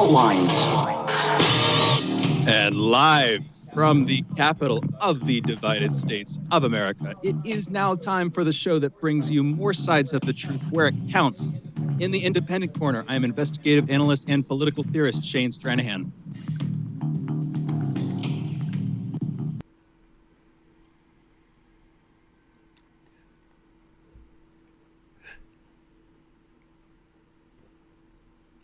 Fault Lines. And live from the capital of the divided states of America, it is now time for the show that brings you more sides of the truth where it counts. In the Independent Corner, I am investigative analyst and political theorist Shane Stranahan.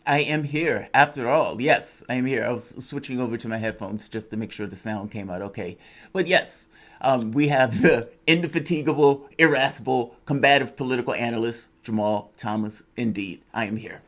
I am here, after all. Yes, I am here. I was switching over to my headphones just to make sure the sound came out okay. But yes, we have the indefatigable, irascible, combative political analyst, Jamal Thomas. Indeed, I am here.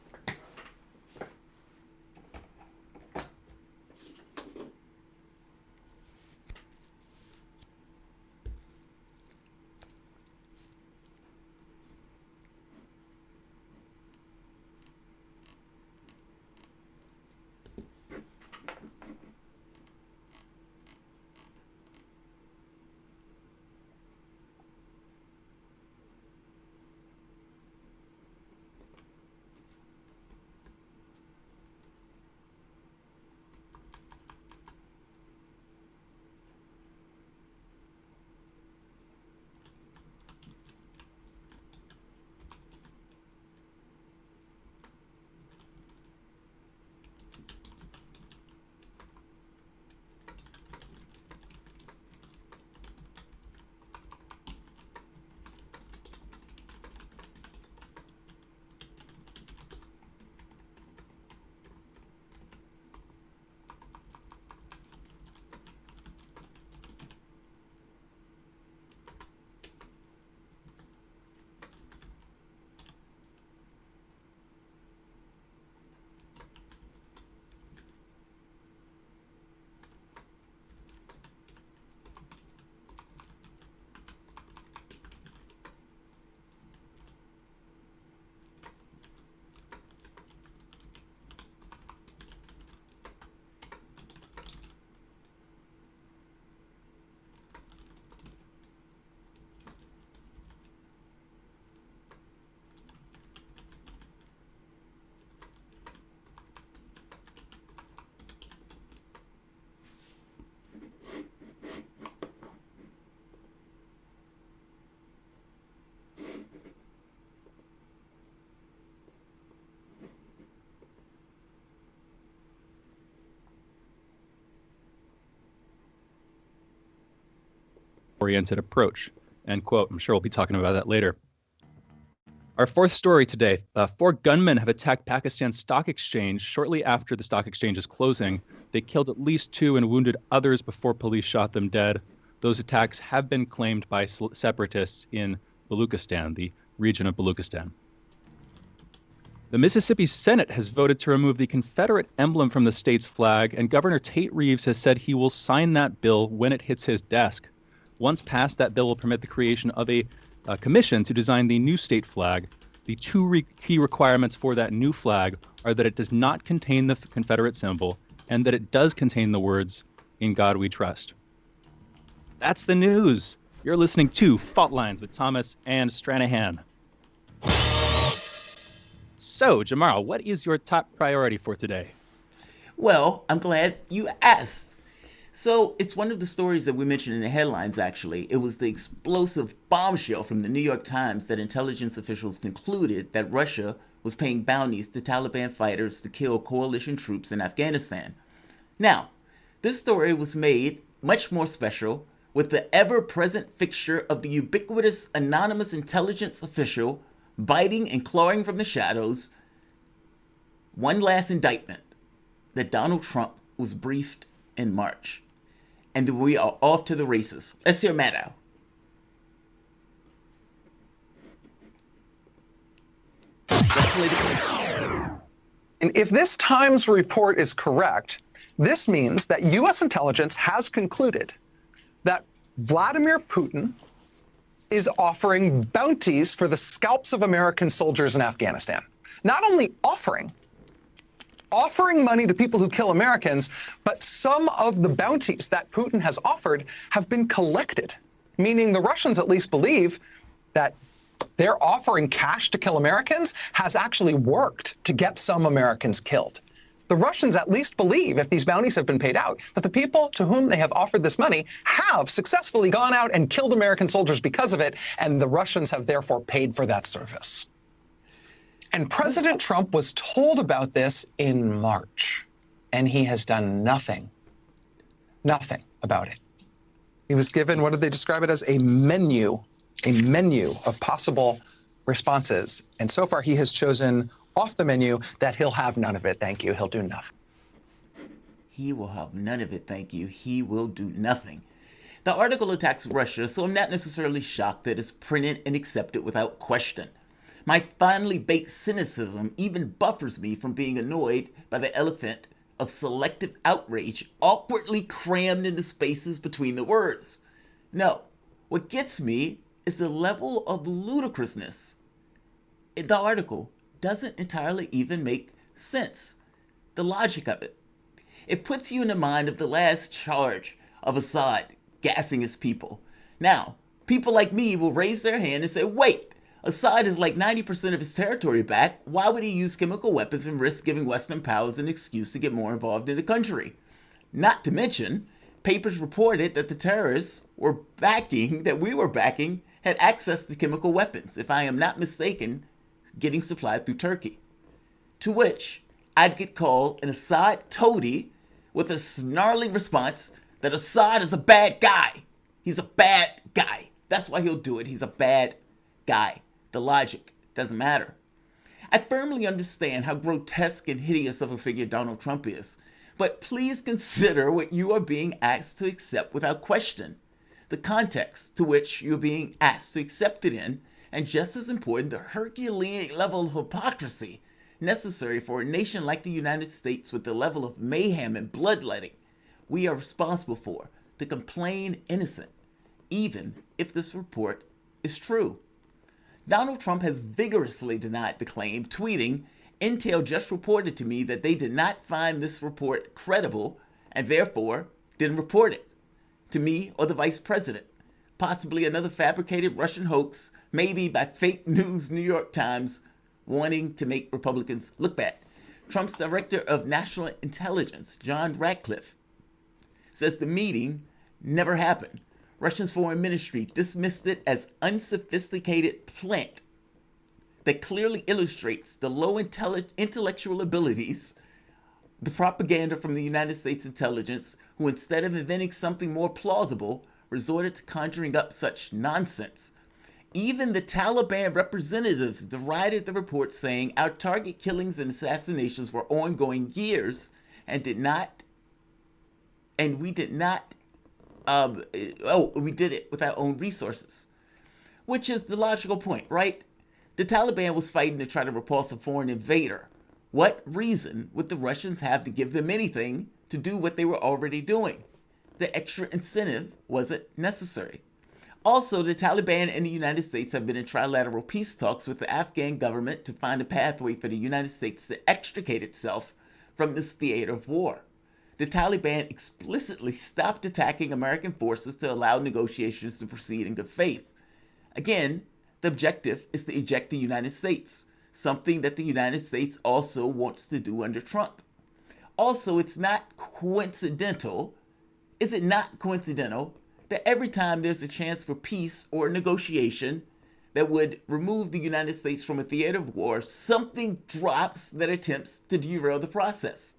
Oriented approach, end quote. I'm sure we'll be talking about that later. Our fourth story today, 4 gunmen have attacked Pakistan's stock exchange shortly after the stock exchange's closing. They killed at least 2 and wounded others before police shot them dead. Those attacks have been claimed by separatists in Baluchistan, the region of Baluchistan. The Mississippi Senate has voted to remove the Confederate emblem from the state's flag, and Governor Tate Reeves has said he will sign that bill when it hits his desk. Once passed, that bill will permit the creation of a commission to design the new state flag. The 2 key requirements for that new flag are that it does not contain the Confederate symbol and that it does contain the words, "In God We Trust." That's the news. You're listening to Fault Lines with Thomas and Stranahan. So, Jamal, what is your top priority for today? Well, I'm glad you asked. So it's one of the stories that we mentioned in the headlines, actually. It was the explosive bombshell from the New York Times that intelligence officials concluded that Russia was paying bounties to Taliban fighters to kill coalition troops in Afghanistan. Now, this story was made much more special with the ever-present fixture of the ubiquitous anonymous intelligence official biting and clawing from the shadows. One last indictment, that Donald Trump was briefed in March. And we are off to the races. Let's hear Maddow. Let's play the clip. And if this Times report is correct, this means that U.S. intelligence has concluded that Vladimir Putin is offering bounties for the scalps of American soldiers in Afghanistan. Not only offering money to people who kill Americans, but some of the bounties that Putin has offered have been collected, meaning the Russians at least believe that their offering cash to kill Americans has actually worked to get some Americans killed. The Russians at least believe, if these bounties have been paid out, that the people to whom they have offered this money have successfully gone out and killed American soldiers because of it, and the Russians have therefore paid for that service. And President Trump was told about this in March, and he has done nothing about it. He was given, what did they describe it as, a menu of possible responses. And so far he has chosen off the menu that he'll have none of it, thank you, he'll do nothing. He will have none of it, thank you. He will do nothing. The article attacks Russia, so I'm not necessarily shocked that it's printed and accepted without question. My finely baked cynicism even buffers me from being annoyed by the elephant of selective outrage awkwardly crammed into spaces between the words. No, what gets me is the level of ludicrousness. The article doesn't entirely even make sense. The logic of it. It puts you in the mind of the last charge of Assad gassing his people. Now, people like me will raise their hand and say, wait, Assad is like 90% of his territory back. Why would he use chemical weapons and risk giving Western powers an excuse to get more involved in the country? Not to mention, papers reported that the terrorists we were backing, had access to chemical weapons, if I am not mistaken, getting supplied through Turkey. To which I'd get called an Assad toady with a snarling response that Assad is a bad guy. He's a bad guy. That's why he'll do it. He's a bad guy. The logic doesn't matter. I firmly understand how grotesque and hideous of a figure Donald Trump is, but please consider what you are being asked to accept without question, the context to which you're being asked to accept it in, and just as important, the Herculean level of hypocrisy necessary for a nation like the United States with the level of mayhem and bloodletting we are responsible for to complain innocent, even if this report is true. Donald Trump has vigorously denied the claim, tweeting, "Intel just reported to me that they did not find this report credible and therefore didn't report it to me or the vice president. Possibly another fabricated Russian hoax, maybe by fake news New York Times, wanting to make Republicans look bad." Trump's director of national intelligence, John Ratcliffe, says the meeting never happened. Russia's foreign ministry dismissed it as unsophisticated plant that clearly illustrates the low intellectual abilities, the propaganda from the United States intelligence, who instead of inventing something more plausible, resorted to conjuring up such nonsense. Even the Taliban representatives derided the report, saying our target killings and assassinations were ongoing years and we did it with our own resources. Which is the logical point, right? The Taliban was fighting to try to repulse a foreign invader. What reason would the Russians have to give them anything to do what they were already doing? The extra incentive wasn't necessary. Also, the Taliban and the United States have been in trilateral peace talks with the Afghan government to find a pathway for the United States to extricate itself from this theater of war. The Taliban explicitly stopped attacking American forces to allow negotiations to proceed in good faith. Again, the objective is to eject the United States, something that the United States also wants to do under Trump. Also, it's not coincidental, is it not coincidental, that every time there's a chance for peace or negotiation that would remove the United States from a theater of war, something drops that attempts to derail the process.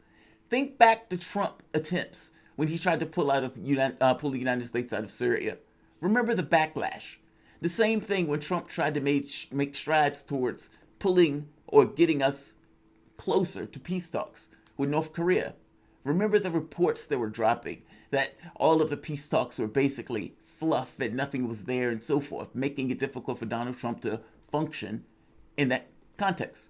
Think back to Trump attempts when he tried to pull the United States out of Syria. Remember the backlash. The same thing when Trump tried to make strides towards pulling or getting us closer to peace talks with North Korea. Remember the reports that were dropping, that all of the peace talks were basically fluff and nothing was there and so forth, making it difficult for Donald Trump to function in that context.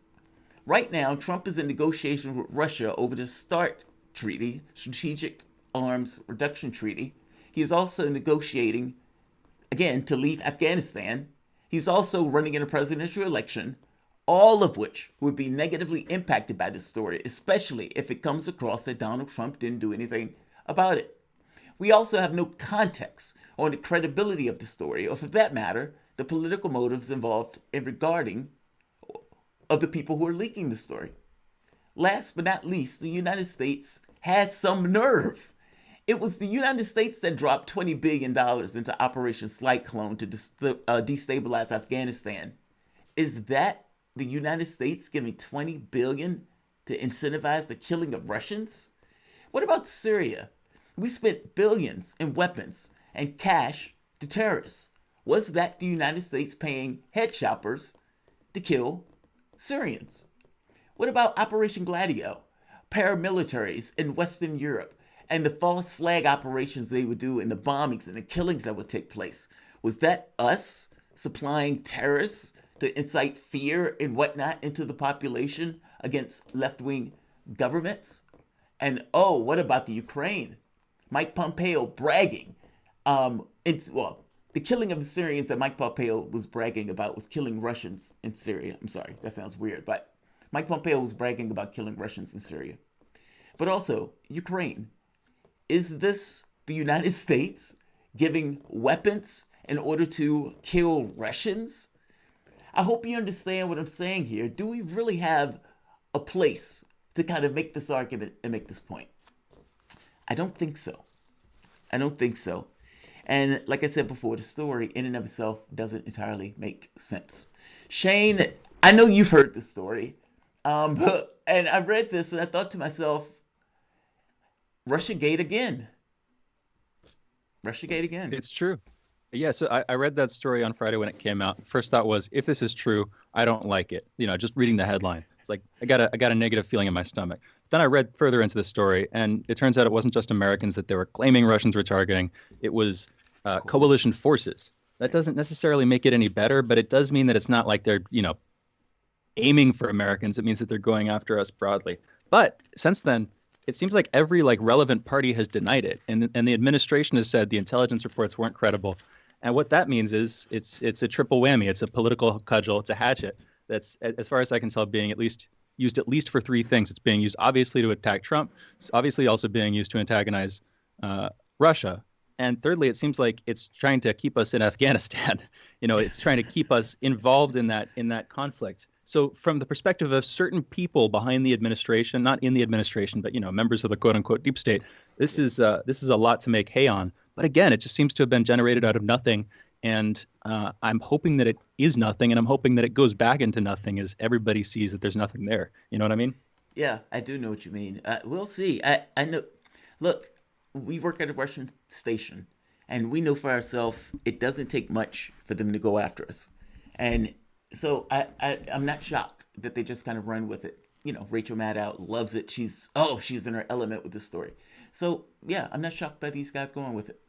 Right now, Trump is in negotiations with Russia over the START treaty, Strategic Arms Reduction Treaty. He is also negotiating, again, to leave Afghanistan. He's also running in a presidential election, all of which would be negatively impacted by this story, especially if it comes across that Donald Trump didn't do anything about it. We also have no context on the credibility of the story, or for that matter, the political motives involved in regarding of the people who are leaking the story. last but not least, the United States has some nerve. It was the United States that dropped $20 billion into Operation Cyclone to destabilize Afghanistan. Is that the United States giving $20 billion to incentivize the killing of Russians? What about Syria? We spent billions in weapons and cash to terrorists. Was that the United States paying head shoppers to kill Syrians? What about Operation Gladio? Paramilitaries in Western Europe and the false flag operations they would do and the bombings and the killings that would take place. Was that us supplying terrorists to incite fear and whatnot into the population against left-wing governments? And what about the Ukraine? Mike Pompeo bragging. The killing of the Syrians that Mike Pompeo was bragging about was killing Russians in Syria. I'm sorry, that sounds weird, but Mike Pompeo was bragging about killing Russians in Syria. But also, Ukraine. Is this the United States giving weapons in order to kill Russians? I hope you understand what I'm saying here. Do we really have a place to kind of make this argument and make this point? I don't think so. And like I said before, the story in and of itself doesn't entirely make sense. Shane, I know you've heard the story. And I read this and I thought to myself, Russiagate again. It's true. Yeah, so I read that story on Friday when it came out. First thought was, if this is true, I don't like it. Just reading the headline. It's like, I got a negative feeling in my stomach. Then I read further into the story, and it turns out it wasn't just Americans that they were claiming Russians were targeting. It was coalition forces. That doesn't necessarily make it any better, but it does mean that it's not like they're, aiming for Americans. It means that they're going after us broadly. But since then, it seems like every relevant party has denied it, and the administration has said the intelligence reports weren't credible. And what that means is it's a triple whammy. It's a political cudgel. It's a hatchet that's, as far as I can tell, being used at least for three things. It's being used obviously to attack Trump. It's obviously also being used to antagonize Russia. And thirdly, it seems like it's trying to keep us in Afghanistan. It's trying to keep us involved in that conflict. So from the perspective of certain people behind the administration, not in the administration, but members of the quote unquote deep state, this is a lot to make hay on. But again, it just seems to have been generated out of nothing. And I'm hoping that it is nothing, and I'm hoping that it goes back into nothing as everybody sees that there's nothing there. You know what I mean? Yeah, I do know what you mean. We'll see. I know. Look, we work at a Russian station, and we know for ourselves it doesn't take much for them to go after us. And so I'm not shocked that they just kind of run with it. Rachel Maddow loves it. She's in her element with this story. So yeah, I'm not shocked by these guys going with it.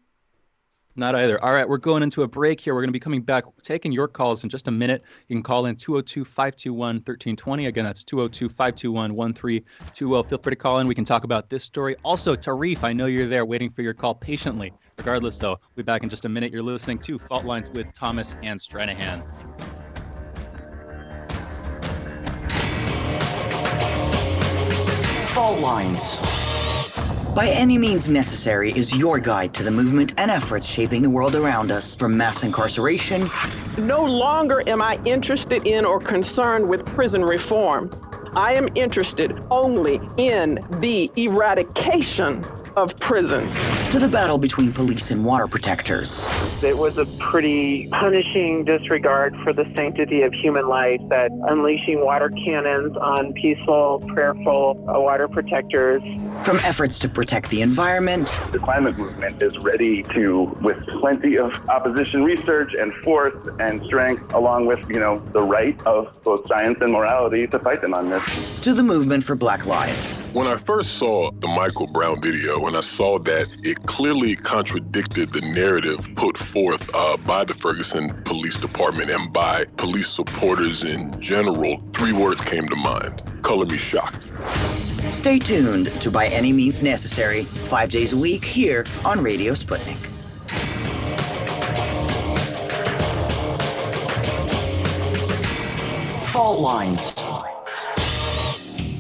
Not either. All right, we're going into a break here. We're going to be coming back, taking your calls in just a minute. You can call in 202-521-1320. Again, that's 202-521-1320. Feel free to call in. We can talk about this story. Also, Tarif, I know you're there waiting for your call patiently. Regardless, though, we'll be back in just a minute. You're listening to Fault Lines with Thomas and Stranahan. Fault Lines. By Any Means Necessary is your guide to the movement and efforts shaping the world around us, from mass incarceration. No longer am I interested in or concerned with prison reform. I am interested only in the eradication of prisons. To the battle between police and water protectors. It was a pretty punishing disregard for the sanctity of human life, that unleashing water cannons on peaceful, prayerful water protectors. From efforts to protect the environment. The climate movement is ready to, with plenty of opposition research and force and strength, along with, the right of both science and morality, to fight them on this. To the movement for Black Lives. When I first saw the Michael Brown video, and I saw that it clearly contradicted the narrative put forth by the Ferguson Police Department and by police supporters in general, three words came to mind: color me shocked. Stay tuned to By Any Means Necessary, 5 days a week here on Radio Sputnik. Fault Lines.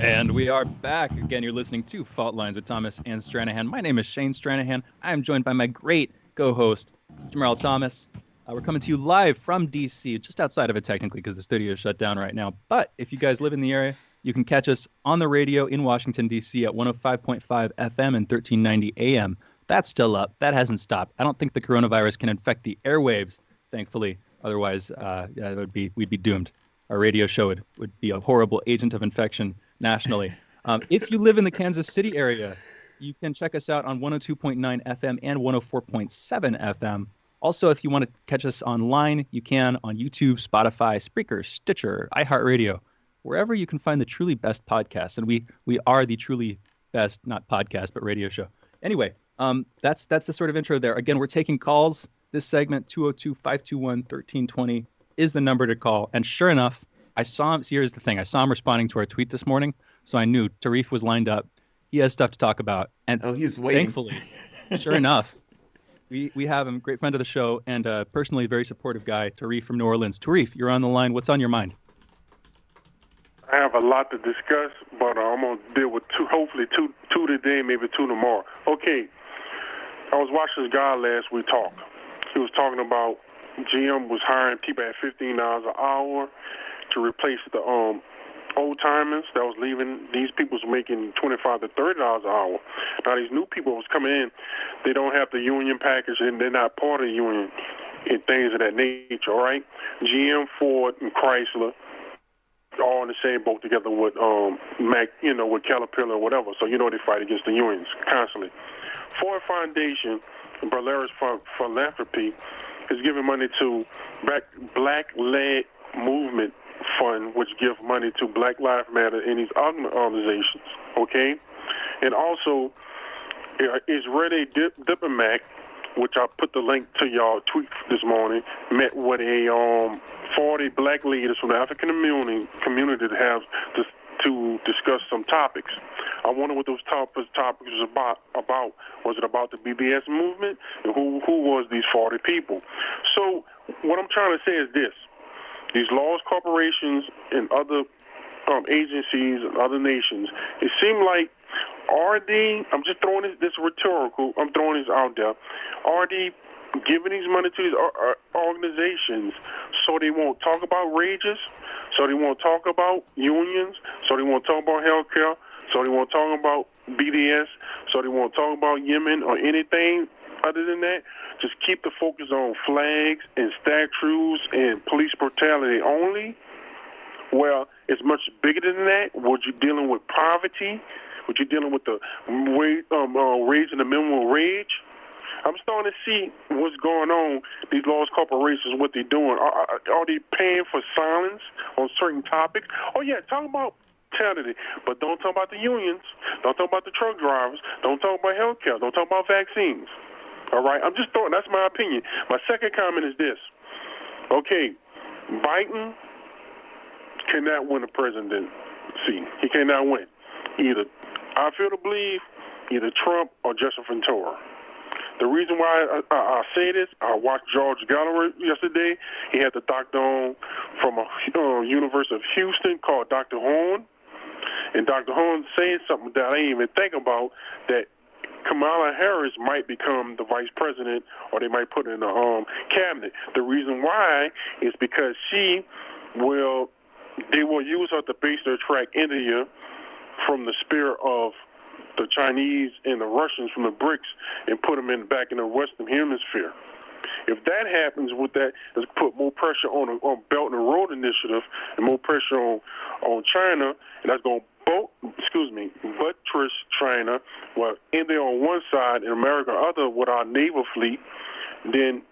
And we are back. Again, you're listening to Fault Lines with Thomas and Stranahan. My name is Shane Stranahan. I am joined by my great co-host, Jamal Thomas. We're coming to you live from D.C., just outside of it technically because the studio is shut down right now. But if you guys live in the area, You can catch us on the radio in Washington, D.C. at 105.5 FM and 1390 AM. That's still up. That hasn't stopped. I don't think the coronavirus can infect the airwaves, thankfully. Otherwise, we'd be doomed. Our radio show would be a horrible agent of infection nationally. If you live in the Kansas City area, you can check us out on 102.9 FM and 104.7 FM. Also, if you want to catch us online, you can on YouTube, Spotify, Spreaker, Stitcher, iHeartRadio, wherever you can find the truly best podcasts. And we are the truly best, not podcast, but radio show. Anyway, that's the sort of intro there. Again, we're taking calls. This segment, 202-521-1320, is the number to call. And sure enough, I saw him. Here's the thing. I saw him responding to our tweet this morning, so I knew Tarif was lined up. He has stuff to talk about. And he's waiting. Thankfully, sure enough, we have him, great friend of the show and personally a very supportive guy, Tarif from New Orleans. Tarif, you're on the line. What's on your mind? I have a lot to discuss, but I'm going to deal with hopefully two today, maybe two tomorrow. Okay, I was watching this guy last week talk. He was talking about GM was hiring people at $15 an hour to replace the old-timers that was leaving. These people was making $25 to $30 an hour. Now, these new people was coming in. They don't have the union package, and they're not part of the union and things of that nature, all right? GM, Ford, and Chrysler all in the same boat together with Mac, with Caterpillar or whatever. So they fight against the unions constantly. Ford Foundation, Berlaris Philanthropy, is giving money to Black-led Movement Fund, which give money to Black Lives Matter and these organizations, okay? And also, Israeli diplomat, which I put the link to y'all tweet this morning, met with a 40 black leaders from the African community to have to discuss some topics. I wonder what those topics was about. Was it about the BBS movement? And who was these 40 people? So what I'm trying to say is this. These laws, corporations, and other agencies and other nations, it seems like I'm just throwing this rhetorical, I'm throwing this out there, are they giving these money to these organizations so they won't talk about wages, so they won't talk about unions, so they won't talk about health care, so they won't talk about BDS, so they won't talk about Yemen or anything other than that? Just keep the focus on flags and statues and police brutality only? Well, it's much bigger than that. What you're dealing with poverty, what you're dealing with the raising the minimum wage. I'm starting to see what's going on, these large corporations, what they're doing. Are they paying for silence on certain topics? Oh, yeah, talk about brutality, but don't talk about the unions. Don't talk about the truck drivers. Don't talk about health care. Don't talk about vaccines. All right? I'm just throwing, that's my opinion. My second comment is this. Okay, Biden cannot win the presidency. He cannot win. Either, I feel to believe, either Trump or Justin Ventura. The reason why I say this, I watched George Gallagher yesterday. He had the doctor on from a University of Houston called Dr. Horn. And Dr. Horn saying something that I didn't even think about, that Kamala Harris might become the vice president, or they might put her in the cabinet. The reason why is because they will use her to base their track India from the spirit of the Chinese and the Russians from the BRICS and put them back in the Western Hemisphere. If that happens, with that, let's put more pressure on Belt and Road Initiative and more pressure on China, and that's going to buttress China. Well, India on one side and America on the other with our naval fleet. Then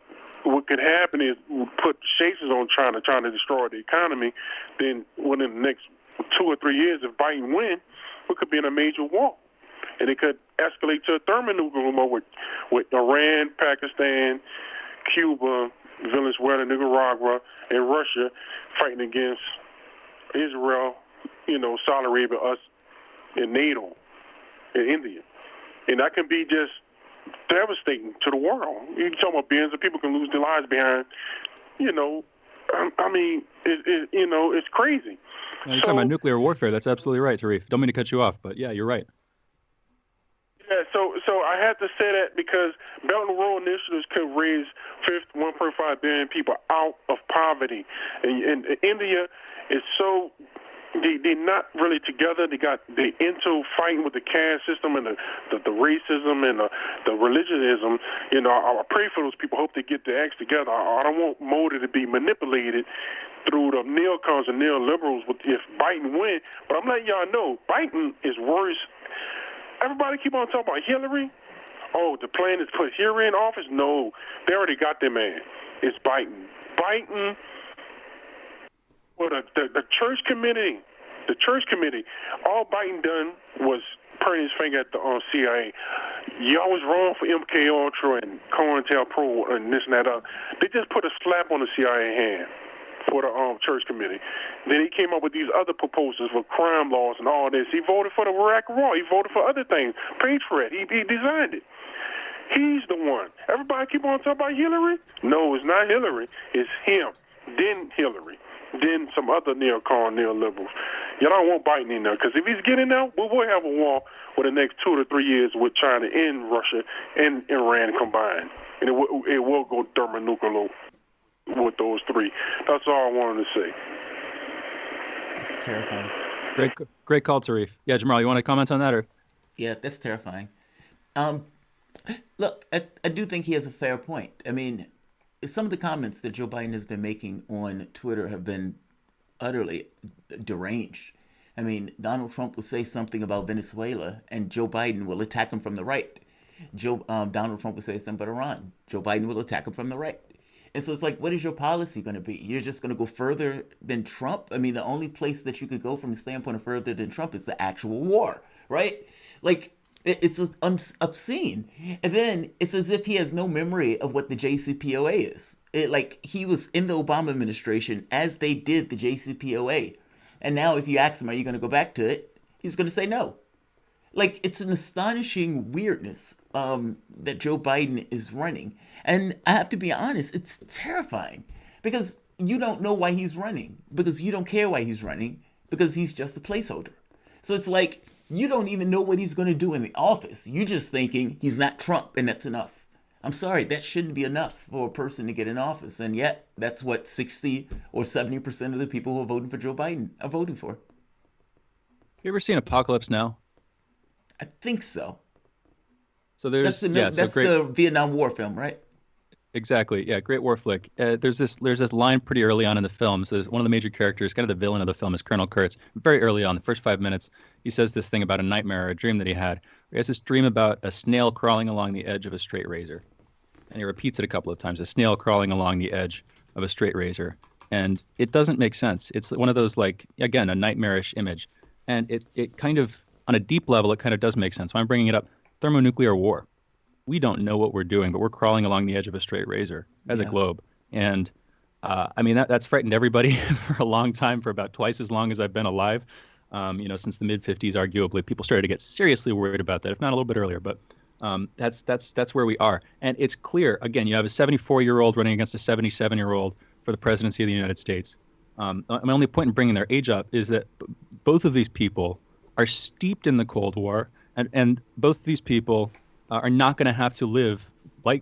what could happen is we put chases on China, trying to destroy the economy. Then within the next 2 or 3 years, if Biden wins, we could be in a major war. And it could escalate to a thermonuclear war with Iran, Pakistan, Cuba, Venezuela, Nicaragua, and Russia fighting against Israel, Saudi Arabia, us, and NATO, and India. And that can be just devastating to the world. You're talking about billions of people can lose their lives behind, it's crazy. You're talking about nuclear warfare. That's absolutely right, Tarif. Don't mean to cut you off, but yeah, you're right. Yeah, so I had to say that because Belt and Road initiatives could raise 1.5 billion people out of poverty. And India is so they're not really together. They into fighting with the caste system and the racism and the religionism. You know, I pray for those people. Hope they get their acts together. I don't want Modi to be manipulated through the neocons and neoliberals if Biden win. But I'm letting y'all know, Biden is worse. Everybody keep on talking about Hillary. Oh, the plan is to put Hillary in office? No, they already got their man. It's Biden. Biden. Well, the church committee, all Biden done was point his finger at the CIA. Y'all was wrong for MK Ultra and COINTELPRO and this and that. They just put a slap on the CIA hand for the church committee. Then he came up with these other proposals for crime laws and all this. He voted for the Iraq War. He voted for other things. Patriot. He designed it. He's the one. Everybody keep on talking about Hillary? No, it's not Hillary. It's him. Then Hillary. Then some other neoliberals. You don't want Biden in there, because if he's getting there, we will have a war for the next 2 to 3 years with China and Russia and Iran combined. And it will go thermonuclear with those three. That's all I wanted to say. That's terrifying. Great call, Tarif. Yeah, Jamal, you want to comment on that? Or? Yeah, that's terrifying. Look, I do think he has a fair point. I mean, some of the comments that Joe Biden has been making on Twitter have been utterly deranged. I mean, Donald Trump will say something about Venezuela, and Joe Biden will attack him from the right. Donald Trump will say something about Iran. Joe Biden will attack him from the right. And so it's like, what is your policy going to be? You're just going to go further than Trump? I mean, the only place that you could go from the standpoint of further than Trump is the actual war, right? Like, it's obscene. And then it's as if he has no memory of what the JCPOA is. Like, he was in the Obama administration as they did the JCPOA. And now if you ask him, are you going to go back to it? He's going to say no. Like, it's an astonishing weirdness that Joe Biden is running. And I have to be honest, it's terrifying. Because you don't know why he's running. Because you don't care why he's running. Because he's just a placeholder. So it's like, you don't even know what he's going to do in the office. You're just thinking he's not Trump, and that's enough. I'm sorry, that shouldn't be enough for a person to get in office. And yet, that's what 60 or 70% of the people who are voting for Joe Biden are voting for. You ever seen Apocalypse Now? I think so. So there's that's the Vietnam War film, right? Exactly. Yeah, great war flick. There's this line pretty early on in the film. So one of the major characters, kind of the villain of the film, is Colonel Kurtz. Very early on, the first 5 minutes, he says this thing about a nightmare or a dream that he had. He has this dream about a snail crawling along the edge of a straight razor. And he repeats it a couple of times, a snail crawling along the edge of a straight razor. And it doesn't make sense. It's one of those, like, again, a nightmarish image. And it kind of, on a deep level, it kind of does make sense. So I'm bringing it up. Thermonuclear war. We don't know what we're doing, but we're crawling along the edge of a straight razor as a globe. And I mean, that's frightened everybody for a long time, for about twice as long as I've been alive. Since the mid-50s, arguably, people started to get seriously worried about that, if not a little bit earlier. But that's where we are. And it's clear, again, you have a 74-year-old running against a 77-year-old for the presidency of the United States. My only point in bringing their age up is that both of these people are steeped in the Cold War, and both of these people are not going to have to live,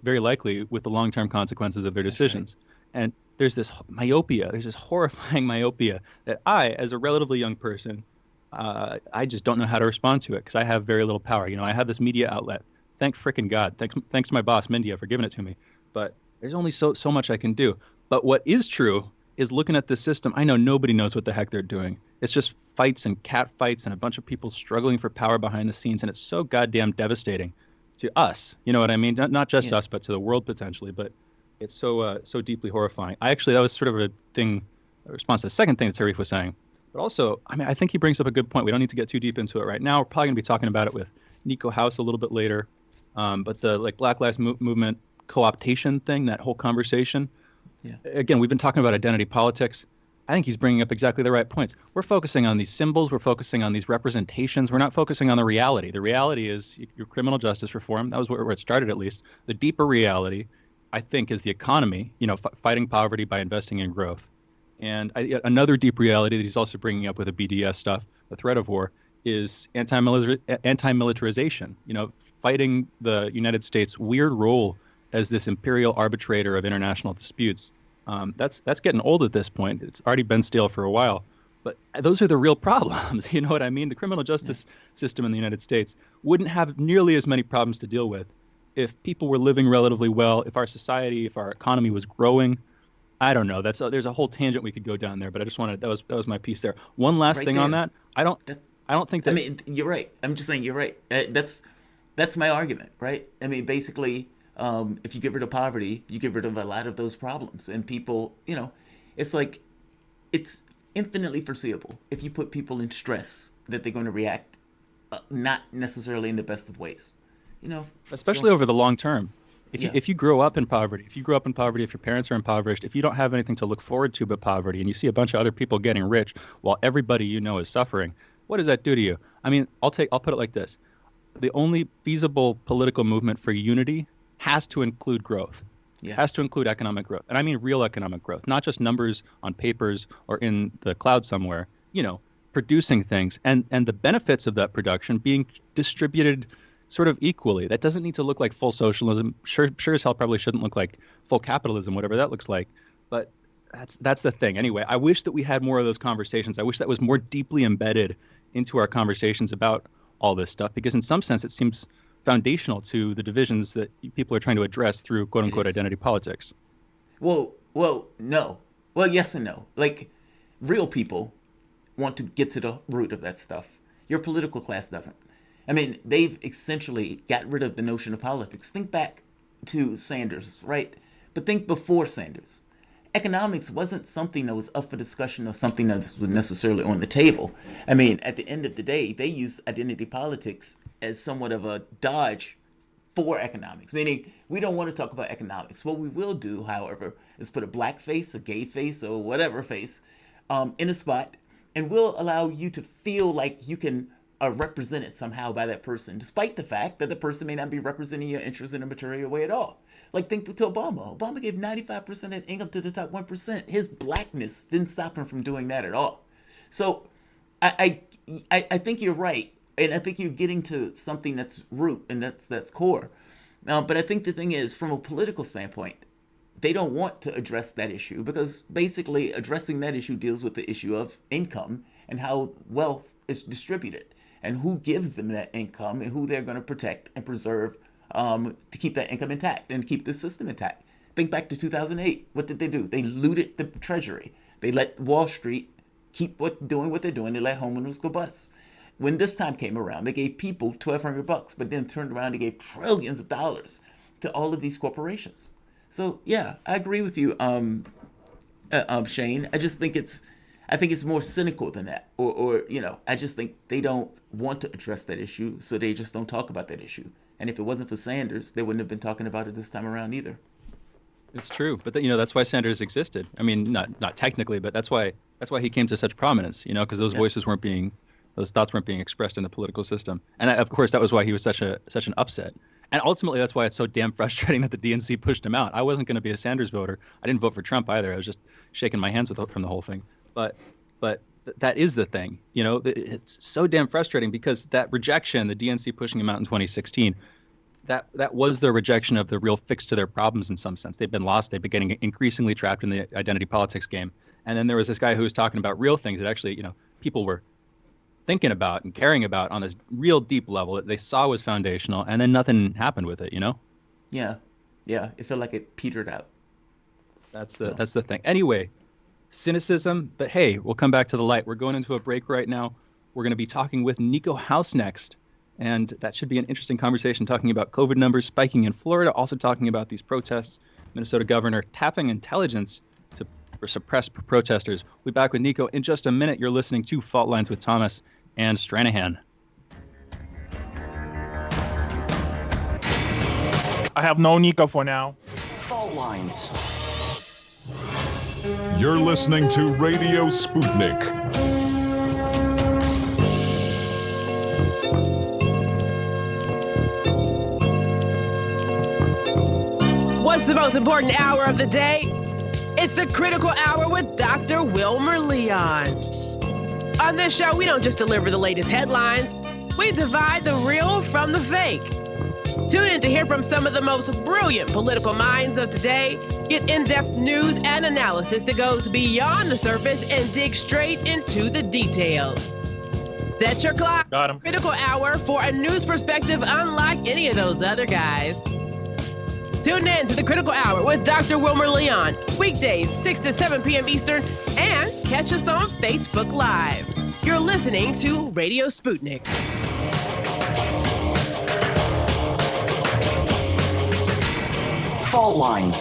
very likely, with the long-term consequences of their decisions. Right. And there's this myopia, there's this horrifying myopia that I, as a relatively young person, I just don't know how to respond to it because I have very little power. I have this media outlet. Thank frickin' God. Thanks to my boss, Mindia, for giving it to me. But there's only so much I can do. But what is true is looking at the system, I know nobody knows what the heck they're doing. It's just fights and cat fights and a bunch of people struggling for power behind the scenes, and it's so goddamn devastating to us, you know what I mean? Not just us, but to the world potentially. But it's so deeply horrifying. That was sort of a response to the second thing that Tarif was saying. But also, I mean, I think he brings up a good point. We don't need to get too deep into it right now. We're probably going to be talking about it with Niko House a little bit later. But the Black Lives Movement co-optation thing, that whole conversation. Yeah. Again, we've been talking about identity politics. I think he's bringing up exactly the right points. We're focusing on these symbols. We're focusing on these representations. We're not focusing on the reality. The reality is your criminal justice reform. That was where it started, at least. The deeper reality, I think, is the economy, fighting poverty by investing in growth. And another deep reality that he's also bringing up with the BDS stuff, the threat of war, is anti-militarization, fighting the United States' weird role as this imperial arbitrator of international disputes. That's getting old at this point. It's already been stale for a while. But those are the real problems. You know what I mean? The criminal justice system in the United States wouldn't have nearly as many problems to deal with if people were living relatively well, if our society, if our economy was growing. I don't know. There's a whole tangent we could go down there, but I just wanted that was my piece there. One last thing on that. I don't think that. I mean, you're right. I'm just saying you're right. That's my argument, right? I mean, basically, if you get rid of poverty, you get rid of a lot of those problems, and people, it's like it's infinitely foreseeable if you put people in stress that they're going to react not necessarily in the best of ways, especially over the long term. If you grow up in poverty, if your parents are impoverished, if you don't have anything to look forward to but poverty, and you see a bunch of other people getting rich while everybody is suffering, what does that do to you? I mean, I'll put it like this. The only feasible political movement for unity has to include growth. Yes. Has to include economic growth. And I mean real economic growth, not just numbers on papers or in the cloud somewhere, producing things and the benefits of that production being distributed sort of equally. That doesn't need to look like full socialism. Sure as hell probably shouldn't look like full capitalism, whatever that looks like. But that's the thing. Anyway, I wish that we had more of those conversations. I wish that was more deeply embedded into our conversations about all this stuff, because in some sense it seems foundational to the divisions that people are trying to address through quote unquote identity politics. Well, no. Well, yes and no. Like, real people want to get to the root of that stuff. Your political class doesn't. I mean, they've essentially got rid of the notion of politics. Think back to Sanders, right? But think before Sanders. Economics wasn't something that was up for discussion or something that was necessarily on the table. I mean, at the end of the day, they use identity politics as somewhat of a dodge for economics, meaning we don't want to talk about economics. What we will do, however, is put a black face, a gay face, or whatever face in a spot, and we'll allow you to feel like you can represented somehow by that person, despite the fact that the person may not be representing your interests in a material way at all. Like, think to Obama. Obama gave 95% of income to the top 1%. His blackness didn't stop him from doing that at all. So I think you're right, and I think you're getting to something that's root and that's core. But I think the thing is, from a political standpoint, they don't want to address that issue, because basically addressing that issue deals with the issue of income and how wealth is distributed, and who gives them that income, and who they're going to protect and preserve to keep that income intact and keep the system intact. Think back to 2008. What did they do? They looted the Treasury. They let Wall Street keep doing what they're doing. They let homeowners go bust. When this time came around, they gave people $1,200, but then turned around and gave trillions of dollars to all of these corporations. So yeah, I agree with you, Shane. I just think it's more cynical than that, or I just think they don't want to address that issue, so they just don't talk about that issue. And if it wasn't for Sanders, they wouldn't have been talking about it this time around either. It's true, but that's why Sanders existed. I mean, not technically, but that's why he came to such prominence. Because those voices those thoughts weren't being expressed in the political system, and of course that was why he was such an upset. And ultimately, that's why it's so damn frustrating that the DNC pushed him out. I wasn't going to be a Sanders voter. I didn't vote for Trump either. I was just shaking my hands from the whole thing. But that is the thing, it's so damn frustrating, because that rejection, the DNC pushing him out in 2016, that was their rejection of the real fix to their problems in some sense. They've been lost. They've been getting increasingly trapped in the identity politics game. And then there was this guy who was talking about real things that actually, people were thinking about and caring about on this real deep level that they saw was foundational, and then nothing happened with it, Yeah. It felt like it petered out. That's the thing. Anyway, cynicism, but hey, we'll come back to the light. We're going into a break right now. We're going to be talking with Niko House next, and that should be an interesting conversation, talking about COVID numbers spiking in Florida, also talking about these protests, Minnesota governor tapping intelligence to suppress protesters. We'll be back with Niko in just a minute. You're listening to Fault Lines with Thomas and Stranahan. I have no Niko for now. Fault Lines. You're listening to Radio Sputnik. What's the most important hour of the day? It's the Critical Hour with Dr. Wilmer Leon. On this show, we don't just deliver the latest headlines. We divide the real from the fake. Tune in to hear from some of the most brilliant political minds of today. Get in-depth news and analysis that goes beyond the surface and dig straight into the details. Set your clock. Got him. Critical Hour for a news perspective unlike any of those other guys. Tune in to the Critical Hour with Dr. Wilmer Leon, weekdays 6 to 7 p.m. Eastern, and catch us on Facebook Live. You're listening to Radio Sputnik. Fault lines.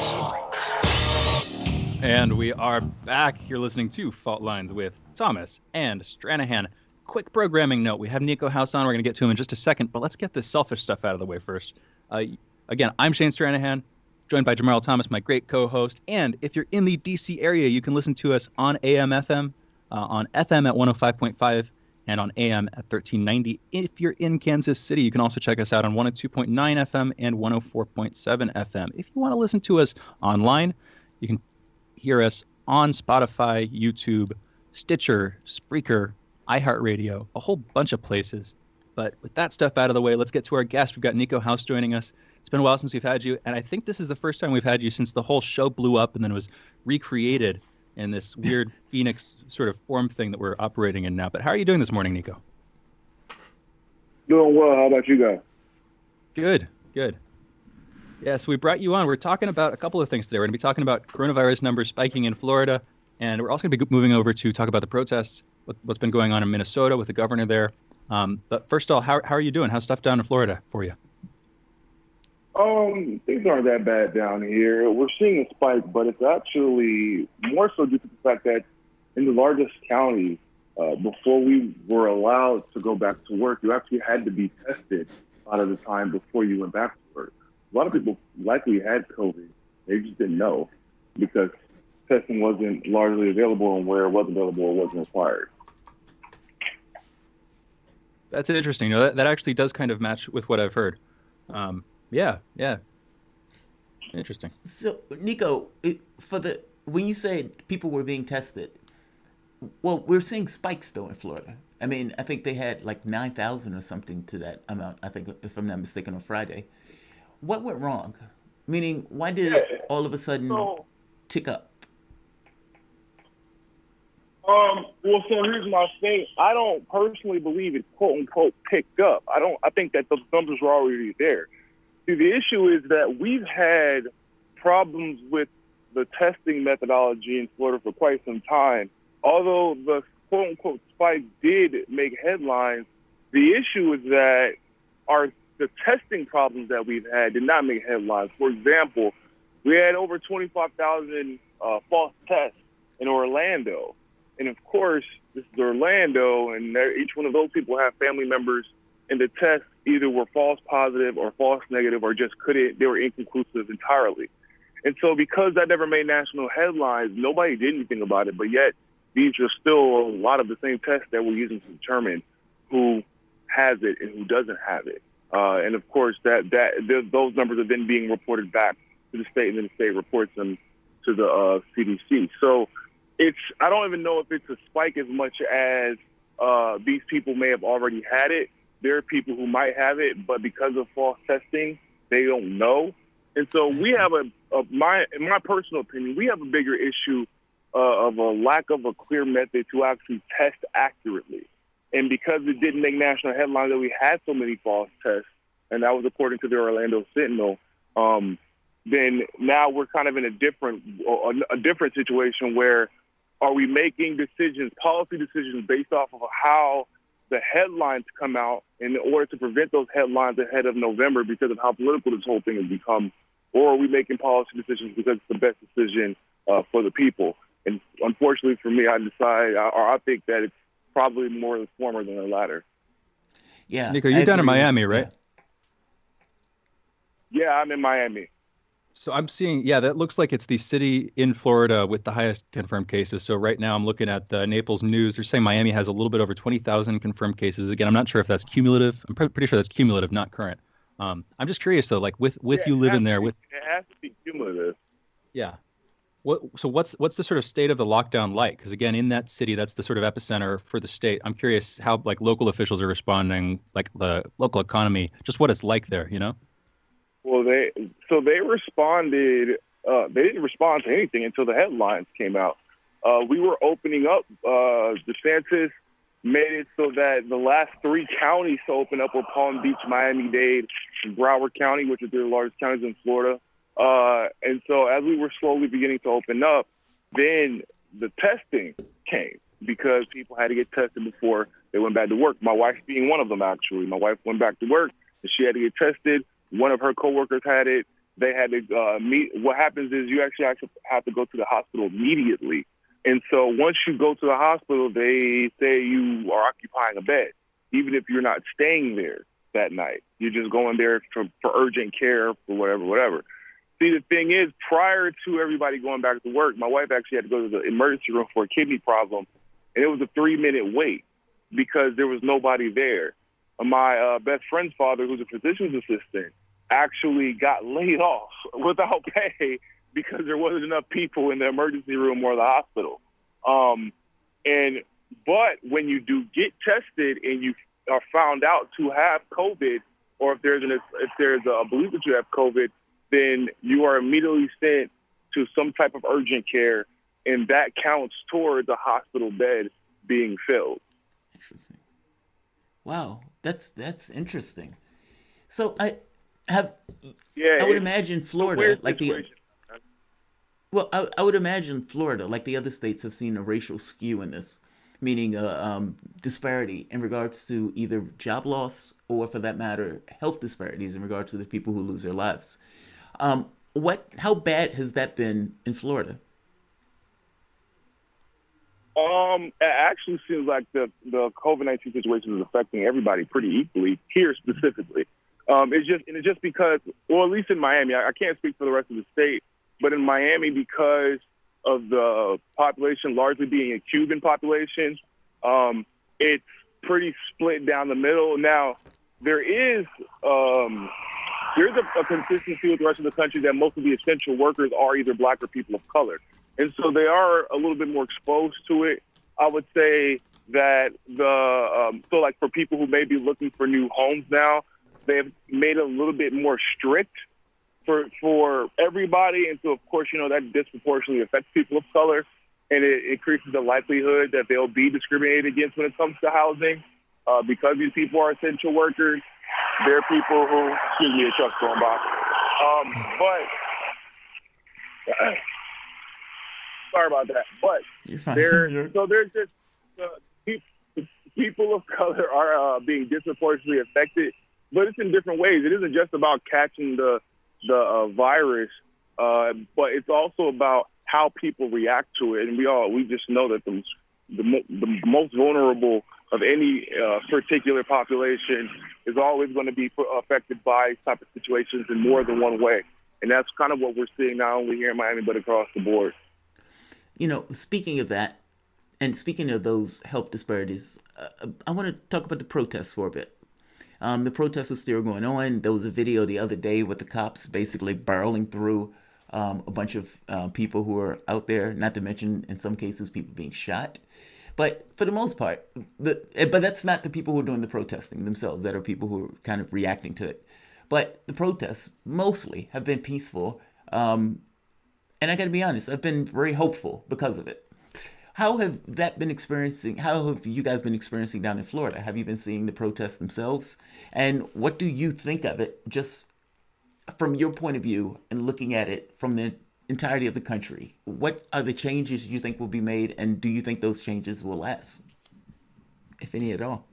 And we are back. You're listening to Fault Lines with Thomas and Stranahan. Quick programming note. We have Niko House on. We're going to get to him in just a second, but let's get this selfish stuff out of the way first. Again, I'm Shane Stranahan, joined by Jamarl Thomas, my great co-host. And if you're in the D.C. area, you can listen to us on AM/FM, on FM at 105.5, and on AM at 1390. If you're in Kansas City, you can also check us out on 102.9 FM and 104.7 FM. If you want to listen to us online, you can hear us on Spotify, YouTube, Stitcher, Spreaker, iHeartRadio, a whole bunch of places. But with that stuff out of the way, let's get to our guest. We've got Niko House joining us. It's been a while since we've had you, and I think this is the first time we've had you since the whole show blew up and then was recreated in this weird Phoenix sort of form thing that we're operating in now. But how are you doing this morning, Niko? Doing well. How about you guys? Good, good. Yeah, so we brought you on. We're talking about a couple of things today. We're going to be talking about coronavirus numbers spiking in Florida, and we're also going to be moving over to talk about the protests, what's been going on in Minnesota with the governor there. But first of all, how are you doing? How's stuff down in Florida for you? Things aren't that bad down here. We're seeing a spike, but it's actually more so due to the fact that in the largest county, before we were allowed to go back to work, you actually had to be tested a lot of the time before you went back to work. A lot of people likely had COVID. They just didn't know because testing wasn't largely available, and where it was available, it wasn't required. That's interesting. You know, that actually does kind of match with what I've heard. Yeah. Interesting. So, Niko, when you say people were being tested, well, we're seeing spikes though in Florida. I mean, I think they had like 9,000 or something to that amount, I think, if I'm not mistaken, on Friday. What went wrong? Meaning, why did it all of a sudden tick up? Well, so here's my thing. I don't personally believe it, quote unquote, picked up. I think that those numbers were already there. See, the issue is that we've had problems with the testing methodology in Florida for quite some time. Although the quote unquote spike did make headlines, the issue is that the testing problems that we've had did not make headlines. For example, we had over 25,000 false tests in Orlando. And of course, this is Orlando, and each one of those people have family members, and the tests either were false positive or false negative or just they were inconclusive entirely. And so because that never made national headlines, nobody did anything about it, but yet these are still a lot of the same tests that we're using to determine who has it and who doesn't have it. And of course, those numbers are then being reported back to the state, and then the state reports them to the CDC. So I don't even know if it's a spike as much as these people may have already had it. There are people who might have it, but because of false testing, they don't know. And so we have in my personal opinion, we have a bigger issue of a lack of a clear method to actually test accurately. And because it didn't make national headlines that we had so many false tests, and that was according to the Orlando Sentinel, then now we're kind of in a different situation where are we making policy decisions based off of how the headlines come out in order to prevent those headlines ahead of November because of how political this whole thing has become? Or are we making policy decisions because it's the best decision for the people? And unfortunately for me, I think that it's probably more the former than the latter. Yeah. Niko, you're down in Miami, right? Yeah, I'm in Miami. So I'm seeing, that looks like it's the city in Florida with the highest confirmed cases. So right now I'm looking at the Naples News. They're saying Miami has a little bit over 20,000 confirmed cases. Again, I'm not sure if that's cumulative. I'm pretty sure that's cumulative, not current. I'm just curious though, like with you living there with. It has to be cumulative. Yeah. So what's the sort of state of the lockdown like? Because again, in that city, that's the sort of epicenter for the state. I'm curious how like local officials are responding, like the local economy, just what it's like there, you know? Well, they responded. They didn't respond to anything until the headlines came out. We were opening up. DeSantis made it so that the last 3 counties to open up were Palm Beach, Miami-Dade, and Broward County, which are the largest counties in Florida. And so as we were slowly beginning to open up, then the testing came because people had to get tested before they went back to work. My wife being one of them, actually. My wife went back to work and she had to get tested. One of her coworkers had it. They had to meet. What happens is you actually have to go to the hospital immediately. And so once you go to the hospital, they say you are occupying a bed, even if you're not staying there that night. You're just going there for urgent care, for whatever. See, the thing is, prior to everybody going back to work, my wife actually had to go to the emergency room for a kidney problem, and it was a 3-minute wait because there was nobody there. My best friend's father, who's a physician's assistant, actually got laid off without pay because there wasn't enough people in the emergency room or the hospital. But when you do get tested and you are found out to have COVID, or if there's a belief that you have COVID, then you are immediately sent to some type of urgent care, and that counts towards a hospital bed being filled. Interesting. Wow, that's interesting. So I would imagine Florida, like I would imagine Florida, like the other states, have seen a racial skew in this, meaning disparity in regards to either job loss or, for that matter, health disparities in regards to the people who lose their lives. How bad has that been in Florida? It actually seems like the COVID-19 situation is affecting everybody pretty equally here specifically. It's just because, well, at least in Miami, I can't speak for the rest of the state, but in Miami, because of the population largely being a Cuban population, it's pretty split down the middle. Now, there's a consistency with the rest of the country that most of the essential workers are either Black or people of color. And so they are a little bit more exposed to it. I would say that so like for people who may be looking for new homes now, they've made it a little bit more strict for everybody. And so, of course, that disproportionately affects people of color, and it increases the likelihood that they'll be discriminated against when it comes to housing. Because these people are essential workers, they're people who, excuse me, a truck's going by. Sorry about that. But there's just people of color are being disproportionately affected, but it's in different ways. It isn't just about catching the virus, but it's also about how people react to it. And we just know that the most vulnerable of any particular population is always going to be affected by type of situations in more than one way. And that's kind of what we're seeing not only here in Miami, but across the board. Speaking of that, and speaking of those health disparities, I want to talk about the protests for a bit. The protests are still going on. There was a video the other day with the cops basically barreling through a bunch of people who are out there, not to mention, in some cases, people being shot. But for the most part, but that's not the people who are doing the protesting themselves. That are people who are kind of reacting to it. But the protests mostly have been peaceful. And I got to be honest, I've been very hopeful because of it. How have you guys been experiencing down in Florida? Have you been seeing the protests themselves? And what do you think of it, just from your point of view and looking at it from the entirety of the country? What are the changes you think will be made, and do you think those changes will last, if any at all?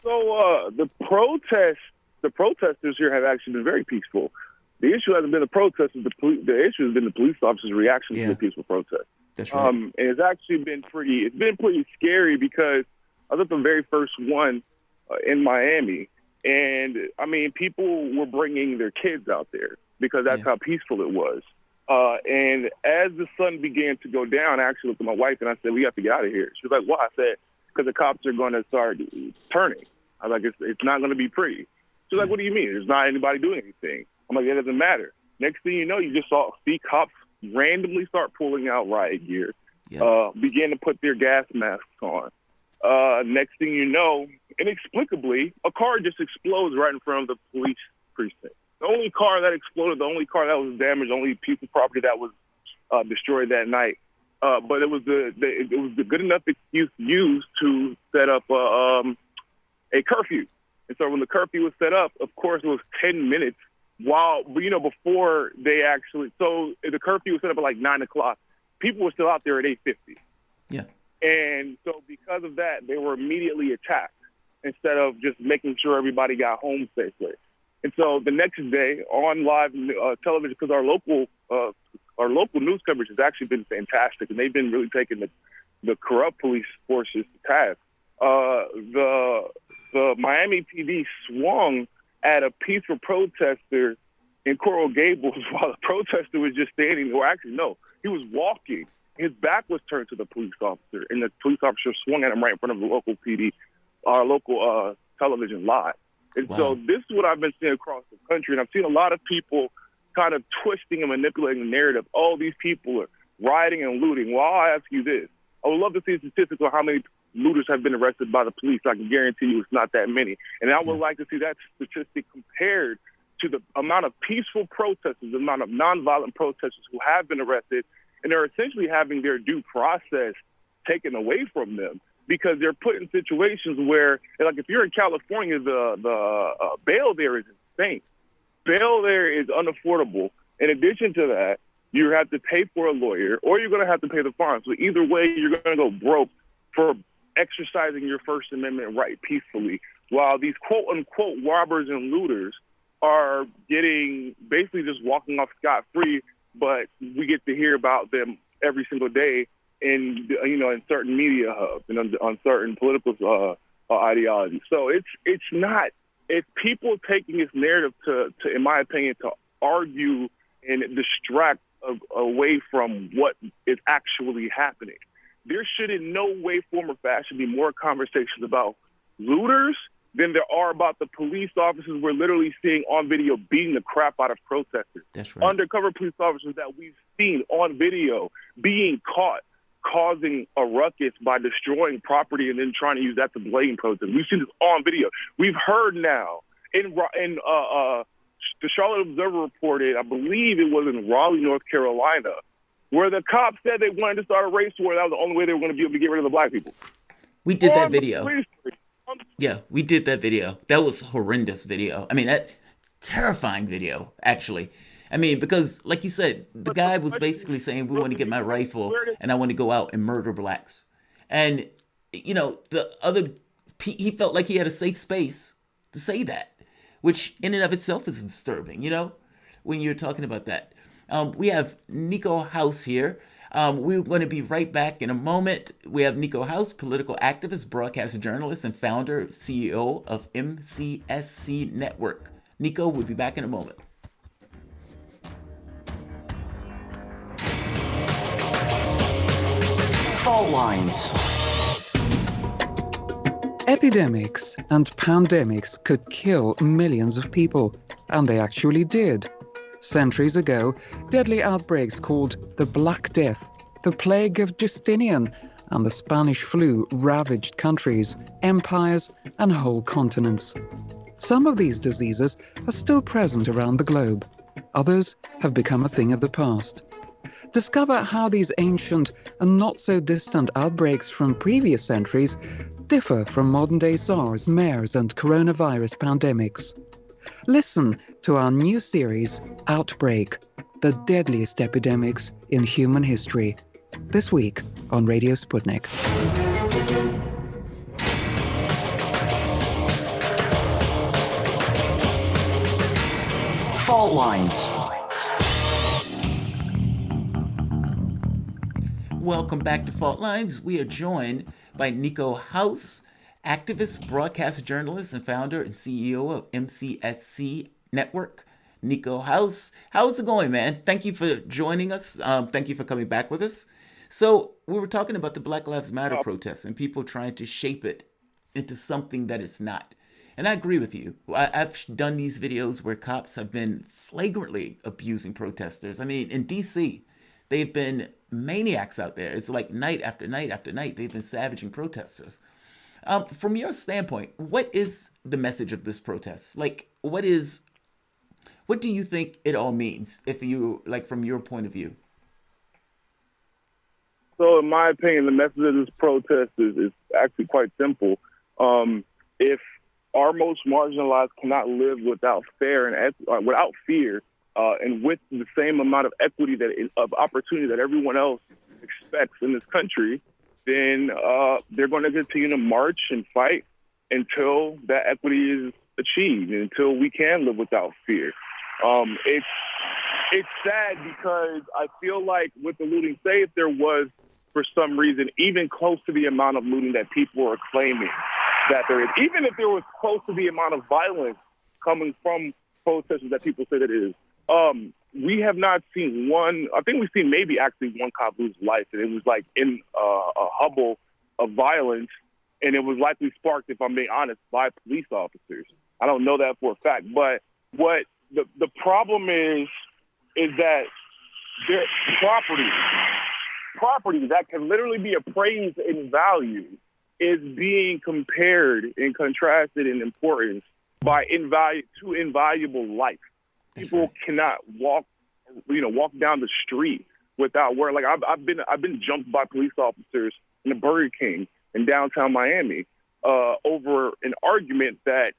So the protesters here have actually been very peaceful. The issue hasn't been the protesters. The issue has been the police officers' reaction to the peaceful protest. That's right. And it's actually been pretty scary because I was at the very first one in Miami, and I mean, people were bringing their kids out there because that's how peaceful it was. And as the sun began to go down, I actually looked at my wife and I said, "We have to get out of here." She was like, "Why?" I said, "Because the cops are going to start turning." I was like, "It's not going to be pretty." She was like, "What do you mean? There's not anybody doing anything." I'm like, "It doesn't matter." Next thing you know, you just see cops randomly start pulling out riot gear, begin to put their gas masks on. Next thing you know, inexplicably, a car just explodes right in front of the police precinct. The only car that exploded, the only car that was damaged, the only piece of property that was destroyed that night. But it was the good enough excuse used to set up a curfew. And so when the curfew was set up, of course, it was 10 minutes before they actually. So the curfew was set up at like 9 o'clock. People were still out there at 8:50. Yeah. And so because of that, they were immediately attacked instead of just making sure everybody got home safely. And so the next day on live television, because our local news coverage has actually been fantastic, and they've been really taking the corrupt police forces to task. The Miami PD swung at a peaceful protester in Coral Gables while the protester was just standing. Or actually, no, he was walking. His back was turned to the police officer, and the police officer swung at him right in front of the local PD, our local television live. And so this is what I've been seeing across the country, and I've seen a lot of people kind of twisting and manipulating the narrative. Oh, these people are rioting and looting. Well, I'll ask you this. I would love to see statistics on how many looters have been arrested by the police. I can guarantee you it's not that many. And I would like to see that statistic compared to the amount of peaceful protesters, the amount of nonviolent protesters who have been arrested, and they're essentially having their due process taken away from them because they're put in situations where, like if you're in California, the bail there is insane. Bail there is unaffordable. In addition to that, you have to pay for a lawyer or you're going to have to pay the fine. So either way, you're going to go broke for exercising your First Amendment right peacefully, while these quote-unquote robbers and looters are getting basically just walking off scot-free, but we get to hear about them every single day in certain media hubs and on certain political ideologies. So it's people taking this narrative to, in my opinion, to argue and distract away from what is actually happening. There should in no way, form, or fashion be more conversations about looters than there are about the police officers we're literally seeing on video beating the crap out of protesters. That's right. Undercover police officers that we've seen on video being caught causing a ruckus by destroying property and then trying to use that to blame protesters. We've seen this on video. We've heard now in the Charlotte Observer reported, I believe it was in Raleigh, North Carolina, where the cops said they wanted to start a race war. That was the only way they were going to be able to get rid of the black people. We did that video. Yeah, we did that video. That was horrendous video. I mean, that terrifying video, actually. I mean, because like you said, the guy was basically saying, we want to get my rifle and I want to go out and murder blacks. And, he felt like he had a safe space to say that, which in and of itself is disturbing, when you're talking about that. We have Niko House here. We're going to be right back in a moment. We have Niko House, political activist, broadcast journalist, and founder, CEO of MCSC Network. Niko, we'll be back in a moment. Fault lines. Epidemics and pandemics could kill millions of people, and they actually did. Centuries ago, deadly outbreaks called the Black Death, the Plague of Justinian, and the Spanish flu ravaged countries, empires, and whole continents. Some of these diseases are still present around the globe. Others have become a thing of the past. Discover how these ancient and not so distant outbreaks from previous centuries differ from modern-day SARS, MERS, and coronavirus pandemics. Listen to our new series, Outbreak, the deadliest epidemics in human history, this week on Radio Sputnik. Fault lines. Welcome back to Fault Lines. We are joined by Niko House, activist, broadcast journalist, and founder and CEO of MCSC Network. Niko House, how's it going, man? Thank you for joining us. Thank you for coming back with us. So we were talking about the Black Lives Matter protests and people trying to shape it into something that it's not. And I agree with you. I've done these videos where cops have been flagrantly abusing protesters. I mean, in D.C., they've been maniacs out there. It's like night after night after night, they've been savaging protesters. From your standpoint, what is the message of this protest? Like, what is What do you think it all means, if you like, from your point of view? So, in my opinion, the message of this protest is actually quite simple. If our most marginalized cannot live without without fear, and with the same amount of equity of opportunity that everyone else expects in this country, then they're going to continue to march and fight until that equity is achieved, until we can live without fear. It's sad because I feel like with the looting, say if there was, for some reason, even close to the amount of looting that people are claiming that there is, even if there was close to the amount of violence coming from protesters that people say that it is, we have not seen one. I think we've seen maybe actually one cop lose life, and it was like in a hubble of violence, and it was likely sparked, if I'm being honest, by police officers. I don't know that for a fact, but what the problem is that their property that can literally be appraised in value is being compared and contrasted in importance by invaluable life. People cannot walk down the street without worrying. Like I've been jumped by police officers in a Burger King in downtown Miami over an argument that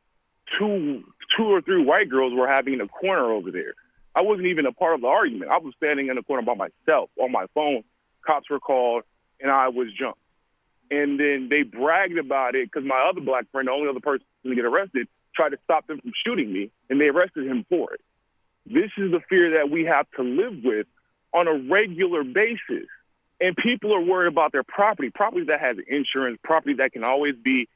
two or three white girls were having in a corner over there. I wasn't even a part of the argument. I was standing in the corner by myself on my phone. Cops were called, and I was jumped. And then they bragged about it because my other black friend, the only other person to get arrested, tried to stop them from shooting me, and they arrested him for it. This is the fear that we have to live with on a regular basis. And people are worried about their property that has insurance, property that can always be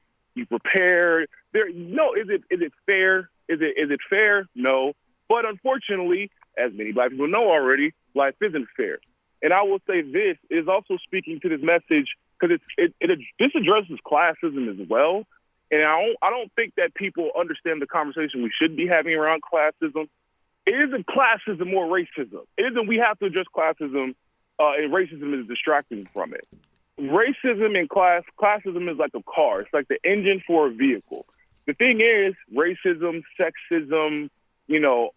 repaired. Is it fair? Is it fair? No. But unfortunately, as many black people know already, life isn't fair. And I will say this is also speaking to this message because this addresses classism as well. And I don't think that people understand the conversation we should be having around classism. It isn't classism or racism. It isn't we have to address classism and racism is distracting from it. Racism and classism is like a car. It's like the engine for a vehicle. The thing is, racism, sexism,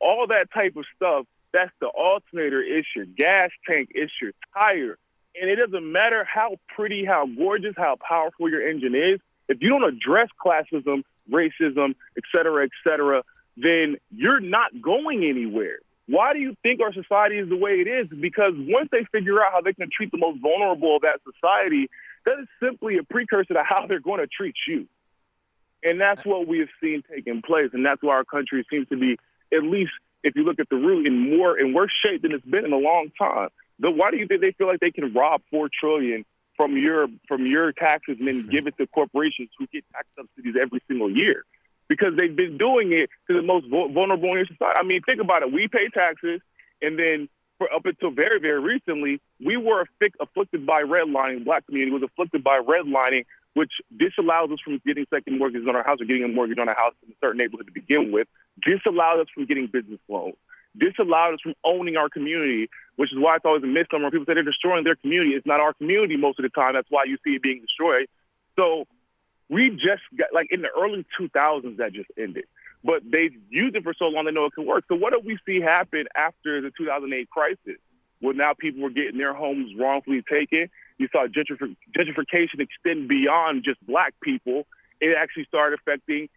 all that type of stuff, that's the alternator, it's your gas tank, it's your tire. And it doesn't matter how pretty, how gorgeous, how powerful your engine is. If you don't address classism, racism, et cetera, then you're not going anywhere. Why do you think our society is the way it is? Because once they figure out how they can treat the most vulnerable of that society, that is simply a precursor to how they're going to treat you. And that's what we have seen taking place. And that's why our country seems to be, at least if you look at the root, in worse shape than it's been in a long time. Why do you think they feel like they can rob $4 trillion from your taxes and then give it to corporations who get tax subsidies every single year? Because they've been doing it to the most vulnerable in your society. I mean, think about it. We pay taxes, and then up until very, very recently, we were afflicted by redlining. The black community was afflicted by redlining, which disallows us from getting second mortgages on our house or getting a mortgage on a house in a certain neighborhood to begin with, disallowed us from getting business loans, disallowed us from owning our community, which is why it's always a misnomer. When people say they're destroying their community, it's not our community most of the time. That's why you see it being destroyed. So we just got, like in the early 2000s, that just ended. But they've used it for so long they know it can work. So what did we see happen after the 2008 crisis? Well, now people were getting their homes wrongfully taken. You saw gentrification extend beyond just black people. It actually started affecting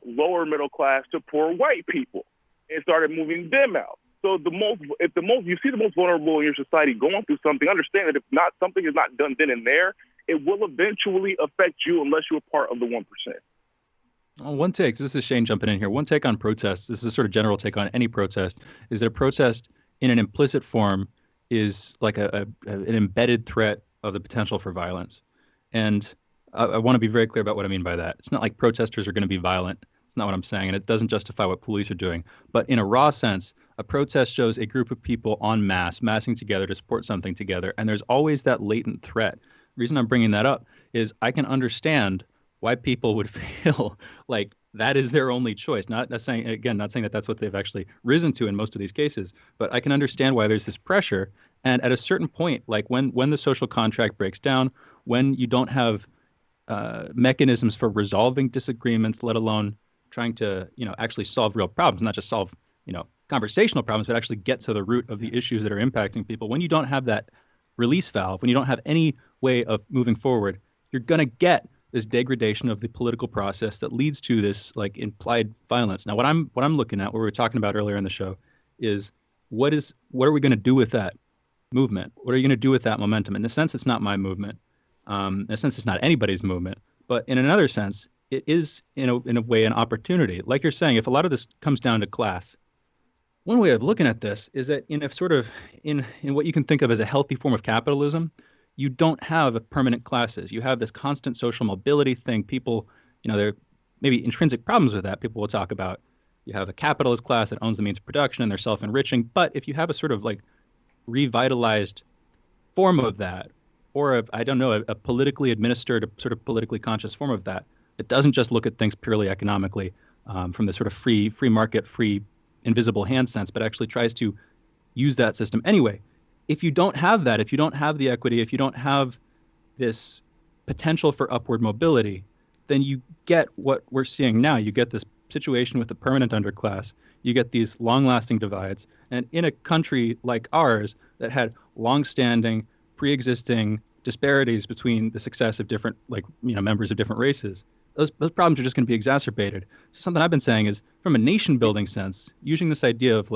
lower middle class to poor white people. It started moving them out. So you see the most vulnerable in your society going through something, understand that if not something is not done then and there, it will eventually affect you unless you're part of the 1%. One take, this is Shane jumping in here. One take on protests, this is a sort of general take on any protest, is that a protest in an implicit form is like an embedded threat of the potential for violence. And I want to be very clear about what I mean by that. It's not like protesters are going to be violent. It's not what I'm saying, and it doesn't justify what police are doing. But in a raw sense, a protest shows a group of people en masse, massing together to support something together, and there's always that latent threat. The reason I'm bringing that up is I can understand why people would feel like that is their only choice. Not saying that that's what they've actually risen to in most of these cases, but I can understand why there's this pressure. And at a certain point, like when the social contract breaks down, when you don't have mechanisms for resolving disagreements, let alone trying to actually solve real problems, not just solve conversational problems, but actually get to the root of the issues that are impacting people. When you don't have that release valve, when you don't have any way of moving forward, you're going to get this degradation of the political process that leads to this like implied violence. Now, what I'm looking at, what we were talking about earlier in the show, is what are we going to do with that movement? What are you going to do with that momentum? In a sense, it's not my movement. In a sense, it's not anybody's movement. But in another sense, it is in a way an opportunity. Like you're saying, if a lot of this comes down to class, one way of looking at this is that in a sort of in what you can think of as a healthy form of capitalism, you don't have permanent classes. You have this constant social mobility thing. People, there may be intrinsic problems with that. People will talk about you have a capitalist class that owns the means of production and they're self-enriching. But if you have a sort of like revitalized form of that, or a politically administered, sort of politically conscious form of that, it doesn't just look at things purely economically from the sort of free market, free invisible hand sense, but actually tries to use that system anyway. If you don't have that, if you don't have the equity, if you don't have this potential for upward mobility, then you get what we're seeing now. You get this situation with the permanent underclass. You get these long-lasting divides. And in a country like ours that had long-standing, pre-existing disparities between the success of different, members of different races, those problems are just going to be exacerbated. So something I've been saying is, from a nation-building sense, using this idea of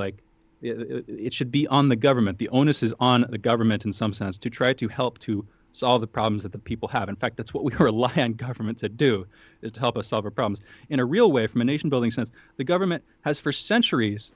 it should be on the government. The onus is on the government in some sense to try to help to solve the problems that the people have. In fact, that's what we rely on government to do, is to help us solve our problems. In a real way, from a nation-building sense, the government has for centuries,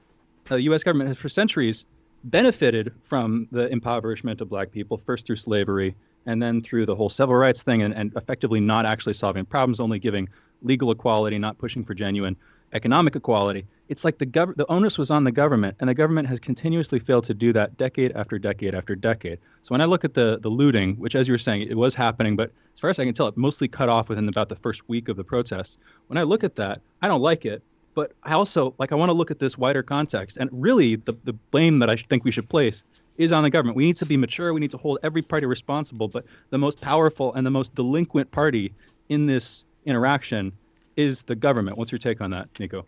the U.S. government has for centuries benefited from the impoverishment of black people, first through slavery, and then through the whole civil rights thing, and effectively not actually solving problems, only giving legal equality, not pushing for genuine economic equality. It's like the onus was on the government, and the government has continuously failed to do that decade after decade after decade. So when I look at the looting, which, as you were saying, it was happening, but as far as I can tell, it mostly cut off within about the first week of the protests. When I look at that, I don't like it, but I also, I want to look at this wider context. And really, the blame that I think we should place is on the government. We need to be mature. We need to hold every party responsible. But the most powerful and the most delinquent party in this interaction is the government. What's your take on that, Niko?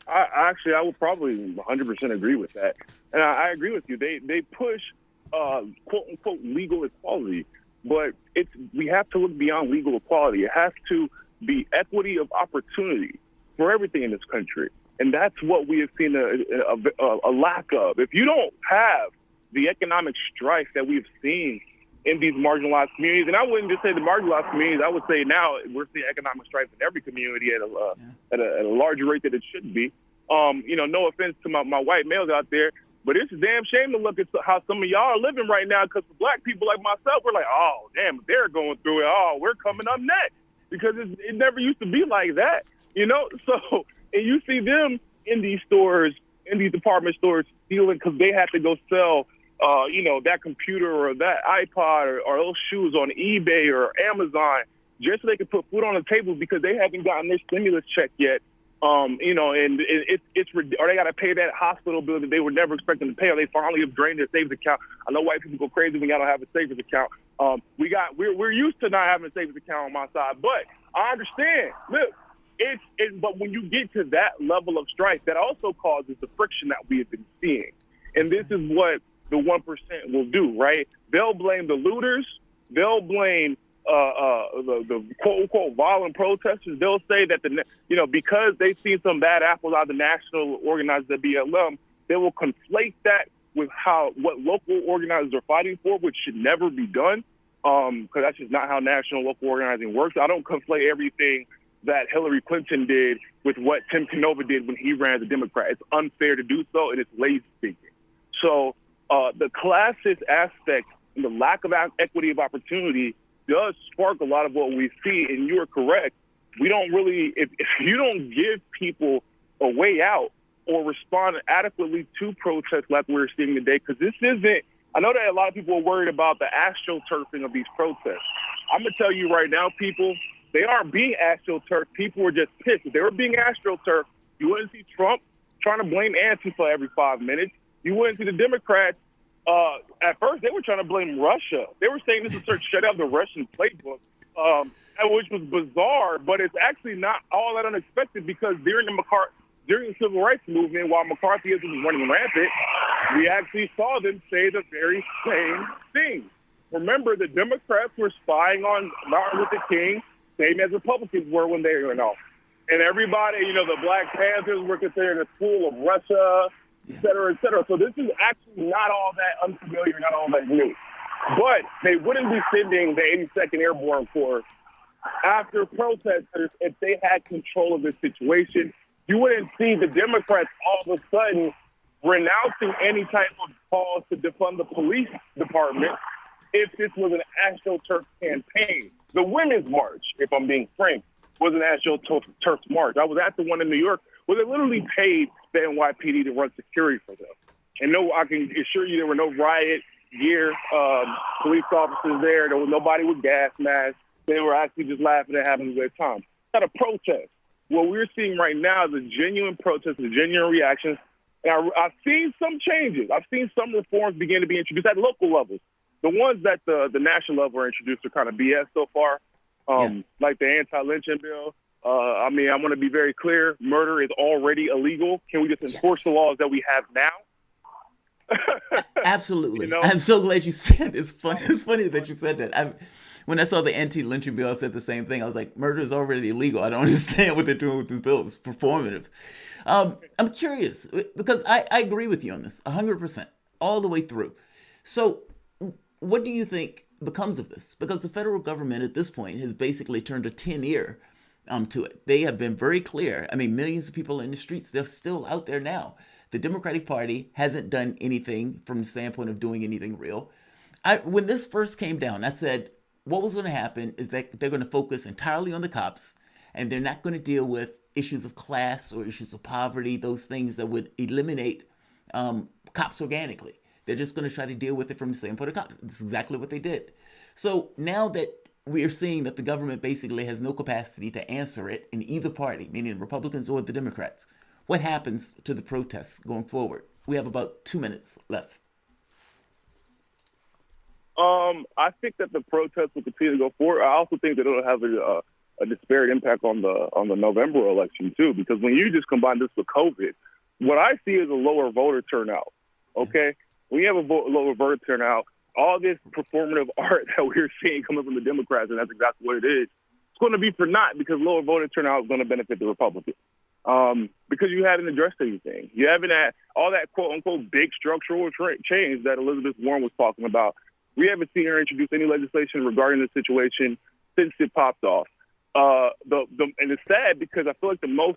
I would probably 100% agree with that. And I agree with you. They push quote unquote legal equality, but we have to look beyond legal equality. It has to be equity of opportunity for everything in this country. And that's what we have seen a lack of. If you don't have the economic strife that we've seen in these marginalized communities, and I wouldn't just say the marginalized communities, I would say now we're seeing economic strife in every community at a larger rate than it should be. No offense to my white males out there, but it's a damn shame to look at how some of y'all are living right now, because for black people like myself, we're like, oh, damn, they're going through it. Oh, we're coming up next, because it never used to be like that, So, and you see them in these stores, in these department stores, stealing because they have to go sell that computer or that iPod or those shoes on eBay or Amazon, just so they can put food on the table because they haven't gotten their stimulus check yet. And it's or they got to pay that hospital bill that they were never expecting to pay, or they finally have drained their savings account. I know white people go crazy when y'all don't have a savings account. We're used to not having a savings account on my side, but I understand. Look, but when you get to that level of strife, that also causes the friction that we have been seeing, and this is what the 1% will do, right? They'll blame the looters. They'll blame the quote-unquote violent protesters. They'll say that, because they've seen some bad apples out of the national organizers at BLM, they will conflate that with what local organizers are fighting for, which should never be done, because that's just not how national local organizing works. I don't conflate everything that Hillary Clinton did with what Tim Canova did when he ran as a Democrat. It's unfair to do so, and it's lazy thinking. So the classist aspect and the lack of equity of opportunity does spark a lot of what we see, and you are correct. We don't really, if you don't give people a way out or respond adequately to protests like we're seeing today, because this isn't, I know that a lot of people are worried about the astroturfing of these protests. I'm going to tell you right now, people, they aren't being astroturfed. People are just pissed. If they were being astroturfed, you wouldn't see Trump trying to blame Antifa every 5 minutes. You wouldn't see the Democrats. At first, they were trying to blame Russia. They were saying this is to shut out the Russian playbook, which was bizarre, but it's actually not all that unexpected, because during during the civil rights movement, while McCarthyism was running rampant, we actually saw them say the very same thing. Remember, the Democrats were spying on Martin Luther King, same as Republicans were when they were in office. And everybody, the Black Panthers were considered a tool of Russia, et cetera, et cetera. So this is actually not all that unfamiliar, not all that new. But they wouldn't be sending the 82nd Airborne Corps after protesters if they had control of the situation. You wouldn't see the Democrats all of a sudden renouncing any type of cause to defund the police department if this was an AstroTurf campaign. The Women's March, if I'm being frank, was an AstroTurf march. I was at the one in New York where they literally paid the NYPD to run security for them. And no, I can assure you there were no riot gear, police officers there. There was nobody with gas masks. They were actually just laughing and having a good time. It's not a protest. What we're seeing right now is a genuine protest, a genuine reaction. And I've seen some changes. I've seen some reforms begin to be introduced at local levels. The ones that the national level are introduced are kind of BS so far, like the anti-lynching bill. I want to be very clear. Murder is already illegal. Can we just enforce the laws that we have now? Absolutely. I'm so glad you said it. It's funny that you said that. When I saw the anti-lynching bill, I said the same thing. I was like, murder is already illegal. I don't understand what they're doing with this bill. It's performative. I'm curious because I agree with you on this 100%, all the way through. So what do you think becomes of this? Because the federal government at this point has basically turned a 10 ear to it. They have been very clear. Millions of people in the streets, they're still out there now. The Democratic Party hasn't done anything from the standpoint of doing anything real. When this first came down, I said, what was going to happen is that they're going to focus entirely on the cops, and they're not going to deal with issues of class or issues of poverty, those things that would eliminate cops organically. They're just going to try to deal with it from the standpoint of cops. That's exactly what they did. So now that we are seeing that the government basically has no capacity to answer it in either party, meaning Republicans or the Democrats, what happens to the protests going forward? We have about 2 minutes left. I think that the protests will continue to go forward. I also think that it'll have a disparate impact on the November election too, because when you just combine this with COVID, what I see is a lower voter turnout. Okay, when you have a lower voter turnout, all this performative art that we're seeing coming from the Democrats, and that's exactly what it is, it's going to be for naught because lower voter turnout is going to benefit the Republicans. Because you haven't addressed anything. You haven't had all that quote unquote big structural change that Elizabeth Warren was talking about. We haven't seen her introduce any legislation regarding the situation since it popped off. And it's sad because I feel like the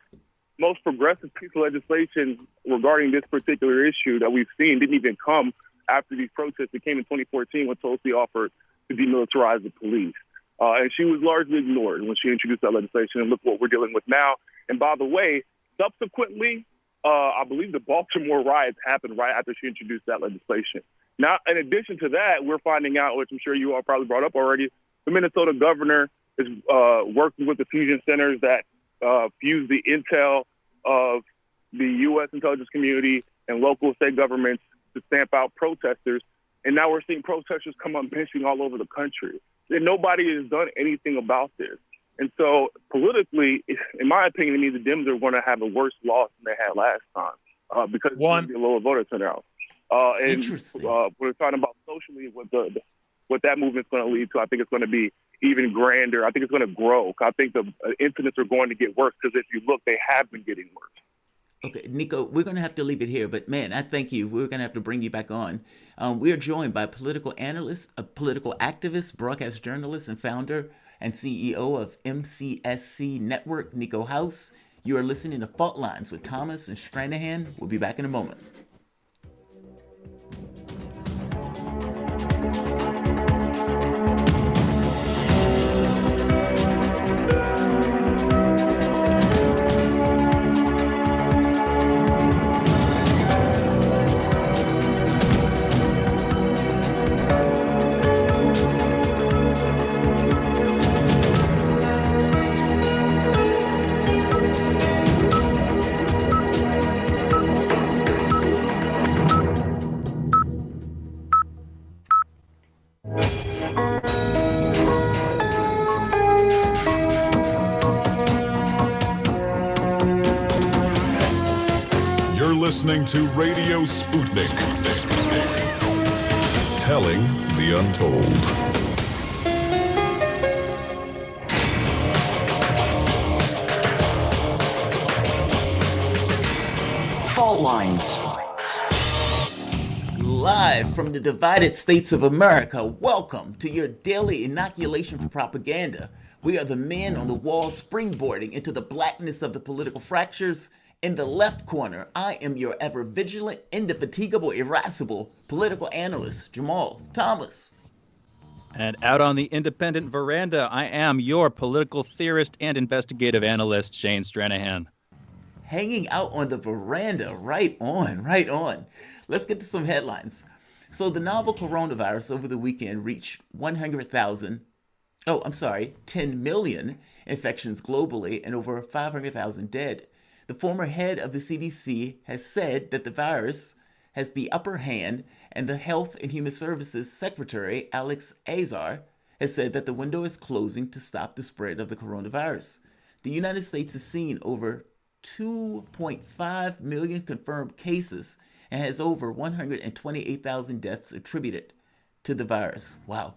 most progressive piece of legislation regarding this particular issue that we've seen didn't even come after these protests. It came in 2014 when Tulsi offered to demilitarize the police. And she was largely ignored when she introduced that legislation. And look what we're dealing with now. And by the way, subsequently, I believe the Baltimore riots happened right after she introduced that legislation. Now, in addition to that, we're finding out, which I'm sure you all probably brought up already, the Minnesota governor is working with the fusion centers that fuse the intel of the U.S. intelligence community and local state governments to stamp out protesters. And now we're seeing protesters come up benching all over the country. And nobody has done anything about this. And so politically, in my opinion, it means the Dems are going to have a worse loss than they had last time because it's going to be a lower voter turnout. Interesting. We're talking about socially what that movement's going to lead to. I think it's going to be even grander. I think it's going to grow. I think the incidents are going to get worse because if you look, they have been getting worse. Okay, Niko, we're going to have to leave it here, but man, I thank you. We're going to have to bring you back on. We are joined by a political analyst, a political activist, broadcast journalist, and founder and CEO of MCSC Network, Niko House. You are listening to Fault Lines with Thomas and Stranahan. We'll be back in a moment. listening to Radio Sputnik. Telling the untold. Fault lines. Live from the divided states of America, welcome to your daily inoculation for propaganda. We are the men on the wall springboarding into the blackness of the political fractures. In the left corner, I am your ever vigilant, indefatigable, irascible political analyst, Jamal Thomas. And out on the independent veranda, I am your political theorist and investigative analyst, Shane Stranahan. Hanging out on the veranda, right on, right on. Let's get to some headlines. So the novel coronavirus over the weekend reached 10 million infections globally and over 500,000 dead. The former head of the CDC has said that the virus has the upper hand, and the Health and Human Services Secretary, Alex Azar, has said that the window is closing to stop the spread of the coronavirus. The United States has seen over 2.5 million confirmed cases and has over 128,000 deaths attributed to the virus. Wow.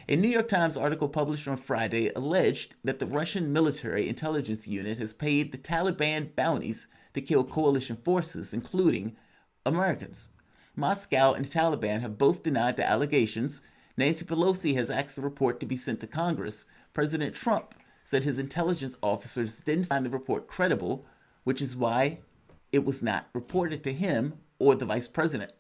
A New York Times article published on Friday alleged that the Russian military intelligence unit has paid the Taliban bounties to kill coalition forces, including Americans. Moscow and the Taliban have both denied the allegations. Nancy Pelosi has asked the report to be sent to Congress. President Trump said his intelligence officers didn't find the report credible, which is why it was not reported to him or the vice president.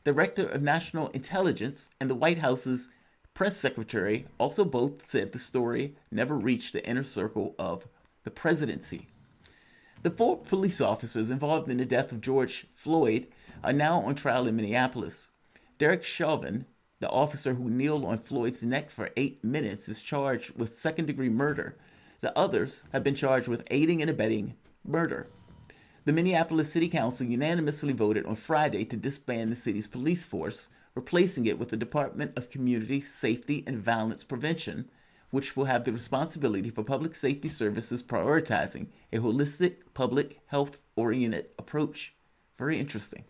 The Director of National Intelligence and the White House's press secretary also both said the story never reached the inner circle of the presidency. The 4 police officers involved in the death of George Floyd are now on trial in Minneapolis. Derek Chauvin, the officer who kneeled on Floyd's neck for 8 minutes, is charged with second-degree murder. The others have been charged with aiding and abetting murder. The Minneapolis City Council unanimously voted on Friday to disband the city's police force, replacing it with the Department of Community Safety and Violence Prevention, which will have the responsibility for public safety services, prioritizing a holistic, public health-oriented approach. Very interesting.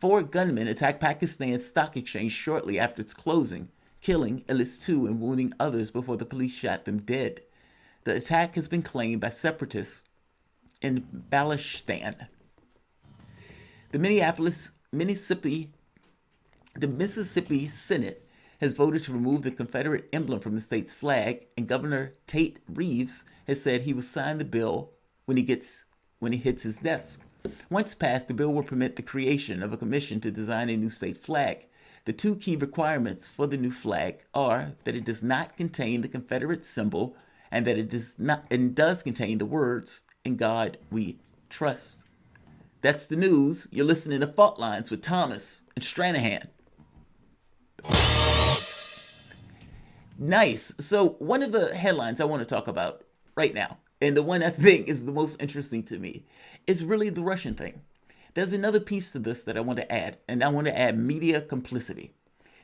4 gunmen attacked Pakistan's stock exchange shortly after its closing, killing at least 2 and wounding others before the police shot them dead. The attack has been claimed by separatists in Balochistan. The Mississippi Senate has voted to remove the Confederate emblem from the state's flag, and Governor Tate Reeves has said he will sign the bill when he hits his desk. Once passed, the bill will permit the creation of a commission to design a new state flag. The 2 key requirements for the new flag are that it does not contain the Confederate symbol and that it does contain the words, "In God We Trust." That's the news. You're listening to Fault Lines with Thomas and Stranahan. Nice. So one of the headlines I want to talk about right now, and the one I think is the most interesting to me, is really the Russian thing. There's another piece to this that I want to add, and I want to add media complicity.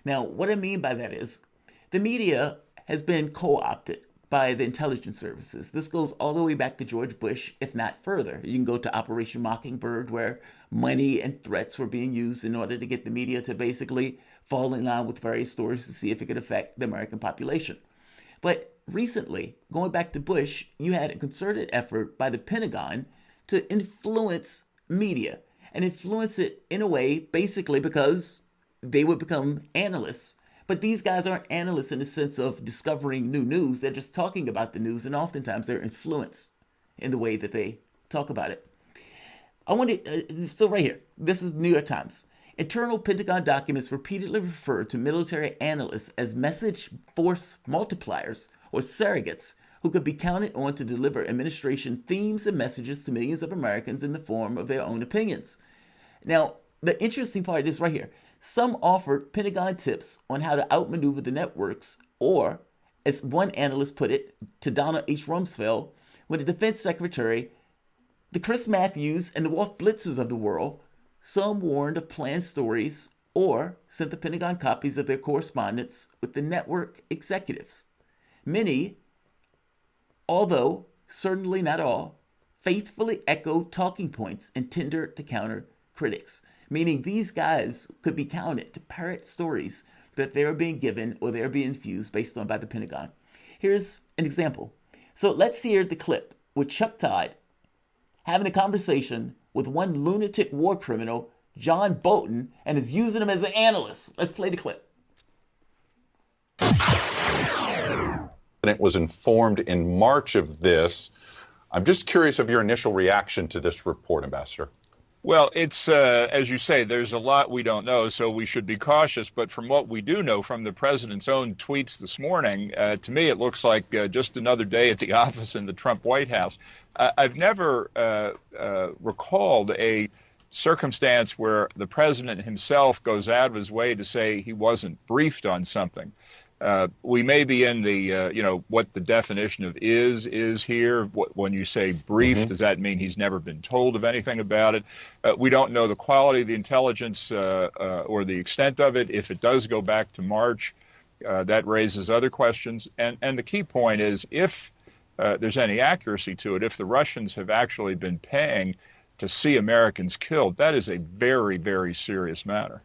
Now, what I mean by that is the media has been co-opted by the intelligence services. This goes all the way back to George Bush, if not further. You can go to Operation Mockingbird, where money and threats were being used in order to get the media to basically fall in line with various stories to see if it could affect the American population. But recently, going back to Bush, you had a concerted effort by the Pentagon to influence media and influence it in a way basically because they would become analysts. But these guys aren't analysts in the sense of discovering new news. They're just talking about the news, and oftentimes they're influenced in the way that they talk about it. So right here, this is New York Times. Internal Pentagon documents repeatedly refer to military analysts as message force multipliers or surrogates who could be counted on to deliver administration themes and messages to millions of Americans in the form of their own opinions. Now, the interesting part is right here. Some offered Pentagon tips on how to outmaneuver the networks, or, as one analyst put it to Donald H. Rumsfeld, when the defense secretary, the Chris Matthews and the Wolf Blitzers of the world, some warned of planned stories or sent the Pentagon copies of their correspondence with the network executives. Many, although certainly not all, faithfully echoed talking points intended to counter critics, meaning these guys could be counted to parrot stories that they're being given or they're being infused based on by the Pentagon. Here's an example. So let's hear the clip with Chuck Todd having a conversation with one lunatic war criminal, John Bolton, and is using him as an analyst. Let's play the clip. It was informed in March of this. I'm just curious of your initial reaction to this report, Ambassador. Well, it's, as you say, there's a lot we don't know, so we should be cautious. But from what we do know from the president's own tweets this morning, to me, it looks like just another day at the office in the Trump White House. I've never recalled a circumstance where the president himself goes out of his way to say he wasn't briefed on something. We may be in the, what the definition of is here. When you say brief, does that mean he's never been told of anything about it? We don't know the quality of the intelligence or the extent of it. If it does go back to March, that raises other questions. And the key point is, if there's any accuracy to it, if the Russians have actually been paying to see Americans killed, that is a very, very serious matter.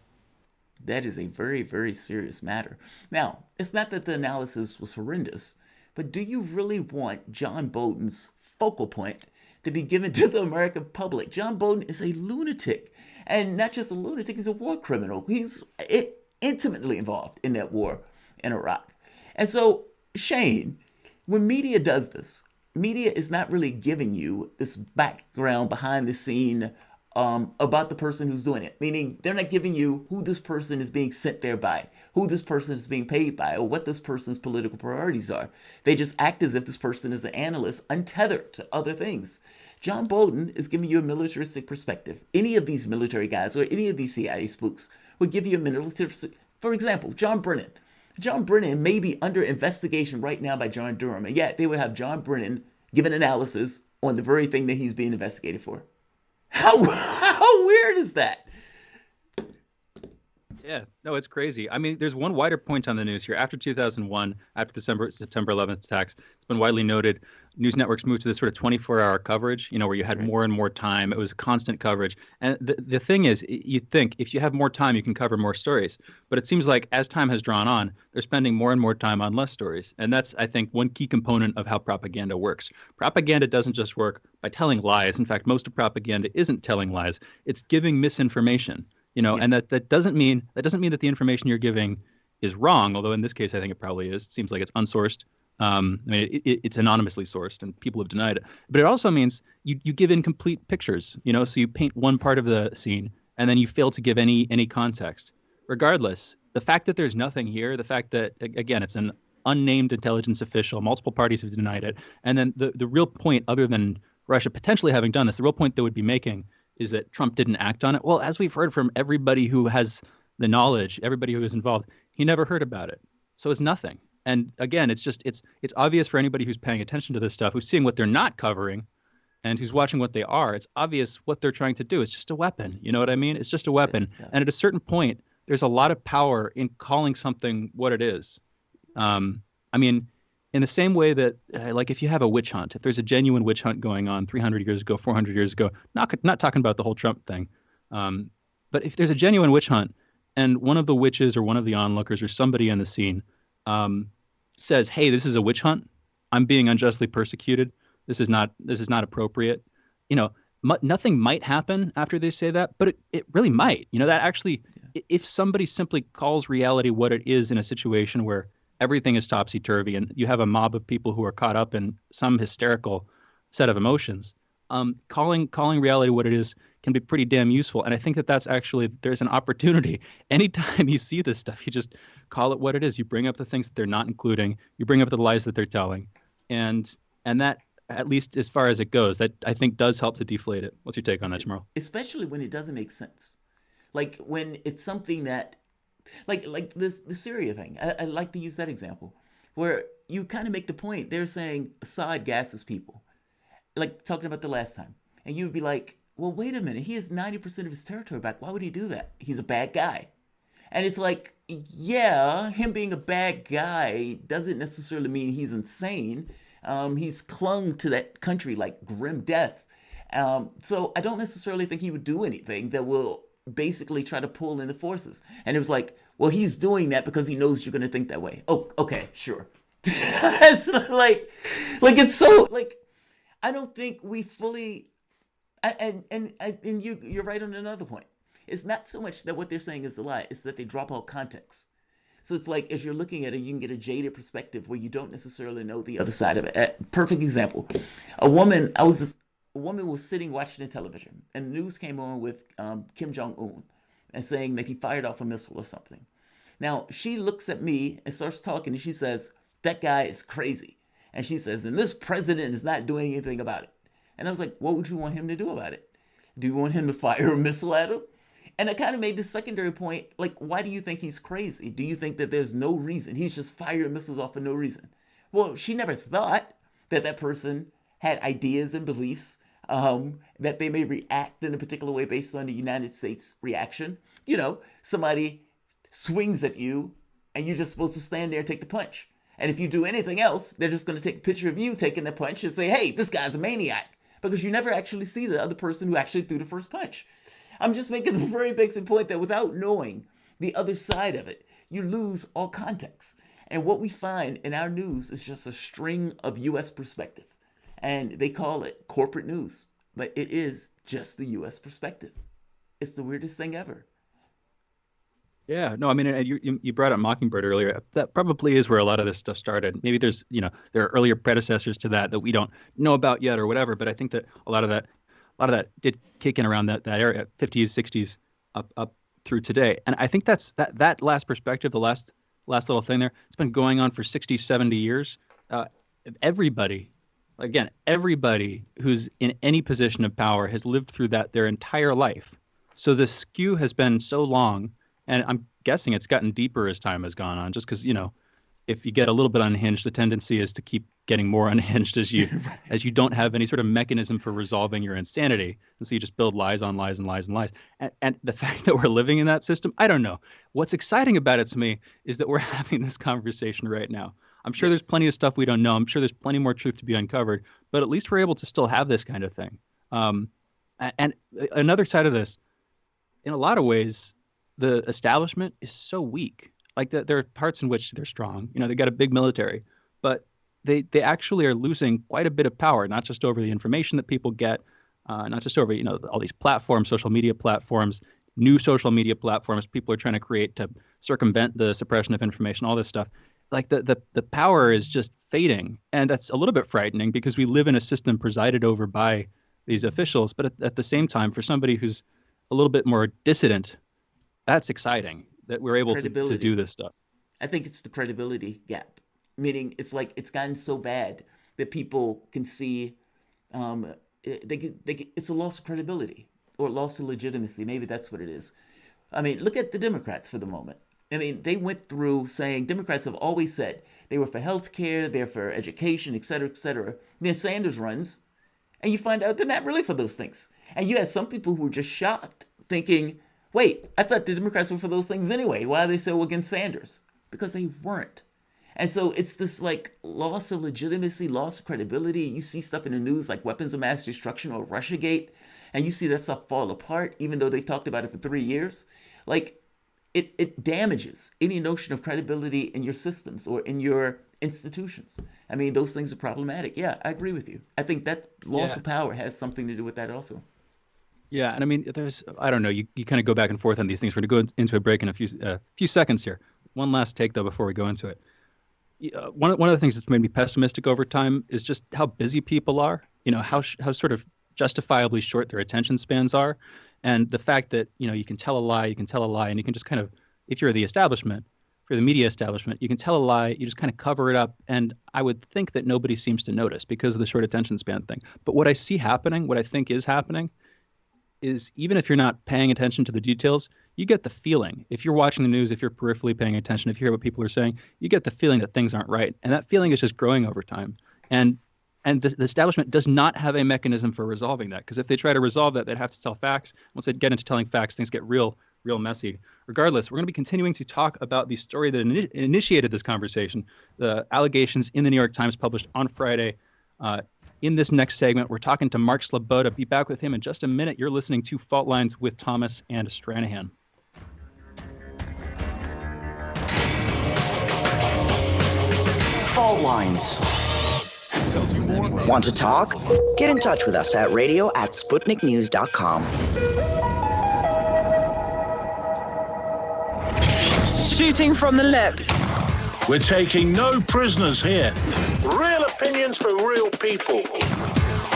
That is a very, very serious matter. Now, it's not that the analysis was horrendous, but do you really want John Bolton's focal point to be given to the American public? John Bolton is a lunatic, and not just a lunatic, he's a war criminal. He's intimately involved in that war in Iraq. And so, Shane, when media does this, media is not really giving you this background behind the scene about the person who's doing it. Meaning they're not giving you who this person is being sent there by, who this person is being paid by, or what this person's political priorities are. They just act as if this person is an analyst untethered to other things. John Bolton is giving you a militaristic perspective. Any of these military guys or any of these CIA spooks would give you a militaristic. For example, John Brennan. John Brennan may be under investigation right now by John Durham, and yet they would have John Brennan give an analysis on the very thing that he's being investigated for. How weird is that? Yeah, no, it's crazy. I mean, there's one wider point on the news here. After 2001, after the September 11th attacks, it's been widely noted, news networks moved to this sort of 24-hour coverage, where you had more and more time. It was constant coverage. And the thing is, you think if you have more time, you can cover more stories. But it seems like as time has drawn on, they're spending more and more time on less stories. And that's, I think, one key component of how propaganda works. Propaganda doesn't just work by telling lies. In fact, most of propaganda isn't telling lies. It's giving misinformation. And that doesn't mean that the information you're giving is wrong, although in this case I think it probably is. It seems like it's unsourced. It's anonymously sourced and people have denied it. But it also means you give incomplete pictures, so you paint one part of the scene and then you fail to give any context. Regardless, the fact that there's nothing here, the fact that, again, it's an unnamed intelligence official, multiple parties have denied it, and then the real point, other than Russia potentially having done this, the real point they would be making is that Trump didn't act on it. Well, as we've heard from everybody who has the knowledge, everybody who is involved, he never heard about it. So it's nothing. And again, it's obvious for anybody who's paying attention to this stuff, who's seeing what they're not covering and who's watching what they are. It's obvious what they're trying to do. It's just a weapon. You know what I mean? It's just a weapon. And at a certain point, there's a lot of power in calling something what it is. In the same way that, like, if you have a witch hunt, if there's a genuine witch hunt going on 300 years ago, 400 years ago, not talking about the whole Trump thing, but if there's a genuine witch hunt and one of the witches or one of the onlookers or somebody in the scene says, hey, this is a witch hunt, I'm being unjustly persecuted, this is not appropriate, nothing might happen after they say that, but it really might. That actually, if somebody simply calls reality what it is in a situation where everything is topsy-turvy and you have a mob of people who are caught up in some hysterical set of emotions, calling reality what it is can be pretty damn useful. And I think that's actually, there's an opportunity. Anytime you see this stuff, you just call it what it is. You bring up the things that they're not including. You bring up the lies that they're telling. And that, at least as far as it goes, that I think does help to deflate it. What's your take on that, Jamal? Especially when it doesn't make sense. Like when it's something that, like the Syria thing. I like to use that example, where you kind of make the point. They're saying Assad gasses people, like talking about the last time, and you would be like, well, wait a minute. He has 90% of his territory back. Why would he do that? He's a bad guy. And it's like, yeah, him being a bad guy doesn't necessarily mean he's insane. He's clung to that country like grim death. So I don't necessarily think he would do anything that will basically try to pull in the forces. And it was like, well, he's doing that because he knows you're going to think that way. Oh, okay, sure. It's like it's so like, I don't think we fully, and you're right on another point. It's not so much that what they're saying is a lie, it's that they drop all context. So it's like, as you're looking at it, you can get a jaded perspective where you don't necessarily know the other side of it. Perfect example. A woman was sitting watching the television, and the news came on with Kim Jong-un and saying that he fired off a missile or something. Now, she looks at me and starts talking, and she says, that guy is crazy. And she says, and this president is not doing anything about it. And I was like, what would you want him to do about it? Do you want him to fire a missile at him? And I kind of made the secondary point, like, why do you think he's crazy? Do you think that there's no reason? He's just firing missiles off for no reason. Well, she never thought that that person had ideas and beliefs, that they may react in a particular way based on the United States reaction. You know, somebody swings at you and you're just supposed to stand there and take the punch. And if you do anything else, they're just going to take a picture of you taking the punch and say, hey, this guy's a maniac. Because you never actually see the other person who actually threw the first punch. I'm just making the very basic point that without knowing the other side of it, you lose all context. And what we find in our news is just a string of U.S. perspective. And they call it corporate news. But it is just the U.S. perspective. It's the weirdest thing ever. Yeah, no, I mean, you brought up Mockingbird earlier. That probably is where a lot of this stuff started. Maybe there's, there are earlier predecessors to that we don't know about yet or whatever. But I think that a lot of that did kick in around that area, 50s, 60s, up through today. And I think that's that last perspective, the last little thing there. It's been going on for 60, 70 years. Everybody who's in any position of power has lived through that their entire life. So the skew has been so long. And I'm guessing it's gotten deeper as time has gone on, just because, if you get a little bit unhinged, the tendency is to keep getting more unhinged as you as you don't have any sort of mechanism for resolving your insanity. And so you just build lies on lies and lies and lies. And the fact that we're living in that system, I don't know. What's exciting about it to me is that we're having this conversation right now. I'm sure there's plenty of stuff we don't know. I'm sure there's plenty more truth to be uncovered, but at least we're able to still have this kind of thing. And another side of this, in a lot of ways, the establishment is so weak. Like there are parts in which they're strong. They got a big military, but they actually are losing quite a bit of power, not just over the information that people get, not just over all these platforms, social media platforms, new social media platforms people are trying to create to circumvent the suppression of information, all this stuff. Like the power is just fading, and that's a little bit frightening because we live in a system presided over by these officials. But at the same time, for somebody who's a little bit more dissident, that's exciting that we're able to do this stuff. I think it's the credibility gap, meaning it's like it's gotten so bad that people can see it's a loss of credibility or loss of legitimacy. Maybe that's what it is. I mean, look at the Democrats for the moment. I mean, they went through saying Democrats have always said they were for health care, they're for education, et cetera, et cetera. Then Sanders runs, and you find out they're not really for those things. And you had some people who were just shocked, thinking, wait, I thought the Democrats were for those things anyway. Why are they so against Sanders? Because they weren't. And so it's this like loss of legitimacy, loss of credibility. You see stuff in the news like weapons of mass destruction or Russiagate, and you see that stuff fall apart, even though they've talked about it for 3 years. Like it damages any notion of credibility in your systems or in your institutions. I mean, those things are problematic. Yeah, I agree with you. I think that loss of power has something to do with that also. Yeah, and I mean, I don't know, you kind of go back and forth on these things. We're going to go into a break in a few seconds here. One last take, though, before we go into it. One of the things that's made me pessimistic over time is just how busy people are, how sort of justifiably short their attention spans are. And the fact that, you can tell a lie, and you can just kind of, if you're the establishment, for the media establishment, you can tell a lie, you just kind of cover it up. And I would think that nobody seems to notice because of the short attention span thing. But what I see happening, what I think is happening, is even if you're not paying attention to the details, you get the feeling. If you're watching the news, if you're peripherally paying attention, if you hear what people are saying, you get the feeling that things aren't right. And that feeling is just growing over time. And the establishment does not have a mechanism for resolving that. Because if they try to resolve that, they'd have to tell facts. Once they get into telling facts, things get real messy. Regardless, we're going to be continuing to talk about the story that initiated this conversation, the allegations in the New York Times published on Friday In this next segment, we're talking to Mark Sloboda. Be back with him in just a minute. You're listening to Fault Lines with Thomas and Stranahan. Fault Lines. Want to talk? Get in touch with us at radio@sputniknews.com. Shooting from the lip. We're taking no prisoners here. Real opinions for real people.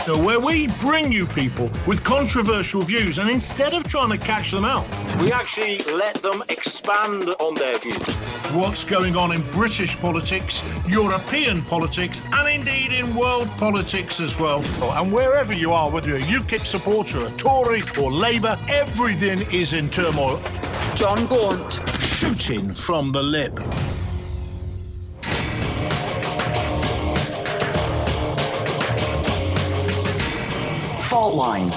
So where we bring you people with controversial views, and instead of trying to catch them out, we actually let them expand on their views. What's going on in British politics, European politics, and indeed in world politics as well. And wherever you are, whether you're a UKIP supporter, a Tory, or Labour, everything is in turmoil. John Gaunt. Shooting from the lip. Fault Lines.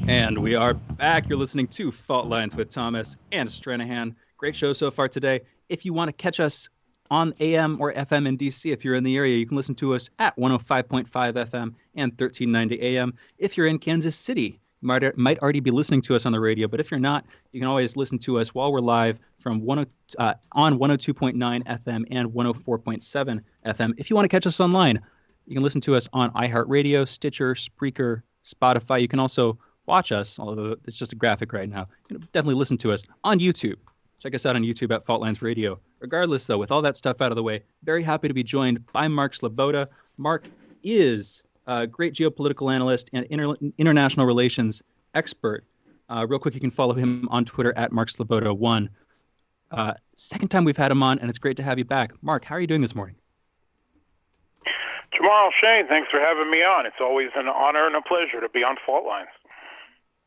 And we are back. You're listening to Fault Lines with Thomas and Stranahan. Great show so far today. If you want to catch us on AM or FM in DC, if you're in the area, you can listen to us at 105.5 FM and 1390 AM. If you're in Kansas City, you might already be listening to us on the radio, but if you're not, you can always listen to us while we're live from on 102.9 FM and 104.7 FM. If you want to catch us online, you can listen to us on iHeartRadio, Stitcher, Spreaker, Spotify. You can also watch us, although it's just a graphic right now. You can definitely listen to us on YouTube. Check us out on YouTube at Fault Lines Radio. Regardless, though, with all that stuff out of the way, very happy to be joined by Mark Sloboda. Mark is a great geopolitical analyst and international relations expert. Real quick, you can follow him on Twitter at MarkSloboda1. Second time we've had him on, and it's great to have you back. Mark, how are you doing this morning? Jamal, Shane, thanks for having me on. It's always an honor and a pleasure to be on Fault Lines.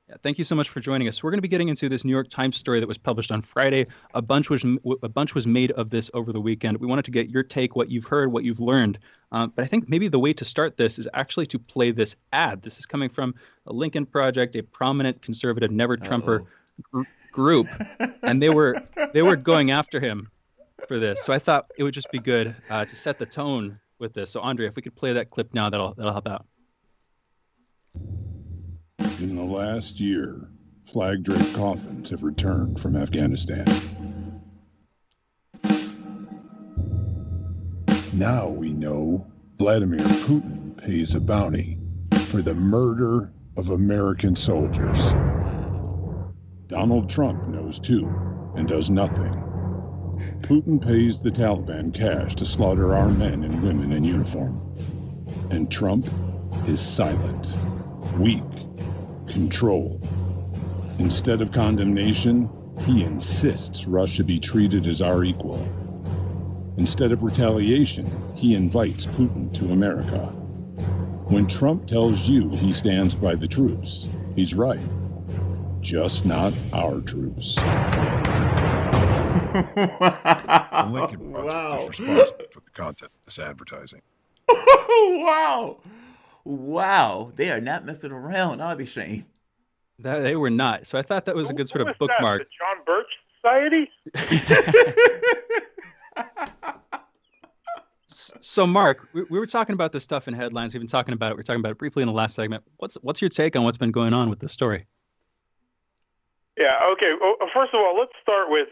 Yeah, thank you so much for joining us. We're going to be getting into this New York Times story that was published on Friday. A bunch was made of this over the weekend. We wanted to get your take, what you've heard, what you've learned. But I think maybe the way to start this is actually to play this ad. This is coming from a Lincoln Project, a prominent conservative Never Trumper group, and they were going after him for this. So I thought it would just be good to set the tone with this. So Andre, if we could play that clip now, that'll help out. In the last year, flag-draped coffins have returned from Afghanistan. Now we know Vladimir Putin pays a bounty for the murder of American soldiers. Donald Trump knows too, and does nothing. Putin pays the Taliban cash to slaughter our men and women in uniform. And Trump is silent, weak, controlled. Instead of condemnation, he insists Russia be treated as our equal. Instead of retaliation, he invites Putin to America. When Trump tells you he stands by the troops, he's right. Just not our troops. The Lincoln Project is responsible for the content of this advertising. Wow. Wow. They are not messing around, are they, Shane? They were not. So I thought that was a good sort of bookmark. The John Birch Society? So, Mark, we were talking about this stuff in headlines. We've been talking about it. We were talking about it briefly in the last segment. What's your take on what's been going on with this story? Yeah, okay. Well, first of all, let's start with,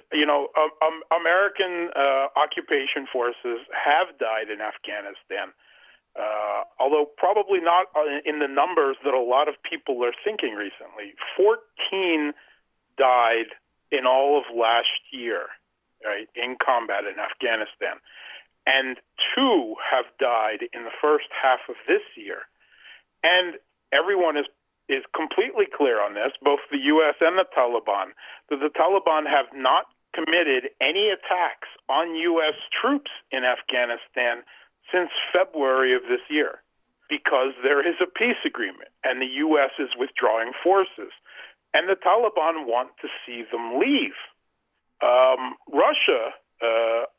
American occupation forces have died in Afghanistan, although probably not in the numbers that a lot of people are thinking recently. 14 died in all of last year, right, in combat in Afghanistan. And 2 have died in the first half of this year. And everyone is completely clear on this, both the U.S. and the Taliban, that the Taliban have not committed any attacks on U.S. troops in Afghanistan since February of this year, because there is a peace agreement and the U.S. is withdrawing forces. And the Taliban want to see them leave. Russia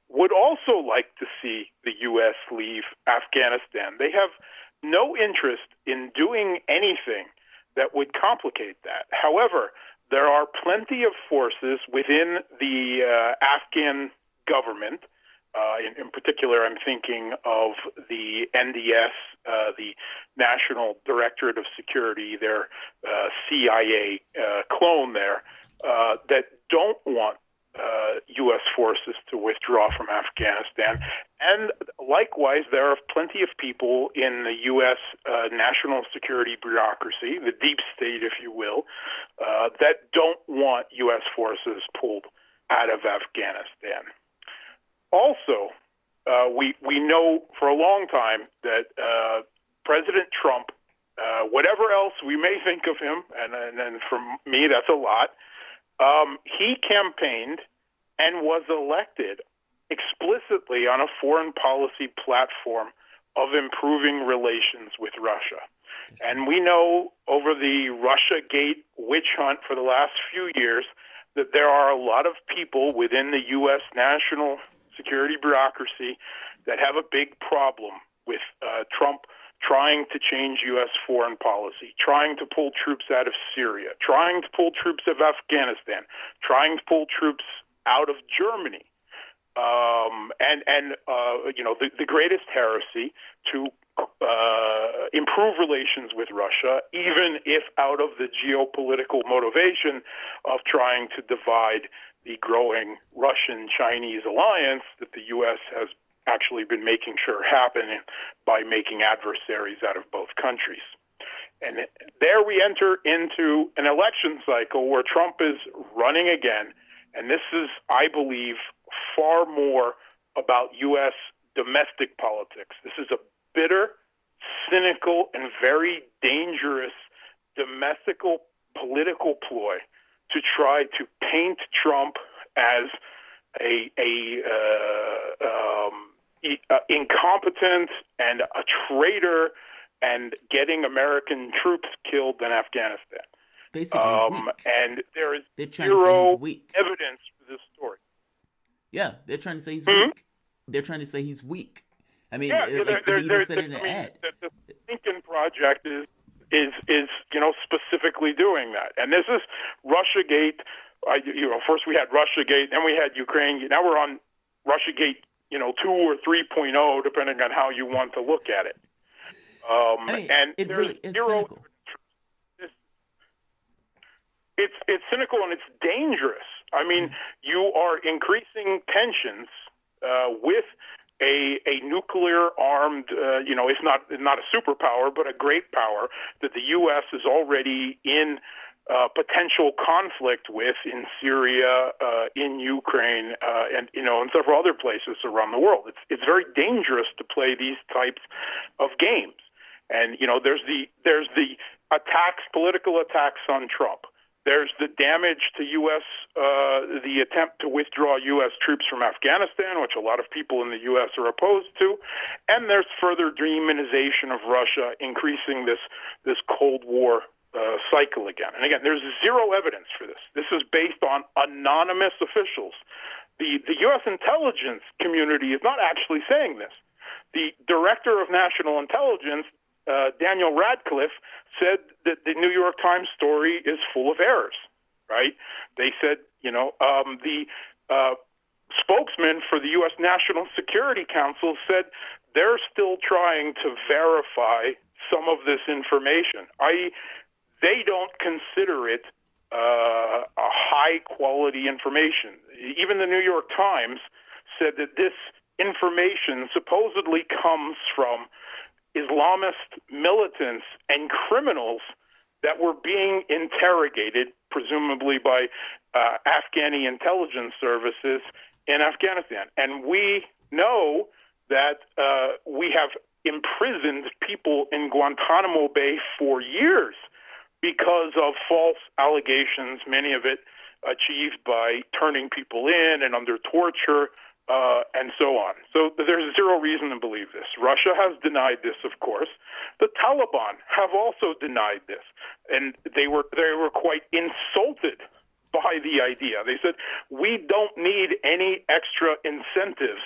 would also like to see the U.S. leave Afghanistan. They have no interest in doing anything that would complicate that. However, there are plenty of forces within the Afghan government In particular, I'm thinking of the NDS, the National Directorate of Security, their CIA clone there, that don't want U.S. forces to withdraw from Afghanistan. And likewise, there are plenty of people in the U.S. National security bureaucracy, the deep state, if you will, that don't want U.S. forces pulled out of Afghanistan. Also, we know for a long time that President Trump, whatever else we may think of him, and for me that's a lot, he campaigned and was elected explicitly on a foreign policy platform of improving relations with Russia. And we know over the Russiagate witch hunt for the last few years that there are a lot of people within the U.S. national security bureaucracy that have a big problem with Trump trying to change U.S. foreign policy, trying to pull troops out of Syria, trying to pull troops out of Afghanistan, trying to pull troops out of Germany. The greatest heresy to improve relations with Russia, even if out of the geopolitical motivation of trying to divide the growing Russian-Chinese alliance that the U.S. has actually been making sure happen by making adversaries out of both countries. And there we enter into an election cycle where Trump is running again, and this is, I believe, far more about U.S. domestic politics. This is a bitter, cynical, and very dangerous domestic political ploy to try to paint Trump as incompetent and a traitor and getting American troops killed in Afghanistan. Basically, and there is zero evidence for this story. Yeah, they're trying to say he's weak. They're trying to say he's weak. I mean, he even said it in an ad. The Lincoln Project is specifically doing that, and this is Russiagate. First we had Russiagate, then we had Ukraine. Now we're on Russiagate, 2 or 3.0, depending on how you want to look at it. And it there's really is zero. cynical. It's cynical and it's dangerous. I mean, you are increasing tensions with a nuclear-armed, it's not a superpower, but a great power that the U.S. is already in potential conflict with in Syria, in Ukraine, and in several other places around the world. It's very dangerous to play these types of games. And there's the attacks, political attacks on Trump. There's the damage to U.S., the attempt to withdraw U.S. troops from Afghanistan, which a lot of people in the U.S. are opposed to. And there's further demonization of Russia, increasing this Cold War cycle again. And again, there's zero evidence for this. This is based on anonymous officials. The U.S. intelligence community is not actually saying this. The Director of National Intelligence, Daniel Radcliffe, said that the New York Times story is full of errors, right? They said, the spokesman for the U.S. National Security Council said they're still trying to verify some of this information, i.e., they don't consider it a high-quality information. Even the New York Times said that this information supposedly comes from Islamist militants and criminals that were being interrogated, presumably by Afghani intelligence services in Afghanistan. And we know that we have imprisoned people in Guantanamo Bay for years because of false allegations, many of it achieved by turning people in and under torture, and so on. So there's zero reason to believe this. Russia has denied this, of course. The Taliban have also denied this, and they were quite insulted by the idea. They said, we don't need any extra incentives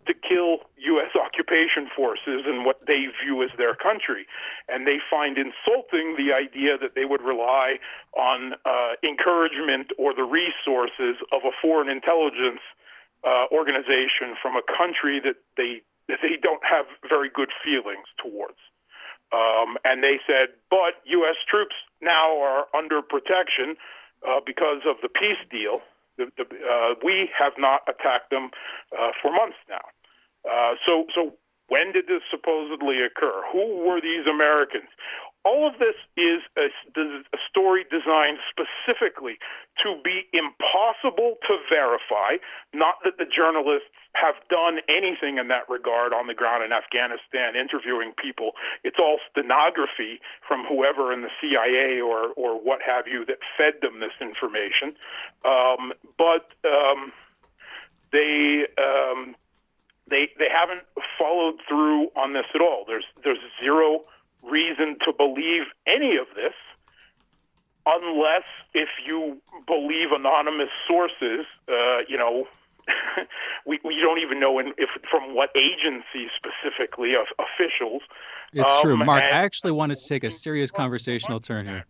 to kill U.S. occupation forces in what they view as their country. And they find insulting the idea that they would rely on encouragement or the resources of a foreign intelligence organization from a country that they don't have very good feelings towards. And they said, but U.S. troops now are under protection because of the peace deal. We have not attacked them for months now. So when did this supposedly occur? Who were these Americans? All of this is a story designed specifically to be impossible to verify, not that the journalists have done anything in that regard on the ground in Afghanistan, interviewing people. It's all stenography from whoever in the CIA or what have you that fed them this information. But they haven't followed through on this at all. There's zero reason to believe any of this, unless if you believe anonymous sources, we don't even know if from what agency specifically, of officials. It's true, Mark. I actually wanted to take a serious conversational turn here.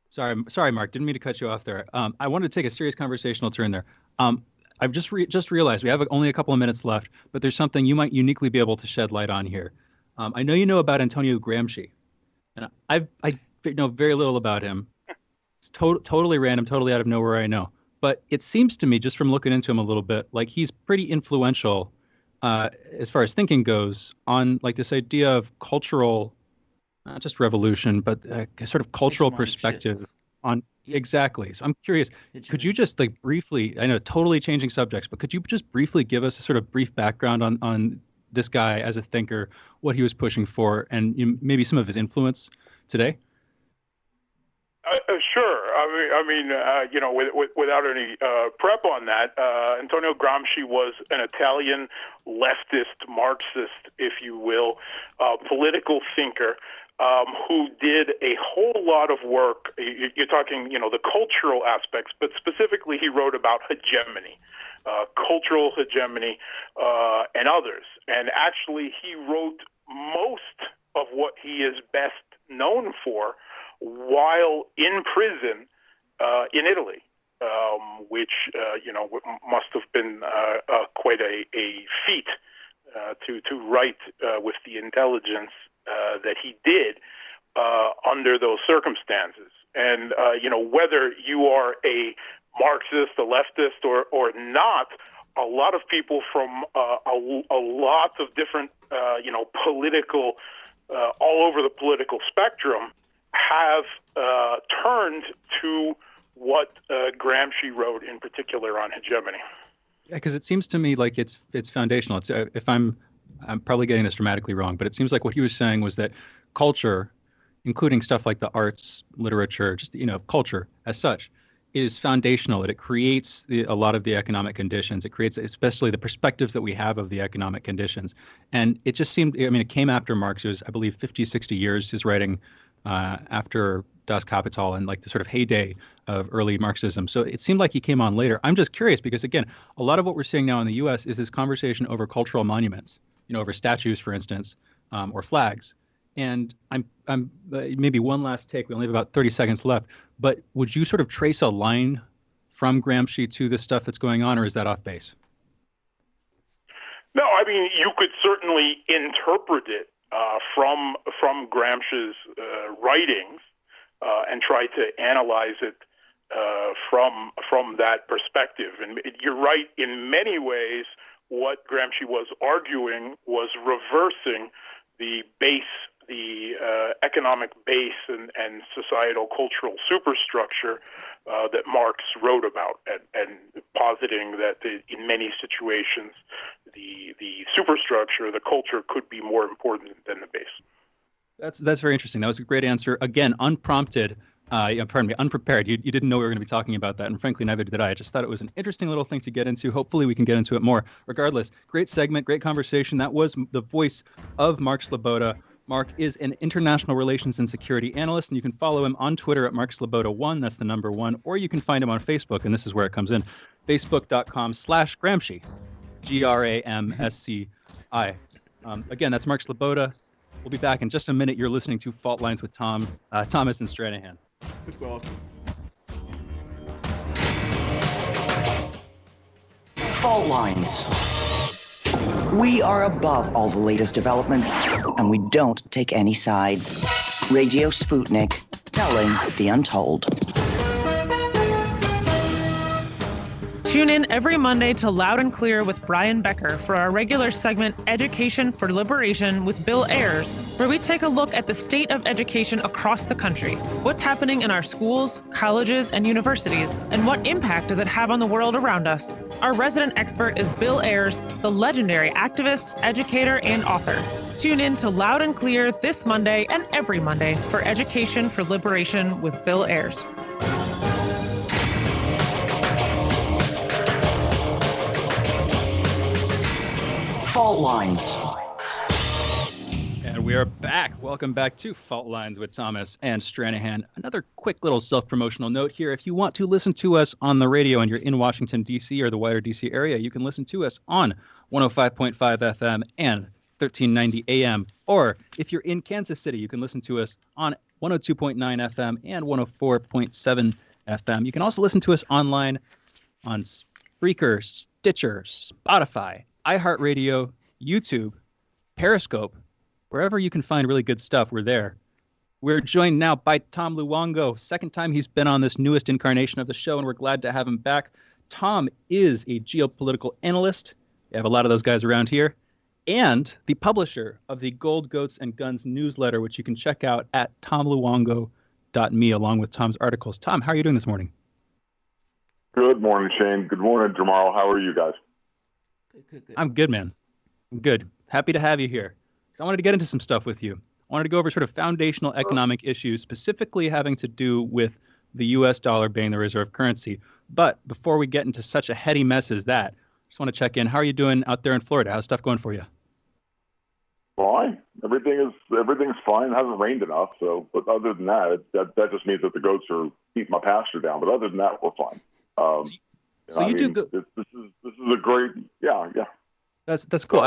Sorry, Mark. Didn't mean to cut you off there. I wanted to take a serious conversational turn there. I've just realized we have only a couple of minutes left, but there's something you might uniquely be able to shed light on here. I know you know about Antonio Gramsci, and I know very little about him. It's totally random, totally out of nowhere, I know. But it seems to me, just from looking into him a little bit, like he's pretty influential as far as thinking goes on like this idea of cultural, not just revolution, but sort of cultural perspective on. Exactly. So I'm curious, could you just like briefly, I know totally changing subjects, but could you just briefly give us a sort of brief background on this guy as a thinker, what he was pushing for, and maybe some of his influence today? Sure. Without any prep on that, Antonio Gramsci was an Italian leftist, Marxist, if you will, political thinker. Who did a whole lot of work. You're talking, the cultural aspects, but specifically he wrote about hegemony, cultural hegemony, and others. And actually he wrote most of what he is best known for while in prison in Italy, which, must have been quite a feat to write with the intelligence that he did under those circumstances. And, whether you are a Marxist, a leftist, or not, a lot of people from a lot of different, political, all over the political spectrum have turned to what Gramsci wrote in particular on hegemony. Yeah, because it seems to me like it's foundational. It's if I'm probably getting this dramatically wrong, but it seems like what he was saying was that culture, including stuff like the arts, literature, just culture as such, is foundational. It creates a lot of the economic conditions. It creates especially the perspectives that we have of the economic conditions. And it just seemed, it came after Marx. It was, I believe, 50, 60 years, his writing after Das Kapital and like the sort of heyday of early Marxism. So it seemed like he came on later. I'm just curious because, again, a lot of what we're seeing now in the U.S. is this conversation over cultural monuments, over statues, for instance, or flags. And I'm maybe one last take. We only have about 30 seconds left. But would you sort of trace a line from Gramsci to this stuff that's going on, or is that off base? No, you could certainly interpret it from Gramsci's writings and try to analyze it from that perspective. And you're right, in many ways, what Gramsci was arguing was reversing the economic base and societal cultural superstructure that Marx wrote about, and positing that in many situations the superstructure, the culture, could be more important than the base. That's very interesting. That was a great answer. Again, unprompted. Unprepared. You didn't know we were going to be talking about that, and frankly, neither did I. I just thought it was an interesting little thing to get into. Hopefully, we can get into it more. Regardless, great segment, great conversation. That was the voice of Mark Sloboda. Mark is an international relations and security analyst, and you can follow him on Twitter at MarkSloboda1. That's the number 1, or you can find him on Facebook, and this is where it comes in: Facebook.com/Gramsci, Gramsci. Again, that's Mark Sloboda. We'll be back in just a minute. You're listening to Fault Lines with Thomas and Stranahan. It's awesome. Fault lines. We are above all the latest developments, and we don't take any sides. Radio Sputnik, telling the untold. Tune in every Monday to Loud and Clear with Brian Becker for our regular segment Education for Liberation with Bill Ayers, where we take a look at the state of education across the country. What's happening in our schools, colleges, and universities, and what impact does it have on the world around us? Our resident expert is Bill Ayers, the legendary activist, educator, and author. Tune in to Loud and Clear this Monday and every Monday for Education for Liberation with Bill Ayers. Fault lines. And we are back. Welcome back to Fault Lines with Thomas and Stranahan. Another quick little self-promotional note here. If you want to listen to us on the radio and you're in Washington, D.C. or the wider D.C. area, you can listen to us on 105.5 FM and 1390 AM. Or if you're in Kansas City, you can listen to us on 102.9 FM and 104.7 FM. You can also listen to us online on Spreaker, Stitcher, Spotify, iHeartRadio, YouTube, Periscope, wherever you can find really good stuff, we're there. We're joined now by Tom Luongo. Second time he's been on this newest incarnation of the show, and we're glad to have him back. Tom is a geopolitical analyst. We have a lot of those guys around here. And the publisher of the Gold, Goats, and Guns newsletter, which you can check out at tomluongo.me, along with Tom's articles. Tom, how are you doing this morning? Good morning, Shane. Good morning, Jamal. How are you guys? Good. I'm good, man. I'm good. Happy to have you here. So I wanted to get into some stuff with you. I wanted to go over sort of foundational economic issues, specifically having to do with the U.S. dollar being the reserve currency. But before we get into such a heady mess as that, I just want to check in. How are you doing out there in Florida? How's stuff going for you? Fine. Everything's fine. It hasn't rained enough, so. But other than that, that just means that the goats are keeping my pasture down. But other than that, we're fine. This is a great. Yeah. That's cool.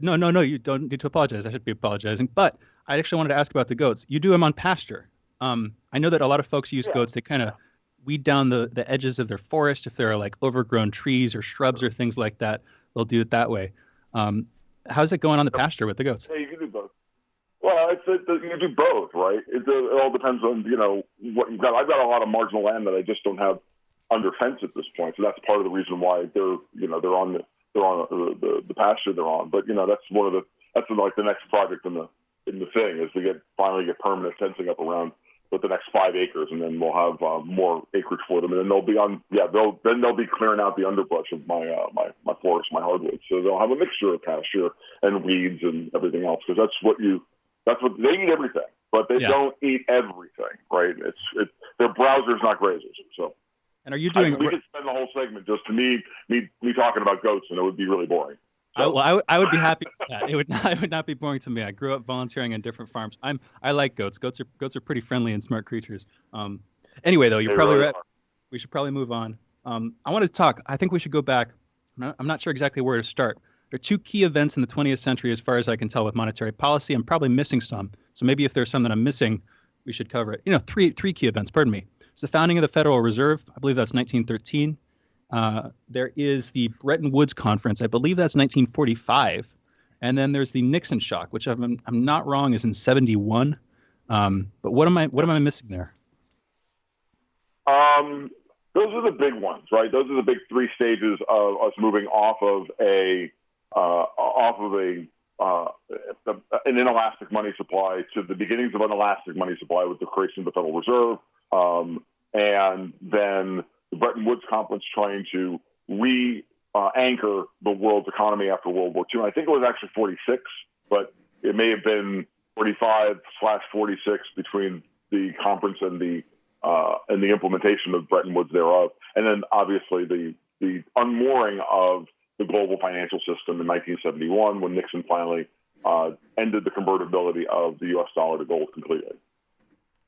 No, you don't need to apologize. I should be apologizing. But I actually wanted to ask about the goats. You do them on pasture. I know that a lot of folks use goats. They kind of weed down the edges of their forest. If there are like overgrown trees or shrubs or things like that, they'll do it that way. How's it going on the pasture with the goats? Yeah, you can do both. Well, you do both, right? It all depends on what you've got. I've got a lot of marginal land that I just don't have under fence at this point, so that's part of the reason why they're on the pasture they're on. But that's like the next project in the thing is to finally get permanent fencing up around with the next 5 acres, and then we'll have more acreage for them, and then they'll be clearing out the underbrush of my forest, my hardwoods. So they'll have a mixture of pasture and weeds and everything else, because that's what they eat everything, but they don't eat everything, right? Their browsers, not grazers. So. And are you doing? We could spend the whole segment just to me talking about goats, and it would be really boring. So. I would be happy with that. It would not be boring to me. I grew up volunteering on different farms. I like goats. Goats are pretty friendly and smart creatures. Anyway, though, you're probably right. We should probably move on. I want to talk. I think we should go back. I'm not sure exactly where to start. There are 2 key events in the 20th century, as far as I can tell, with monetary policy. I'm probably missing some. So maybe if there's some that I'm missing, we should cover it. 3 key events. Pardon me. It's the founding of the Federal Reserve. I believe that's 1913. There is the Bretton Woods Conference. I believe that's 1945. And then there's the Nixon shock, which I'm not wrong is in 71. But what am I missing there? Those are the big ones, right? Those are the big 3 stages of us moving off of an inelastic money supply to the beginnings of an elastic money supply with the creation of the Federal Reserve. And then the Bretton Woods Conference trying to anchor the world's economy after World War II. And I think it was actually 46, but it may have been 45/46 between the conference and the implementation of Bretton Woods thereof. And then obviously the unmooring of the global financial system in 1971 when Nixon finally ended the convertibility of the U.S. dollar to gold completely.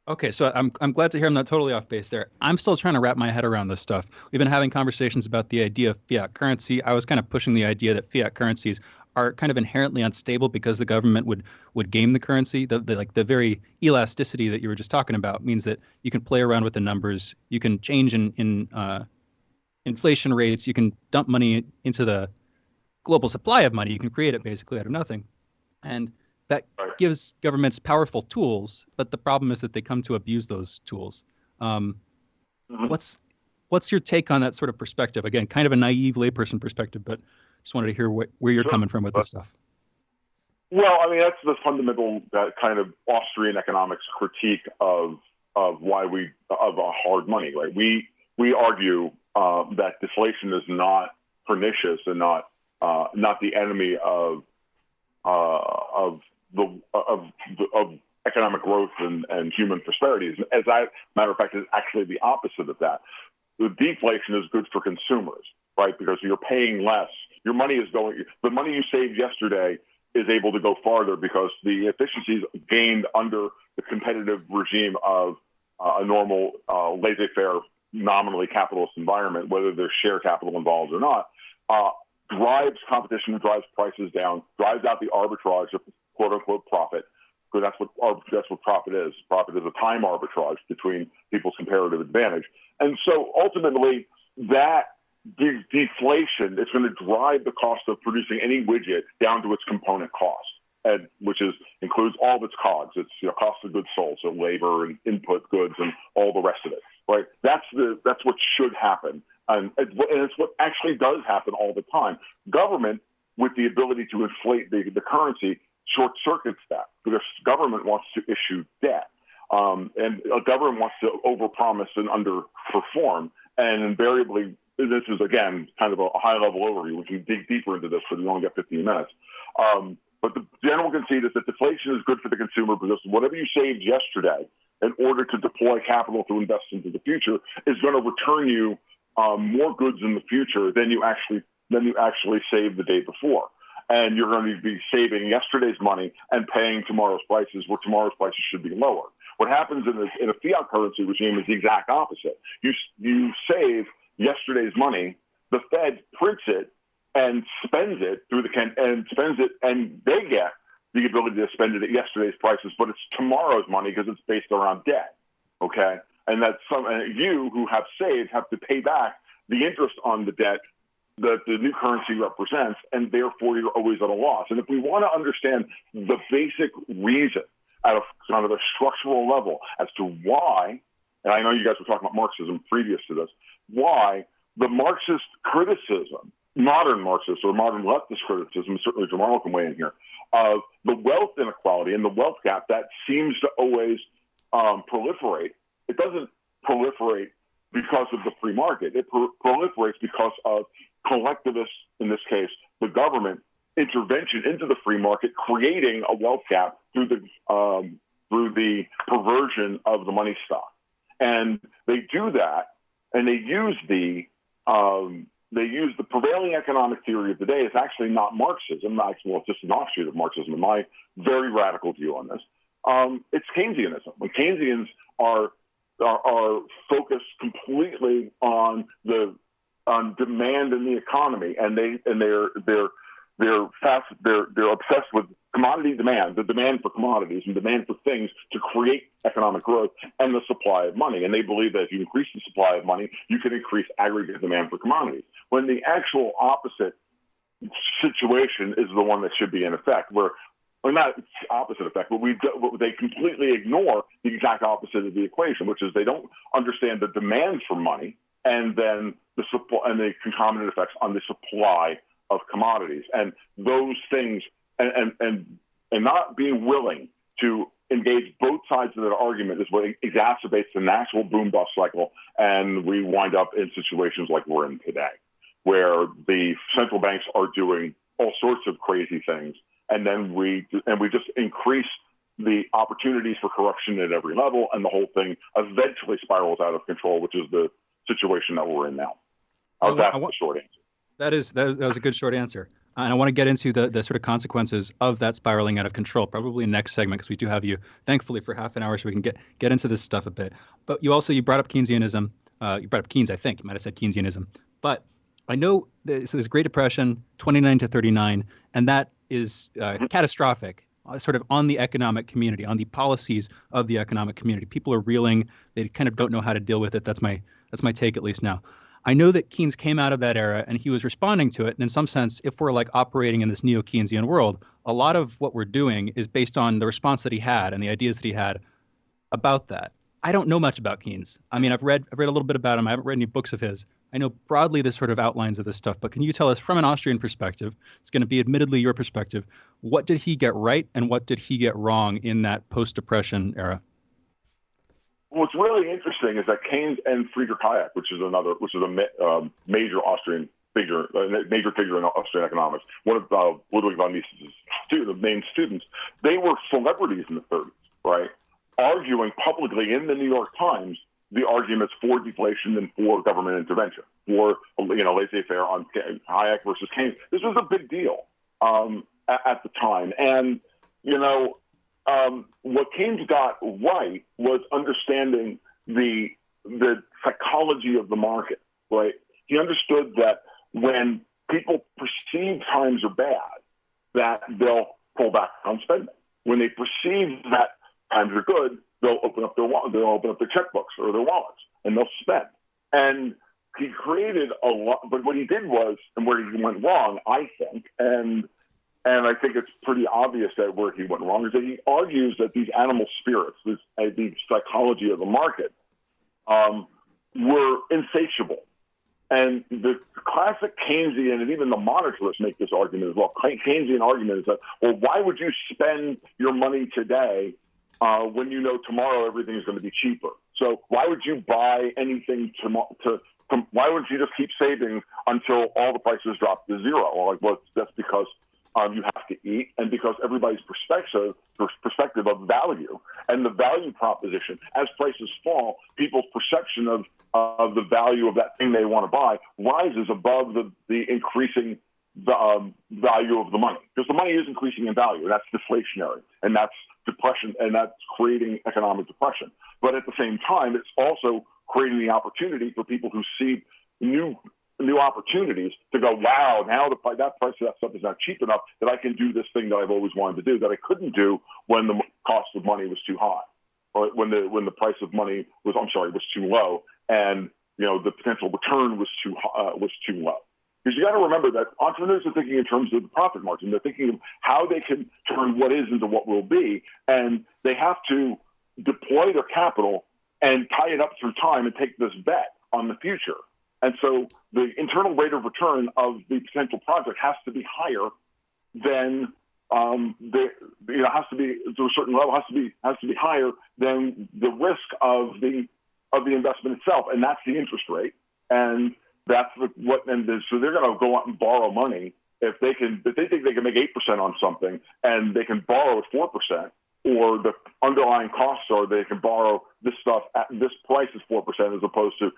Okay, so I'm glad to hear I'm not totally off base there. I'm still trying to wrap my head around this stuff. We've been having conversations about the idea of fiat currency. I was kind of pushing the idea that fiat currencies are kind of inherently unstable because the government would game the currency. The very elasticity that you were just talking about means that you can play around with the numbers. You can change in inflation rates. You can dump money into the global supply of money. You can create it basically out of nothing. And that gives governments powerful tools, but the problem is that they come to abuse those tools. What's your take on that sort of perspective? Again, kind of a naive layperson perspective, but just wanted to hear where you're coming from with this stuff. Well, I mean, that's the fundamental kind of Austrian economics critique of hard money, right? We argue that deflation is not pernicious and not the enemy of economic growth and human prosperity. As a matter of fact, it's actually the opposite of that. The deflation is good for consumers, right? Because you're paying less. Your money is going. The money you saved yesterday is able to go farther because the efficiencies gained under the competitive regime of a normal laissez-faire, nominally capitalist environment, whether there's share capital involved or not, drives competition, drives prices down, drives out the arbitrage of quote-unquote profit, because that's what profit is. Profit is a time arbitrage between people's comparative advantage. And so ultimately, that deflation is going to drive the cost of producing any widget down to its component cost, which includes all of its COGS. It's cost of goods sold, so labor and input goods and all the rest of it. Right? That's what should happen, and it's what actually does happen all the time. Government, with the ability to inflate the currency, short circuits that because government wants to issue debt, and a government wants to overpromise and underperform, and invariably. This is, again, kind of a high-level overview. We can dig deeper into this, but we only got 15 minutes. But the general conceit is that deflation is good for the consumer because whatever you saved yesterday in order to deploy capital to invest into the future is going to return you more goods in the future than you actually saved the day before. And you're going to be saving yesterday's money and paying tomorrow's prices where tomorrow's prices should be lower. What happens in a fiat currency regime is the exact opposite. You save yesterday's money, the Fed prints it and spends it and they get the ability to spend it at yesterday's prices, but it's tomorrow's money because it's based around debt. Okay, and you who have saved have to pay back the interest on the debt that the new currency represents, and therefore you're always at a loss. And if we want to understand the basic reason at a kind of a structural level as to why, and I know you guys were talking about Marxism previous to this, why the Marxist criticism, modern Marxist or modern leftist criticism, certainly Jamal can weigh in here, of the wealth inequality and the wealth gap that seems to always proliferate. It doesn't proliferate because of the free market. It proliferates because of collectivists, in this case, the government, intervention into the free market, creating a wealth gap through the perversion of the money stock. And they do that. And they use the prevailing economic theory of the day. It's actually not Marxism. It's just an offshoot of Marxism. In my very radical view on this, it's Keynesianism. When Keynesians are focused completely on demand in the economy, and they're obsessed with commodity demand, the demand for commodities and demand for things to create economic growth and the supply of money. And they believe that if you increase the supply of money, you can increase aggregate demand for commodities. When the actual opposite situation is the one that should be in effect, or not opposite effect, but they completely ignore the exact opposite of the equation, which is they don't understand the demand for money and then the supply and the concomitant effects on the supply of commodities. And those things and not being willing to engage both sides of that argument is what exacerbates the natural boom-bust cycle, and we wind up in situations like we're in today, where the central banks are doing all sorts of crazy things, and then we just increase the opportunities for corruption at every level, and the whole thing eventually spirals out of control, which is the situation that we're in now. That's the short answer. That was a good short answer. And I want to get into the sort of consequences of that spiraling out of control, probably next segment, because we do have you, thankfully, for half an hour, so we can get into this stuff a bit. But you brought up Keynesianism. You brought up Keynes, I think. You might have said Keynesianism. But I know there's Great Depression, 29 to 39, and that is catastrophic, sort of on the economic community, on the policies of the economic community. People are reeling. They kind of don't know how to deal with it. That's my take, at least now. I know that Keynes came out of that era and he was responding to it. And in some sense, if we're like operating in this neo-Keynesian world, a lot of what we're doing is based on the response that he had and the ideas that he had about that. I don't know much about Keynes. I mean, I've read a little bit about him. I haven't read any books of his. I know broadly the sort of outlines of this stuff, but can you tell us from an Austrian perspective, it's going to be admittedly your perspective, what did he get right and what did he get wrong in that post-depression era? What's really interesting is that Keynes and Friedrich Hayek, which is a major Austrian figure, major figure in Austrian economics, one of Ludwig von Mises's main students, they were celebrities in the 30s, right? Arguing publicly in the New York Times the arguments for deflation and for government intervention, for laissez-faire on Hayek versus Keynes. This was a big deal at the time, and what Keynes got right was understanding the psychology of the market. Right, he understood that when people perceive times are bad, that they'll pull back on spending. When they perceive that times are good, they'll open up their checkbooks or their wallets and they'll spend. And he created a lot, but what he did was, and where he went wrong, I think, and I think it's pretty obvious that where he went wrong is that he argues that these animal spirits, the psychology of the market, were insatiable. And the classic Keynesian, and even the monetarists make this argument as well. Keynesian argument is that, well, why would you spend your money today when you know tomorrow everything is going to be cheaper? So why would you buy anything why would you just keep saving until all the prices drop to zero? Well, that's because you have to eat, and because everybody's perspective of value and the value proposition, as prices fall, people's perception of the value of that thing they want to buy rises above the increasing value of the money, because the money is increasing in value, and that's deflationary, and that's depression, and that's creating economic depression. But at the same time, it's also creating the opportunity for people who see new opportunities to go, wow, now that price of that stuff is not cheap enough that I can do this thing that I've always wanted to do that I couldn't do when the cost of money was too high, or when the price of money was too low, and the potential return was too low. Because you got to remember that entrepreneurs are thinking in terms of the profit margin. They're thinking of how they can turn what is into what will be, and they have to deploy their capital and tie it up through time and take this bet on the future. And so the internal rate of return of the potential project has to be higher than has to be to a certain level, has to be higher than the risk of the investment itself, and that's the interest rate. And that's so they're going to go out and borrow money if they think they can make 8% on something, and they can borrow at 4%, or the underlying costs are they can borrow this stuff at this price is 4% as opposed to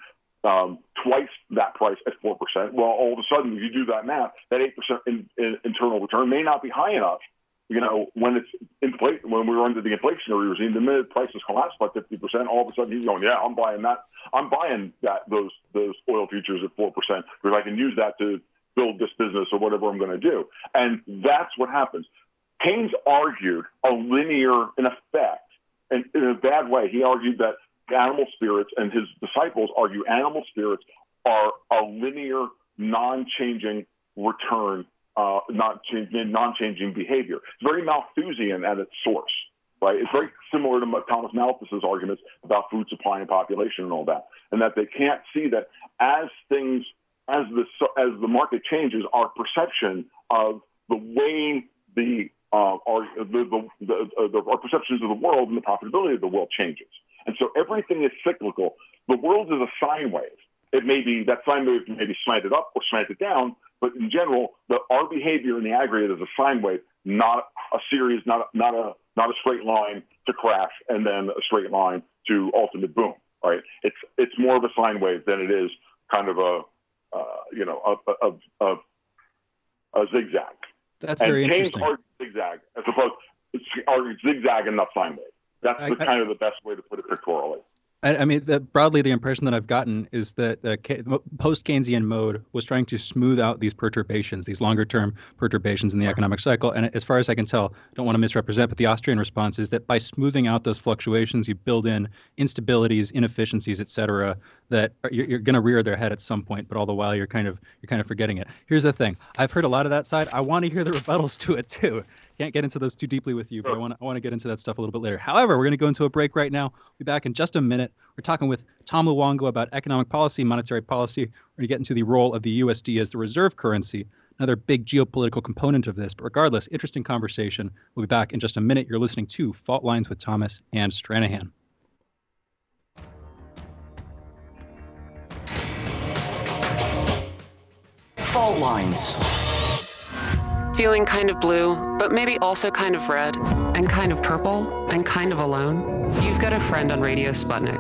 twice that price at 4%. Well, all of a sudden, if you do that math, that 8% internal return may not be high enough. When when we were under the inflationary regime, the minute prices collapsed by 50%, all of a sudden he's going, yeah, I'm buying that. I'm buying those oil futures at 4% because I can use that to build this business or whatever I'm going to do. And that's what happens. Keynes argued a linear, in effect, and in a bad way, he argued that animal spirits, and his disciples argue animal spirits are a linear, non-changing return, non-changing behavior. It's very Malthusian at its source, right? It's very similar to Thomas Malthus's arguments about food supply and population and all that, and that they can't see that as the market changes, our perception of the way our perceptions of the world and the profitability of the world changes. And so everything is cyclical. The world is a sine wave. It may be that sine wave may be slanted up or slanted down, but in general, our behavior in the aggregate is a sine wave, not a series, not a straight line to crash and then a straight line to ultimate boom. Right? It's more of a sine wave than it is kind of a zigzag. That's very interesting. Keynes argued zigzag as opposed to zigzag and not sine wave. That's kind of the best way to put it pictorially. I mean, broadly, the impression that I've gotten is that post-Keynesian mode was trying to smooth out these perturbations, these longer-term perturbations in the economic cycle. And as far as I can tell, I don't want to misrepresent, but the Austrian response is that by smoothing out those fluctuations, you build in instabilities, inefficiencies, et cetera, that you're going to rear their head at some point. But all the while, you're kind of forgetting it. Here's the thing: I've heard a lot of that side. I want to hear the rebuttals to it too. Can't get into those too deeply with you, but I want to get into that stuff a little bit later. However, we're going to go into a break right now. We'll be back in just a minute. We're talking with Tom Luongo about economic policy, monetary policy. We're going to get into the role of the USD as the reserve currency, another big geopolitical component of this. But regardless, interesting conversation. We'll be back in just a minute. You're listening to Fault Lines with Thomas and Stranahan. Fault Lines. Feeling kind of blue, but maybe also kind of red, and kind of purple, and kind of alone? You've got a friend on Radio Sputnik.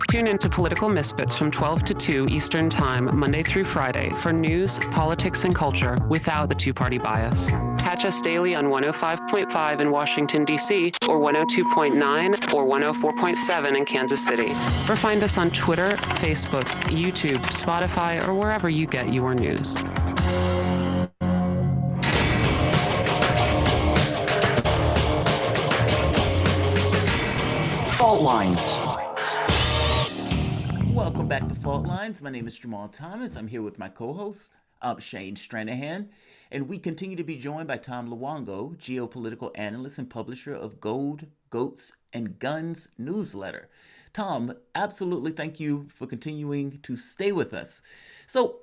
Tune in to Political Misfits from 12 to 2 Eastern Time, Monday through Friday, for news, politics, and culture without the two-party bias. Catch us daily on 105.5 in Washington, D.C., or 102.9 or 104.7 in Kansas City. Or find us on Twitter, Facebook, YouTube, Spotify, or wherever you get your news. Fault Lines. Welcome back to Fault Lines. My name is Jamal Thomas. I'm here with my co-host, Shane Stranahan, and we continue to be joined by Tom Luongo, geopolitical analyst and publisher of Gold, Goats, and Guns newsletter. Tom, absolutely thank you for continuing to stay with us. So,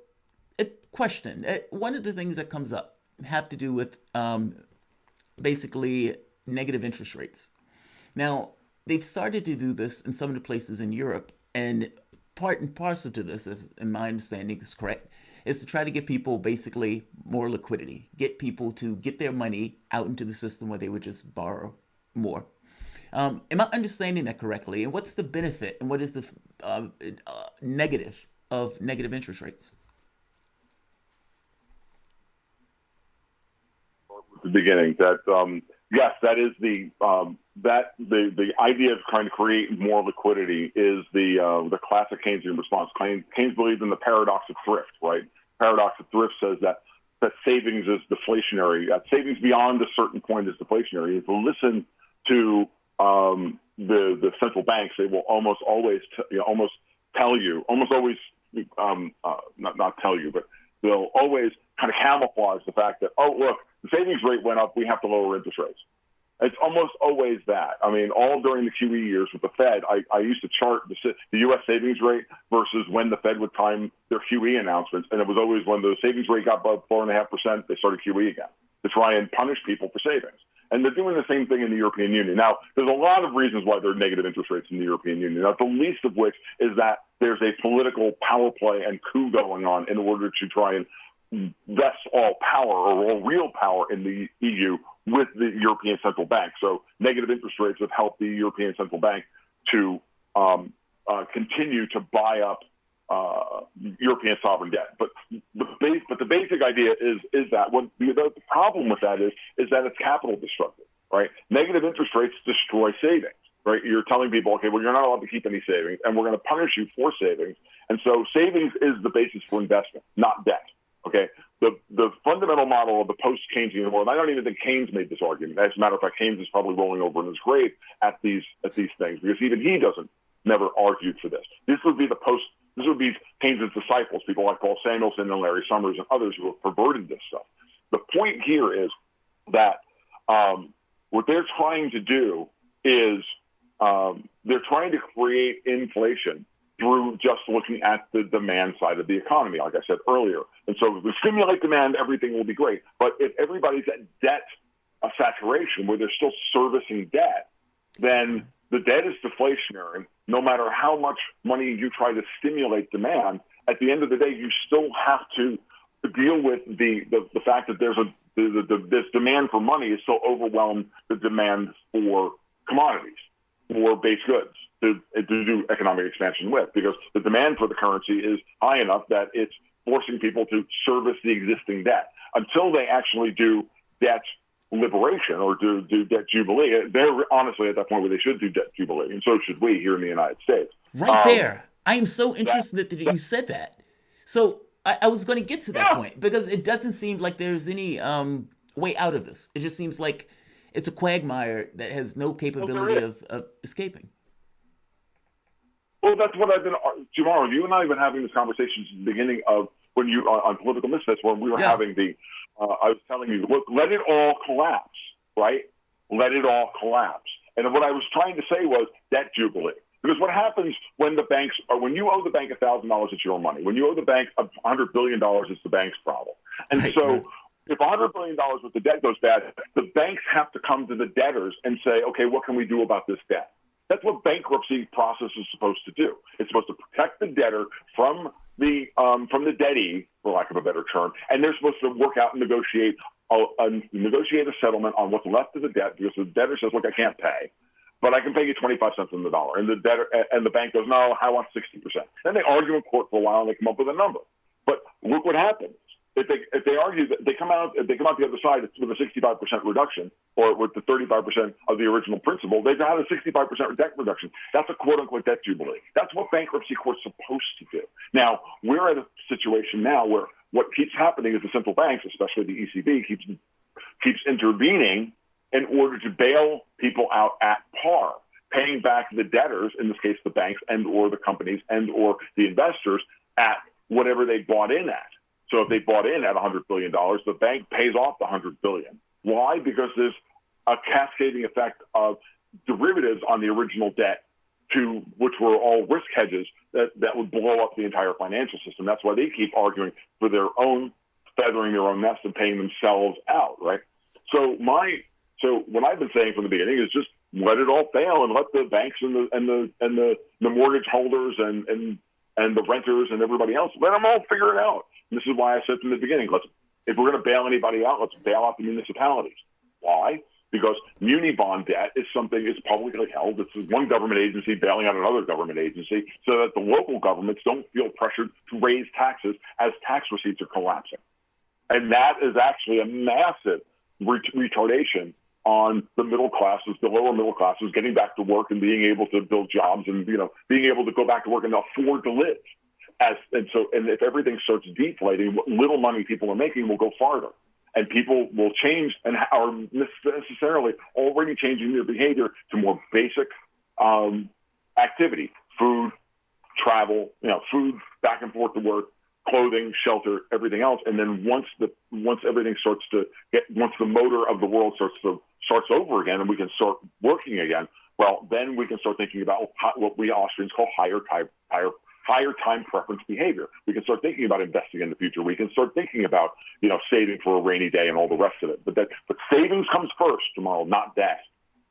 a question. One of the things that comes up have to do with basically negative interest rates. Now, they've started to do this in some of the places in Europe, and part and parcel to this, if my understanding is correct, is to try to get people basically more liquidity, get people to get their money out into the system where they would just borrow more. Am I understanding that correctly? And what's the benefit and what is the negative of negative interest rates? At the beginning, that yes, that is the idea of trying to create more liquidity is the classic Keynesian response. Keynes believed in the paradox of thrift, right? Paradox of thrift says that savings is deflationary. Savings beyond a certain point is deflationary. If you listen to the central banks, they will almost always tell you, not tell you, but they'll always kind of camouflage the fact that, oh, look, the savings rate went up, we have to lower interest rates. It's almost always that. I mean, all during the QE years with the Fed, I used to chart the U.S. savings rate versus when the Fed would time their QE announcements. And it was always when the savings rate got above 4.5%, they started QE again to try and punish people for savings. And they're doing the same thing in the European Union. Now, there's a lot of reasons why there are negative interest rates in the European Union, not the least of which is that there's a political power play and coup going on in order to try and vest all power or all real power in the EU with the European Central Bank. So negative interest rates have helped the European Central Bank to continue to buy up European sovereign debt. But the basic idea is that the problem with that is that it's capital destructive, right? Negative interest rates destroy savings, right? You're telling people, okay, well, you're not allowed to keep any savings, and we're going to punish you for savings. And so savings is the basis for investment, not debt. Okay, the fundamental model of the post-Keynesian world, I don't even think Keynes made this argument. As a matter of fact, Keynes is probably rolling over in his grave at these things because even he never argued for this. This would be Keynes' disciples, people like Paul Samuelson and Larry Summers and others who have perverted this stuff. The point here is that what they're trying to do is they're trying to create inflation through just looking at the demand side of the economy, like I said earlier. And so if we stimulate demand, everything will be great. But if everybody's at debt saturation, where they're still servicing debt, then the debt is deflationary. No matter how much money you try to stimulate demand, at the end of the day, you still have to deal with the fact that this demand for money is still overwhelmed the demand for commodities, for base goods. To do economic expansion with, because the demand for the currency is high enough that it's forcing people to service the existing debt. Until they actually do debt liberation or do debt jubilee, they're honestly at that point where they should do debt jubilee, and so should we here in the United States. Right there. I am so interested that you said that. So I was going to get to that point because it doesn't seem like there's any way out of this. It just seems like it's a quagmire that has no capability of escaping. Well, that's what I've been, Jamar, you and I have been having this conversation since the beginning of when you, on Political Misfits, when we were having the, I was telling you, look, let it all collapse, right? Let it all collapse. And what I was trying to say was debt jubilee. Because what happens when the banks, or when you owe the bank $1,000, it's your money. When you owe the bank $100 billion, it's the bank's problem. And if $100 billion worth of debt goes bad, the banks have to come to the debtors and say, okay, what can we do about this debt? That's what bankruptcy process is supposed to do. It's supposed to protect the debtor from the dettee, for lack of a better term, and they're supposed to work out and negotiate a settlement on what's left of the debt, because the debtor says, look, I can't pay, but I can pay you 25 cents on the dollar. And the bank goes, no, I want 60%. Then they argue in court for a while and they come up with a number. But look what happens. If they argue that they come out the other side with a 65% reduction, or with the 35% of the original principal, they've had a 65% debt reduction. That's a quote unquote debt jubilee. That's what bankruptcy court's supposed to do. Now, we're at a situation now where what keeps happening is the central banks, especially the ECB, keeps intervening in order to bail people out at par, paying back the debtors, in this case the banks and or the companies and or the investors, at whatever they bought in at. So if they bought in at $100 billion, the bank pays off the $100 billion. Why? Because there's a cascading effect of derivatives on the original debt, which were all risk hedges that would blow up the entire financial system. That's why they keep arguing for their own, feathering their own nest and paying themselves out, right? So what I've been saying from the beginning is just let it all fail and let the banks and the mortgage holders and the renters and everybody else, let them all figure it out. And this is why I said from the beginning, if we're going to bail anybody out, let's bail out the municipalities. Why? Because muni bond debt is publicly held. It's one government agency bailing out another government agency, so that the local governments don't feel pressured to raise taxes as tax receipts are collapsing. And that is actually a massive retardation on the middle classes, the lower middle classes, getting back to work and being able to build jobs and being able to go back to work and afford to live. And if everything starts deflating, what little money people are making will go farther, and people will change and are necessarily already changing their behavior to more basic activity: food, travel, food back and forth to work, clothing, shelter, everything else. And then once everything starts to once the motor of the world starts over again, and we can start working again, well, then we can start thinking about what we Austrians call higher time preference behavior. We can start thinking about investing in the future. We can start thinking about, saving for a rainy day and all the rest of it. But savings comes first tomorrow, not debt.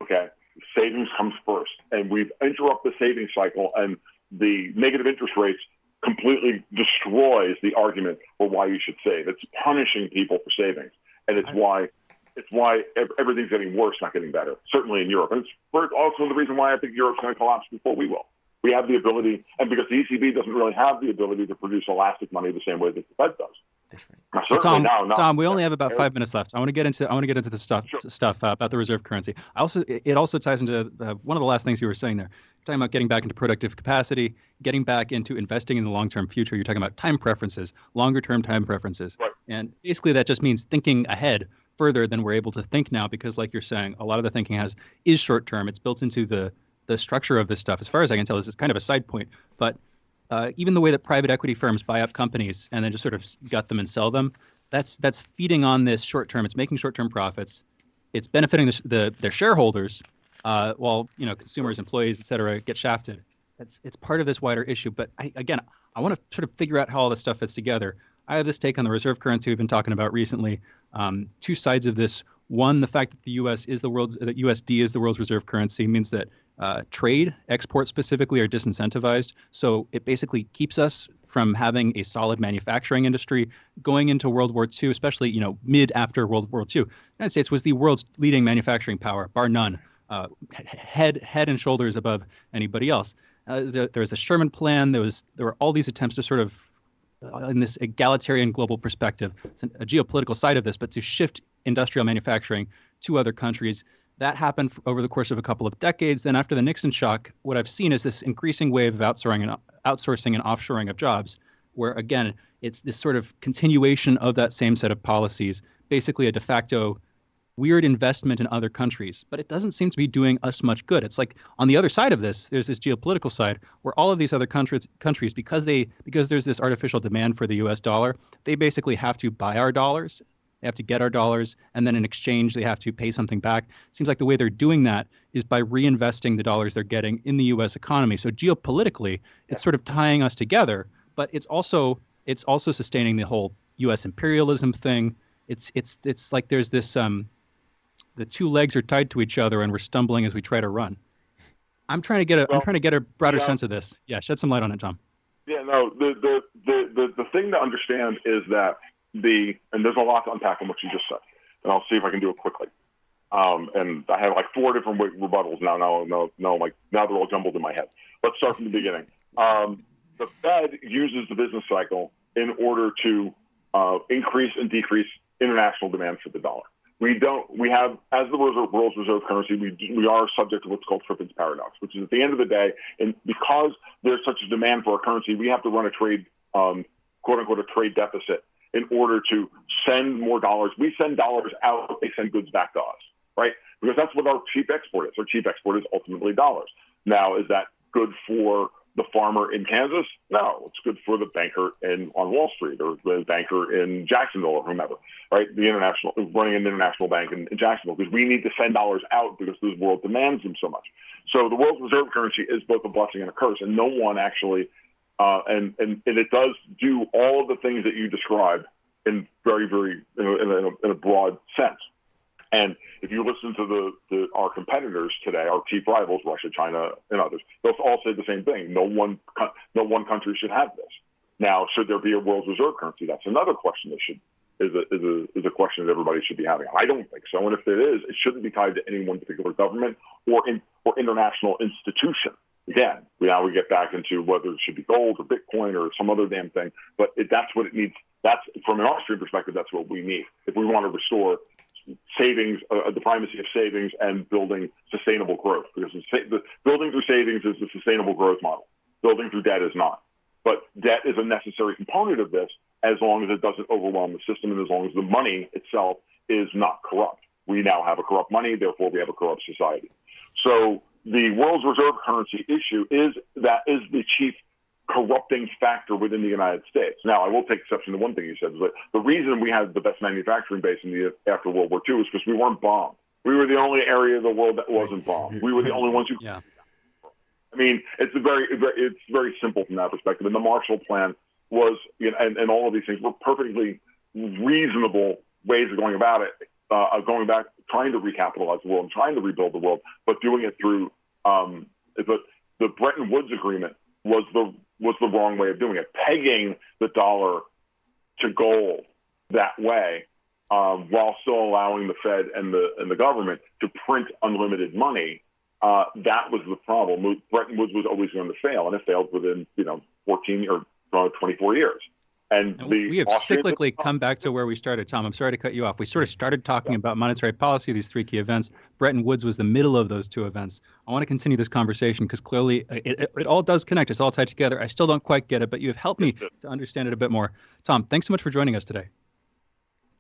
Okay? Savings comes first. And we've interrupted the savings cycle, and the negative interest rates completely destroys the argument for why you should save. It's punishing people for savings. And it's why everything's getting worse, not getting better, certainly in Europe. And it's also the reason why I think Europe's going to collapse before we will. We have the ability, and because the ECB doesn't really have the ability to produce elastic money the same way that the Fed does. So Tom, we only have about 5 minutes left. I want to get into the stuff about the reserve currency. It also ties into one of the last things you were saying there. You're talking about getting back into productive capacity, getting back into investing in the long-term future. You're talking about time preferences, longer-term time preferences, right. And basically that just means thinking ahead further than we're able to think now, because, like you're saying, a lot of the thinking is short-term. It's built into the structure of this stuff. As far as I can tell, this is kind of a side point, but even the way that private equity firms buy up companies and then just sort of gut them and sell them, that's feeding on this short term. It's making short-term profits. It's benefiting their shareholders, while consumers, employees, et cetera, get shafted. It's part of this wider issue. But I want to sort of figure out how all this stuff fits together. I have this take on the reserve currency we've been talking about recently. Two sides of this. One, the fact that USD is the world's reserve currency means that trade, exports specifically, are disincentivized. So it basically keeps us from having a solid manufacturing industry going into World War II, especially mid after World War II. The United States was the world's leading manufacturing power, bar none, head and shoulders above anybody else. There was the Sherman Plan. There were all these attempts to sort of, in this egalitarian global perspective, it's a geopolitical side of this, but to shift industrial manufacturing to other countries. That happened over the course of a couple of decades. Then after the Nixon shock, what I've seen is this increasing wave of outsourcing and offshoring of jobs, where, again, it's this sort of continuation of that same set of policies, basically a de facto weird investment in other countries. But it doesn't seem to be doing us much good. It's like on the other side of this, there's this geopolitical side where all of these other countries, because there's this artificial demand for the US dollar, they basically have to buy our dollars. They have to get our dollars, and then in exchange, they have to pay something back. It seems like the way they're doing that is by reinvesting the dollars they're getting in the U.S. economy. So geopolitically, it's sort of tying us together, but it's also sustaining the whole U.S. imperialism thing. It's like there's this the two legs are tied to each other, and we're stumbling as we try to run. I'm trying to get a broader sense of this. Yeah, shed some light on it, Tom. Yeah, no, the thing to understand is that and there's a lot to unpack on what you just said, and I'll see if I can do it quickly. And I have like 4 different rebuttals now. Now they're all jumbled in my head. Let's start from the beginning. The Fed uses the business cycle in order to increase and decrease international demand for the dollar. We have, as the world's reserve currency, we are subject to what's called Trippitt's paradox, which is at the end of the day, and because there's such a demand for our currency, we have to run a trade, quote unquote, a trade deficit in order to send more dollars. We send dollars out, they send goods back to us, right? Because that's what our cheap export is. Our cheap export is ultimately dollars. Now, is that good for the farmer in Kansas? No, it's good for the banker on Wall Street or the banker in Jacksonville or whomever, right? Running an international bank in Jacksonville, because we need to send dollars out because the world demands them so much. So the world's reserve currency is both a blessing and a curse, and no one actually and it does do all of the things that you described in very, very in a broad sense. And if you listen to our competitors today, our chief rivals, Russia, China, and others, they'll all say the same thing. No one country should have this. Now, should there be a world reserve currency? That's another question that is a question that everybody should be having. I don't think so. And if it is, it shouldn't be tied to any one particular government or international institution. Again, now we get back into whether it should be gold or Bitcoin or some other damn thing, but that's what it needs. That's, from an Austrian perspective, that's what we need if we want to restore savings, the primacy of savings and building sustainable growth. Because the building through savings is the sustainable growth model. Building through debt is not. But debt is a necessary component of this as long as it doesn't overwhelm the system and as long as the money itself is not corrupt. We now have a corrupt money, therefore we have a corrupt society. So the world's reserve currency issue is the chief corrupting factor within the United States. Now, I will take exception to one thing you said, but the reason we had the best manufacturing base after World War II is because we weren't bombed. We were the only area of the world that wasn't bombed. We were the only ones who. Yeah. I mean, it's very simple from that perspective. And the Marshall Plan was, and all of these things were perfectly reasonable ways of going about it, going back, trying to recapitalize the world and trying to rebuild the world, but doing it through the Bretton Woods Agreement was the wrong way of doing it. Pegging the dollar to gold that way, while still allowing the Fed and the government to print unlimited money, that was the problem. Bretton Woods was always going to fail, and it failed within 14 or 24 years. And we have cyclically come back to where we started, Tom. I'm sorry to cut you off. We sort of started talking about monetary policy, these 3 key events. Bretton Woods was the middle of those 2 events. I want to continue this conversation because clearly it all does connect. It's all tied together. I still don't quite get it, but you have helped me to understand it a bit more. Tom, thanks so much for joining us today.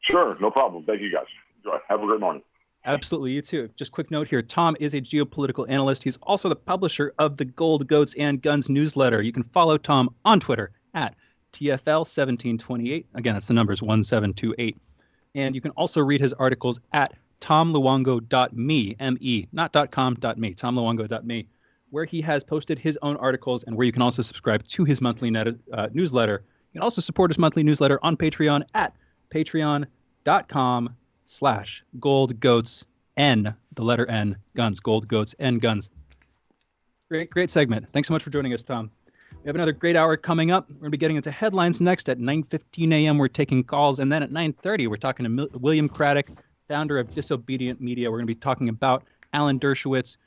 Sure, no problem. Thank you, guys. Enjoy. Have a great morning. Absolutely, you too. Just quick note here. Tom is a geopolitical analyst. He's also the publisher of the Gold, Goats, and Guns newsletter. You can follow Tom on Twitter at TFL1728. Again, that's the numbers 1728. And you can also read his articles at tomluongo.me, M-E, not .com, .me, tomluongo.me, where he has posted his own articles and where you can also subscribe to his monthly newsletter. You can also support his monthly newsletter on Patreon at patreon.com/goldgoatsn, the letter N, guns, gold, goats, and guns. Great segment. Thanks so much for joining us, Tom. We have another great hour coming up. We're going to be getting into headlines next. At 9:15 a.m., we're taking calls. And then at 9:30, we're talking to William Craddock, founder of Disobedient Media. We're going to be talking about Alan Dershowitz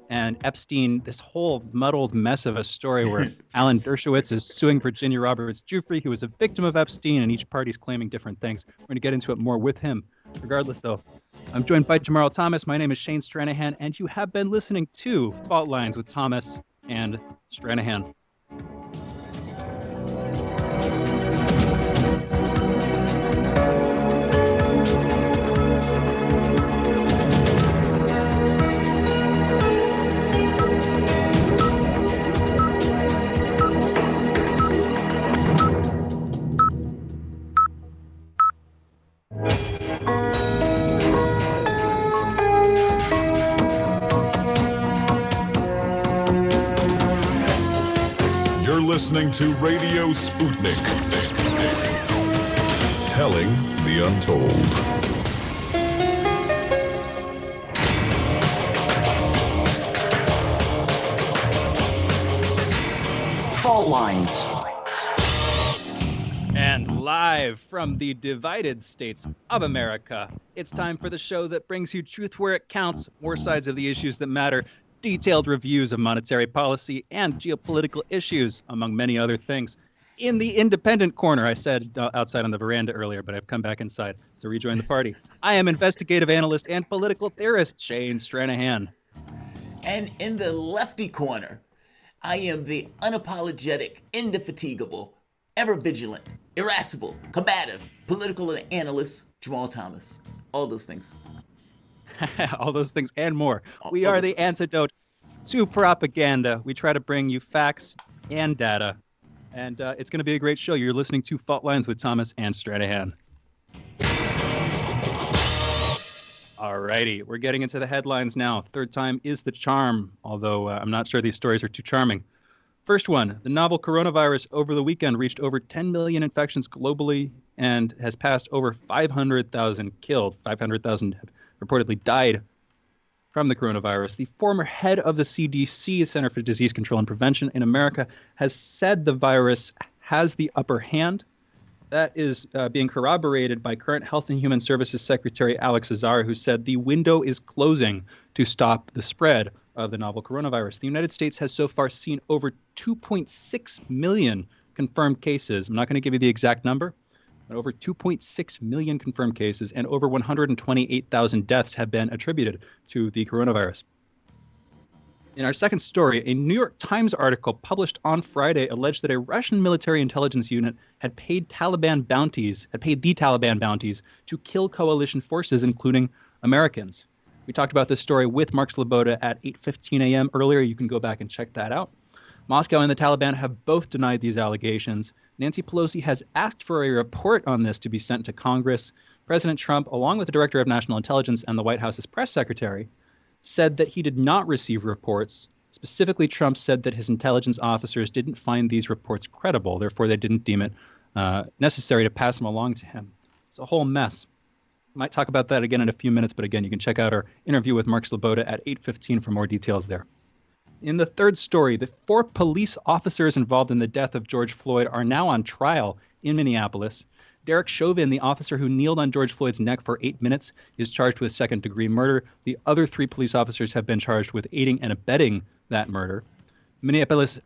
and Epstein, this whole muddled mess of a story where Alan Dershowitz is suing Virginia Roberts Giuffre, who was a victim of Epstein, and each party's claiming different things. We're going to get into it more with him. Regardless, though, I'm joined by Jamarl Thomas. My name is Shane Stranahan, and you have been listening to Fault Lines with Thomas and Stranahan. Listening to Radio Sputnik, telling the untold. Fault Lines. And live from the divided states of America, it's time for the show that brings you truth where it counts, more sides of the issues that matter, detailed reviews of monetary policy and geopolitical issues, among many other things. In the independent corner, I said outside on the veranda earlier, but I've come back inside to rejoin the party. I am investigative analyst and political theorist Shane Stranahan. And in the lefty corner, I am the unapologetic, indefatigable, ever vigilant, irascible, combative, political analyst Jamarl Thomas. All those things. All those things and more. We are the antidote to propaganda. We try to bring you facts and data. And it's going to be a great show. You're listening to Fault Lines with Thomas and Stranahan. All righty. We're getting into the headlines now. Third time is the charm, although I'm not sure these stories are too charming. First one, the novel coronavirus over the weekend reached over 10 million infections globally and has passed over 500,000 killed. 500,000 have reportedly died from the coronavirus. The former head of the CDC, Center for Disease Control and Prevention in America, has said the virus has the upper hand. That is being corroborated by current Health and Human Services Secretary Alex Azar, who said the window is closing to stop the spread of the novel coronavirus. The United States has so far seen over 2.6 million confirmed cases. I'm not going to give you the exact number, but over 2.6 million confirmed cases and over 128,000 deaths have been attributed to the coronavirus. In our second story, a New York Times article published on Friday alleged that a Russian military intelligence unit had paid the Taliban bounties to kill coalition forces, including Americans. We talked about this story with Mark Sloboda at 8:15 a.m. earlier. You can go back and check that out. Moscow and the Taliban have both denied these allegations. Nancy Pelosi has asked for a report on this to be sent to Congress. President Trump, along with the Director of National Intelligence and the White House's press secretary, said that he did not receive reports. Specifically, Trump said that his intelligence officers didn't find these reports credible. Therefore, they didn't deem it necessary to pass them along to him. It's a whole mess. Might talk about that again in a few minutes, but again, you can check out our interview with Mark Sloboda at 8:15 for more details there. In the third story, the 4 police officers involved in the death of George Floyd are now on trial in Minneapolis. Derek Chauvin, the officer who kneeled on George Floyd's neck for 8 minutes, is charged with second-degree murder. The other 3 police officers have been charged with aiding and abetting that murder. Minneapolis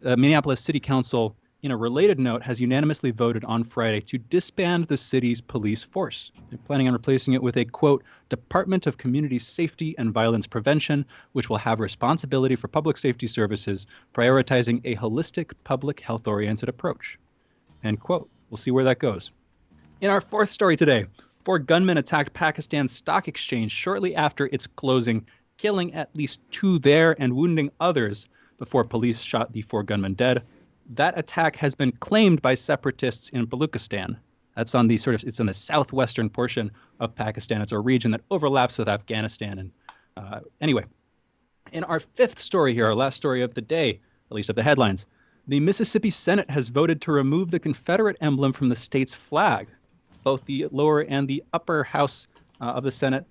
City Council, in a related note, has unanimously voted on Friday to disband the city's police force. They're planning on replacing it with a, quote, Department of Community Safety and Violence Prevention, which will have responsibility for public safety services, prioritizing a holistic public health-oriented approach, end quote. We'll see where that goes. In our fourth story today, 4 gunmen attacked Pakistan's stock exchange shortly after its closing, killing at least 2 there and wounding others before police shot the 4 gunmen dead. That attack has been claimed by separatists in Baluchistan. That's on the it's in the southwestern portion of Pakistan. It's a region that overlaps with Afghanistan. And anyway, in our fifth story here, our last story of the day, at least of the headlines, the Mississippi Senate has voted to remove the Confederate emblem from the state's flag. Both the lower and the upper house of the Senate,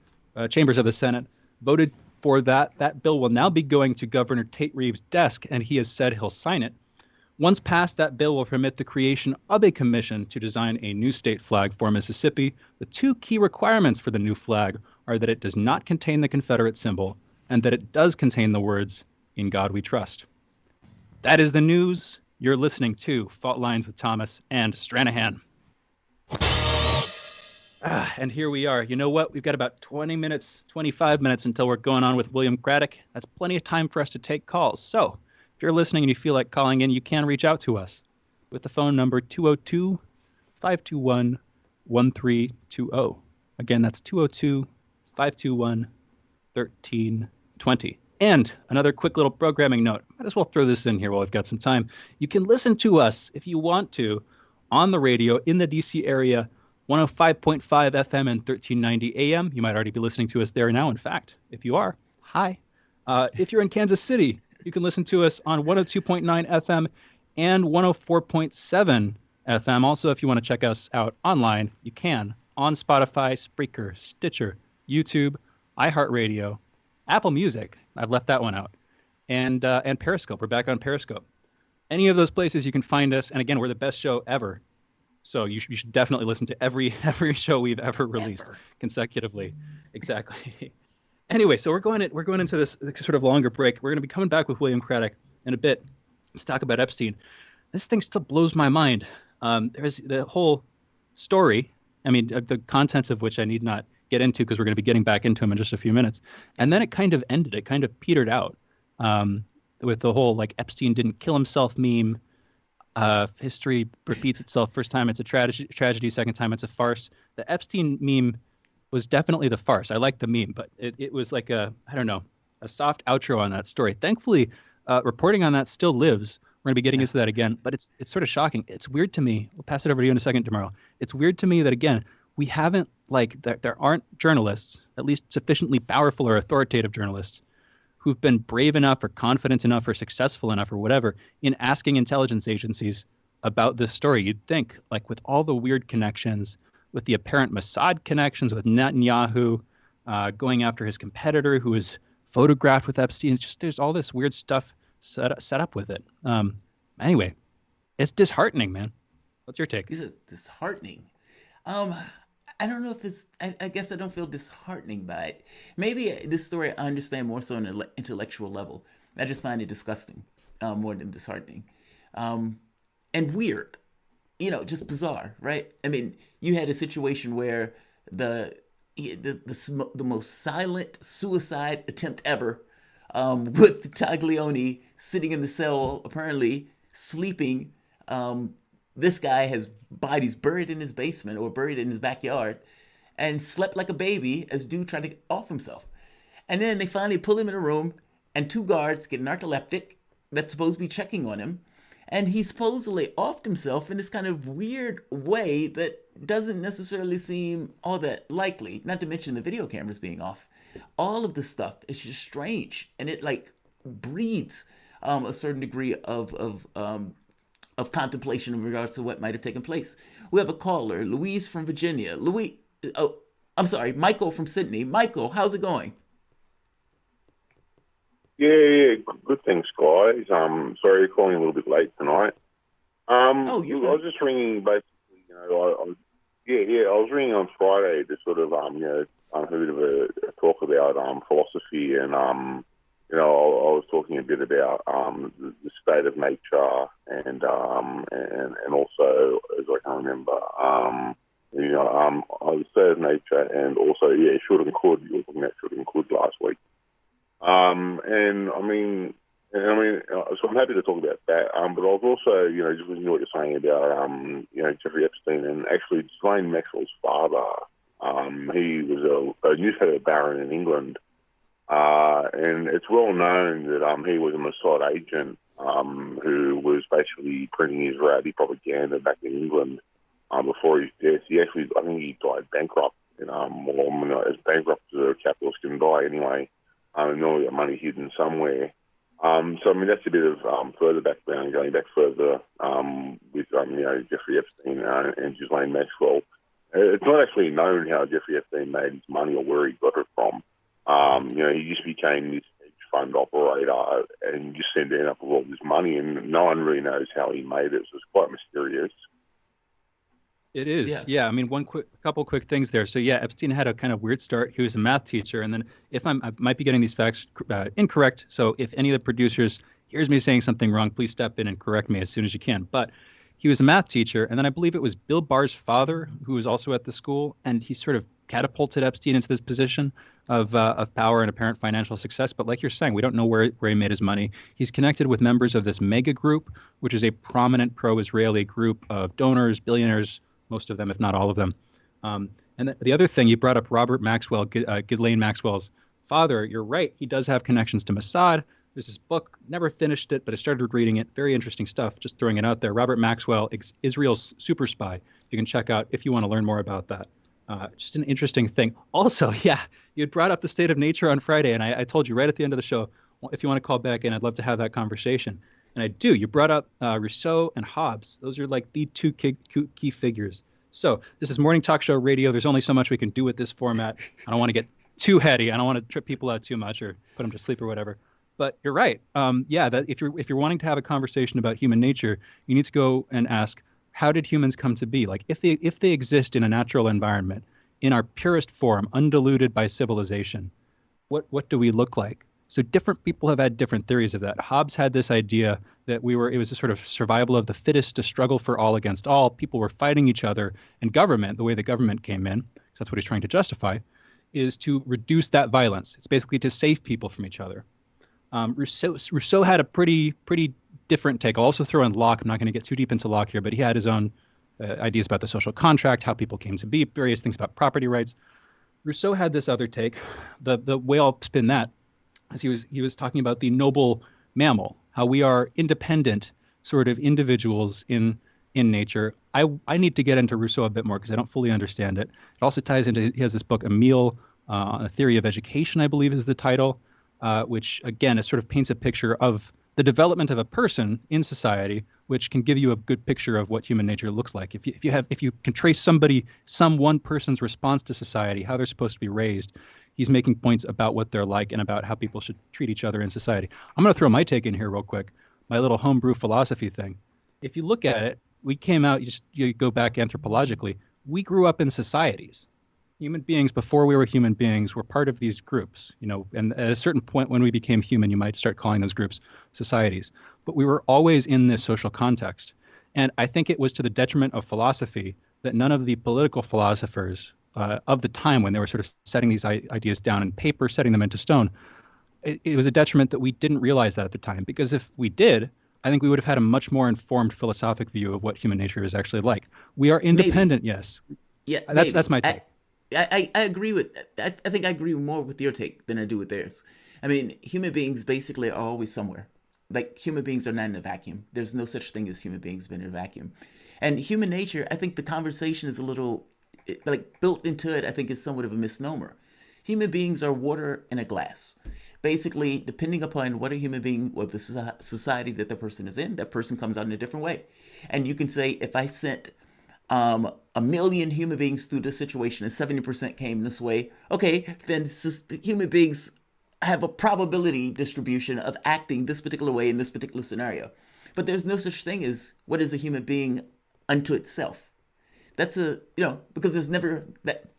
chambers of the Senate, voted for that. That bill will now be going to Governor Tate Reeves' desk, and he has said he'll sign it. Once passed, that bill will permit the creation of a commission to design a new state flag for Mississippi. The 2 key requirements for the new flag are that it does not contain the Confederate symbol and that it does contain the words, "In God We Trust." That is the news. You're listening to Fault Lines with Thomas and Stranahan. And here we are. You know what? We've got about 20 minutes, 25 minutes until we're going on with William Craddock. That's plenty of time for us to take calls. So if you're listening and you feel like calling in, you can reach out to us with the phone number 202-521-1320. Again, that's 202-521-1320. And another quick little programming note. Might as well throw this in here while we've got some time. You can listen to us, if you want to, on the radio in the D.C. area, 105.5 FM and 1390 AM. You might already be listening to us there now. In fact, if you are, hi. If you're in Kansas City, you can listen to us on 102.9 FM and 104.7 FM. Also, if you want to check us out online, you can on Spotify, Spreaker, Stitcher, YouTube, iHeartRadio, Apple Music. I've left that one out. And Periscope. We're back on Periscope. Any of those places you can find us. And again, we're the best show ever. So you should definitely listen to every show we've ever released consecutively. Exactly. Anyway, so we're going into this sort of longer break. We're going to be coming back with William Craddock in a bit. Let's talk about Epstein. This thing still blows my mind. There's the whole story. I mean, the contents of which I need not get into because we're going to be getting back into them in just a few minutes. And then it kind of ended. It kind of petered out with the whole like Epstein didn't kill himself meme. History repeats itself. First time it's a tragedy. Second time it's a farce. The Epstein meme was definitely the farce. I like the meme, but it was like a soft outro on that story. Thankfully, reporting on that still lives. We're going to be getting into that again, but it's sort of shocking. It's weird to me. We'll pass it over to you in a second, tomorrow. It's weird to me that, again, we haven't, there aren't journalists, at least sufficiently powerful or authoritative journalists, who've been brave enough or confident enough or successful enough or whatever in asking intelligence agencies about this story. You'd think, like, with all the weird connections, with the apparent Mossad connections, with Netanyahu going after his competitor who was photographed with Epstein, it's just there's all this weird stuff set up with it. Anyway, it's disheartening, man. What's your take? Is it disheartening? I don't know if it's, I guess I don't feel disheartening by it. Maybe this story I understand more so on an intellectual level. I just find it disgusting more than disheartening. And weird, just bizarre, right? I mean, you had a situation where the most silent suicide attempt ever with Taglioni sitting in the cell, apparently sleeping. This guy has bodies buried in his basement or buried in his backyard and slept like a baby as dude tried to get off himself. And then they finally pull him in a room and two guards get narcoleptic that's supposed to be checking on him. And he supposedly offed himself in this kind of weird way that doesn't necessarily seem all that likely, not to mention the video cameras being off. All of this stuff is just strange. And it breeds a certain degree of contemplation in regards to what might have taken place. We have a caller, Louise from Virginia. Michael from Sydney. Michael, how's it going? Yeah, good thanks, guys. Sorry, calling a little bit late tonight. I was just ringing basically, I was ringing on Friday to sort of, have a bit of a talk about philosophy and, I was talking a bit about the state of nature and also, as I can remember, the state of nature and also, should and could. You were talking about should and could last week. So I'm happy to talk about that. But I was also, just listening to what you're saying about, Jeffrey Epstein and actually Ghislaine Maxwell's father. He was a newspaper baron in England. And it's well known that he was a Mossad agent who was basically printing Israeli propaganda back in England before his death. I think he died bankrupt, as bankrupt as a capitalist can die anyway. And normally got money hidden somewhere. That's a bit of further background, going back further with Jeffrey Epstein and Ghislaine Maxwell. It's not actually known how Jeffrey Epstein made his money or where he got it from. He just became this hedge fund operator and just ended up with all this money, and no one really knows how he made it. So it's quite mysterious. It is. Yeah. I mean, couple quick things there. So yeah, Epstein had a kind of weird start. He was a math teacher. And then I might be getting these facts incorrect. So if any of the producers hears me saying something wrong, please step in and correct me as soon as you can. But he was a math teacher, and then I believe it was Bill Barr's father who was also at the school, and he sort of catapulted Epstein into this position of power and apparent financial success. But like you're saying, we don't know where he made his money. He's connected with members of this mega group, which is a prominent pro-Israeli group of donors, billionaires, most of them, if not all of them. And the other thing, you brought up Robert Maxwell, Ghislaine Maxwell's father. You're right. He does have connections to Mossad. There's this book, never finished it, but I started reading it. Very interesting stuff, just throwing it out there. Robert Maxwell, Israel's super spy. You can check out if you want to learn more about that. Just an interesting thing. Also, yeah, you had brought up the state of nature on Friday, and I told you right at the end of the show, if you want to call back in, I'd love to have that conversation. And I do. You brought up Rousseau and Hobbes. Those are like the two key figures. So this is Morning Talk Show Radio. There's only so much we can do with this format. I don't want to get too heady. I don't want to trip people out too much or put them to sleep or whatever. But you're right. Yeah, that if you're wanting to have a conversation about human nature, you need to go and ask, how did humans come to be? Like if they exist in a natural environment, in our purest form, undiluted by civilization, what do we look like? So different people have had different theories of that. Hobbes had this idea that it was a sort of survival of the fittest, a struggle for all against all. People were fighting each other, and government, the way the government came in, because that's what he's trying to justify, is to reduce that violence. It's basically to save people from each other. Rousseau had a pretty different take. I'll also throw in Locke. I'm not going to get too deep into Locke here, but he had his own ideas about the social contract, how people came to be, various things about property rights. Rousseau had this other take. The way I'll spin that is he was talking about the noble mammal, how we are independent sort of individuals in nature. I need to get into Rousseau a bit more because I don't fully understand it. It also ties into, he has this book, Emile, A Theory of Education, I believe is the title, which again, it sort of paints a picture of the development of a person in society, which can give you a good picture of what human nature looks like. If you can trace one person's response to society, how they're supposed to be raised, he's making points about what they're like and about how people should treat each other in society. I'm going to throw my take in here real quick, my little homebrew philosophy thing. If you look at it, we came out, you go back anthropologically, we grew up in societies. Human beings, before we were human beings, were part of these groups, and at a certain point when we became human, you might start calling those groups societies. But we were always in this social context. And I think it was to the detriment of philosophy that none of the political philosophers of the time, when they were sort of setting these ideas down in paper, setting them into stone, it was a detriment that we didn't realize that at the time. Because if we did, I think we would have had a much more informed philosophic view of what human nature is actually like. We are independent, maybe. Yes. Yeah, that's my take. I agree with that. I think I agree more with your take than I do with theirs. I mean, human beings basically are always somewhere. Like, human beings are not in a vacuum. There's no such thing as human beings being in a vacuum. And human nature, I think the conversation is a little, built into it, I think is somewhat of a misnomer. Human beings are water in a glass. Basically, depending upon what a human being or the society that the person is in, that person comes out in a different way. And you can say, if I sent 1 million human beings through this situation and 70% came this way, okay, then human beings have a probability distribution of acting this particular way in this particular scenario. But there's no such thing as what is a human being unto itself. That's because there's never,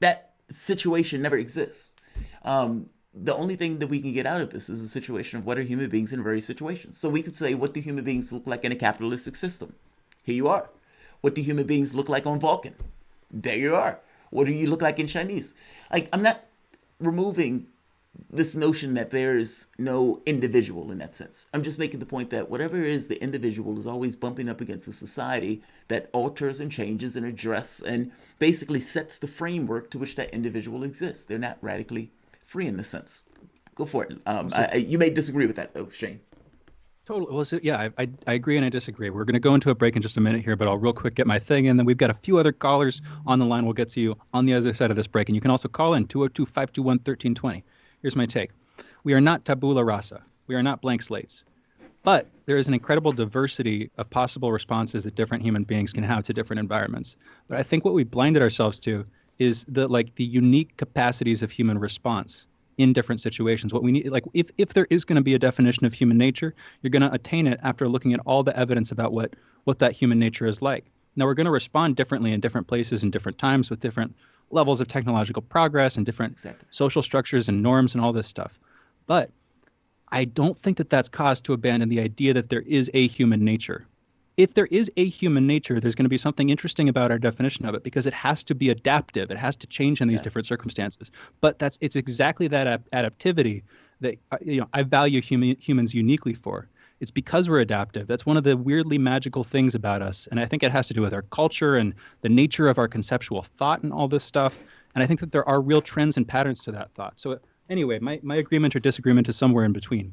that situation never exists. The only thing that we can get out of this is a situation of what are human beings in various situations. So we could say, what do human beings look like in a capitalistic system? Here you are. What do human beings look like on Vulcan? There you are. What do you look like in Chinese? I'm not removing this notion that there is no individual in that sense. I'm just making the point that whatever is the individual is always bumping up against a society that alters and changes and addresses and basically sets the framework to which that individual exists. They're not radically free in this sense. Go for it. You may disagree with that, though, Shane. Totally. Well, so, yeah, I agree and I disagree. We're going to go into a break in just a minute here, but I'll real quick get my thing in. Then we've got a few other callers on the line. We'll get to you on the other side of this break. And you can also call in 202-521-1320. Here's my take. We are not tabula rasa. We are not blank slates. But there is an incredible diversity of possible responses that different human beings can have to different environments. But I think what we blinded ourselves to is the unique capacities of human response in different situations. What we need, if there is going to be a definition of human nature, you're going to attain it after looking at all the evidence about what that human nature is like. Now, we're going to respond differently in different places and different times with different levels of technological progress and different social structures and norms and all this stuff. But I don't think that that's cause to abandon the idea that there is a human nature. if there is a human nature, there's going to be something interesting about our definition of it because it has to be adaptive. It has to change in these different circumstances. But it's exactly that adaptivity that I value humans uniquely for. It's because we're adaptive. That's one of the weirdly magical things about us. And I think it has to do with our culture and the nature of our conceptual thought and all this stuff. And I think that there are real trends and patterns to that thought. So anyway, my agreement or disagreement is somewhere in between.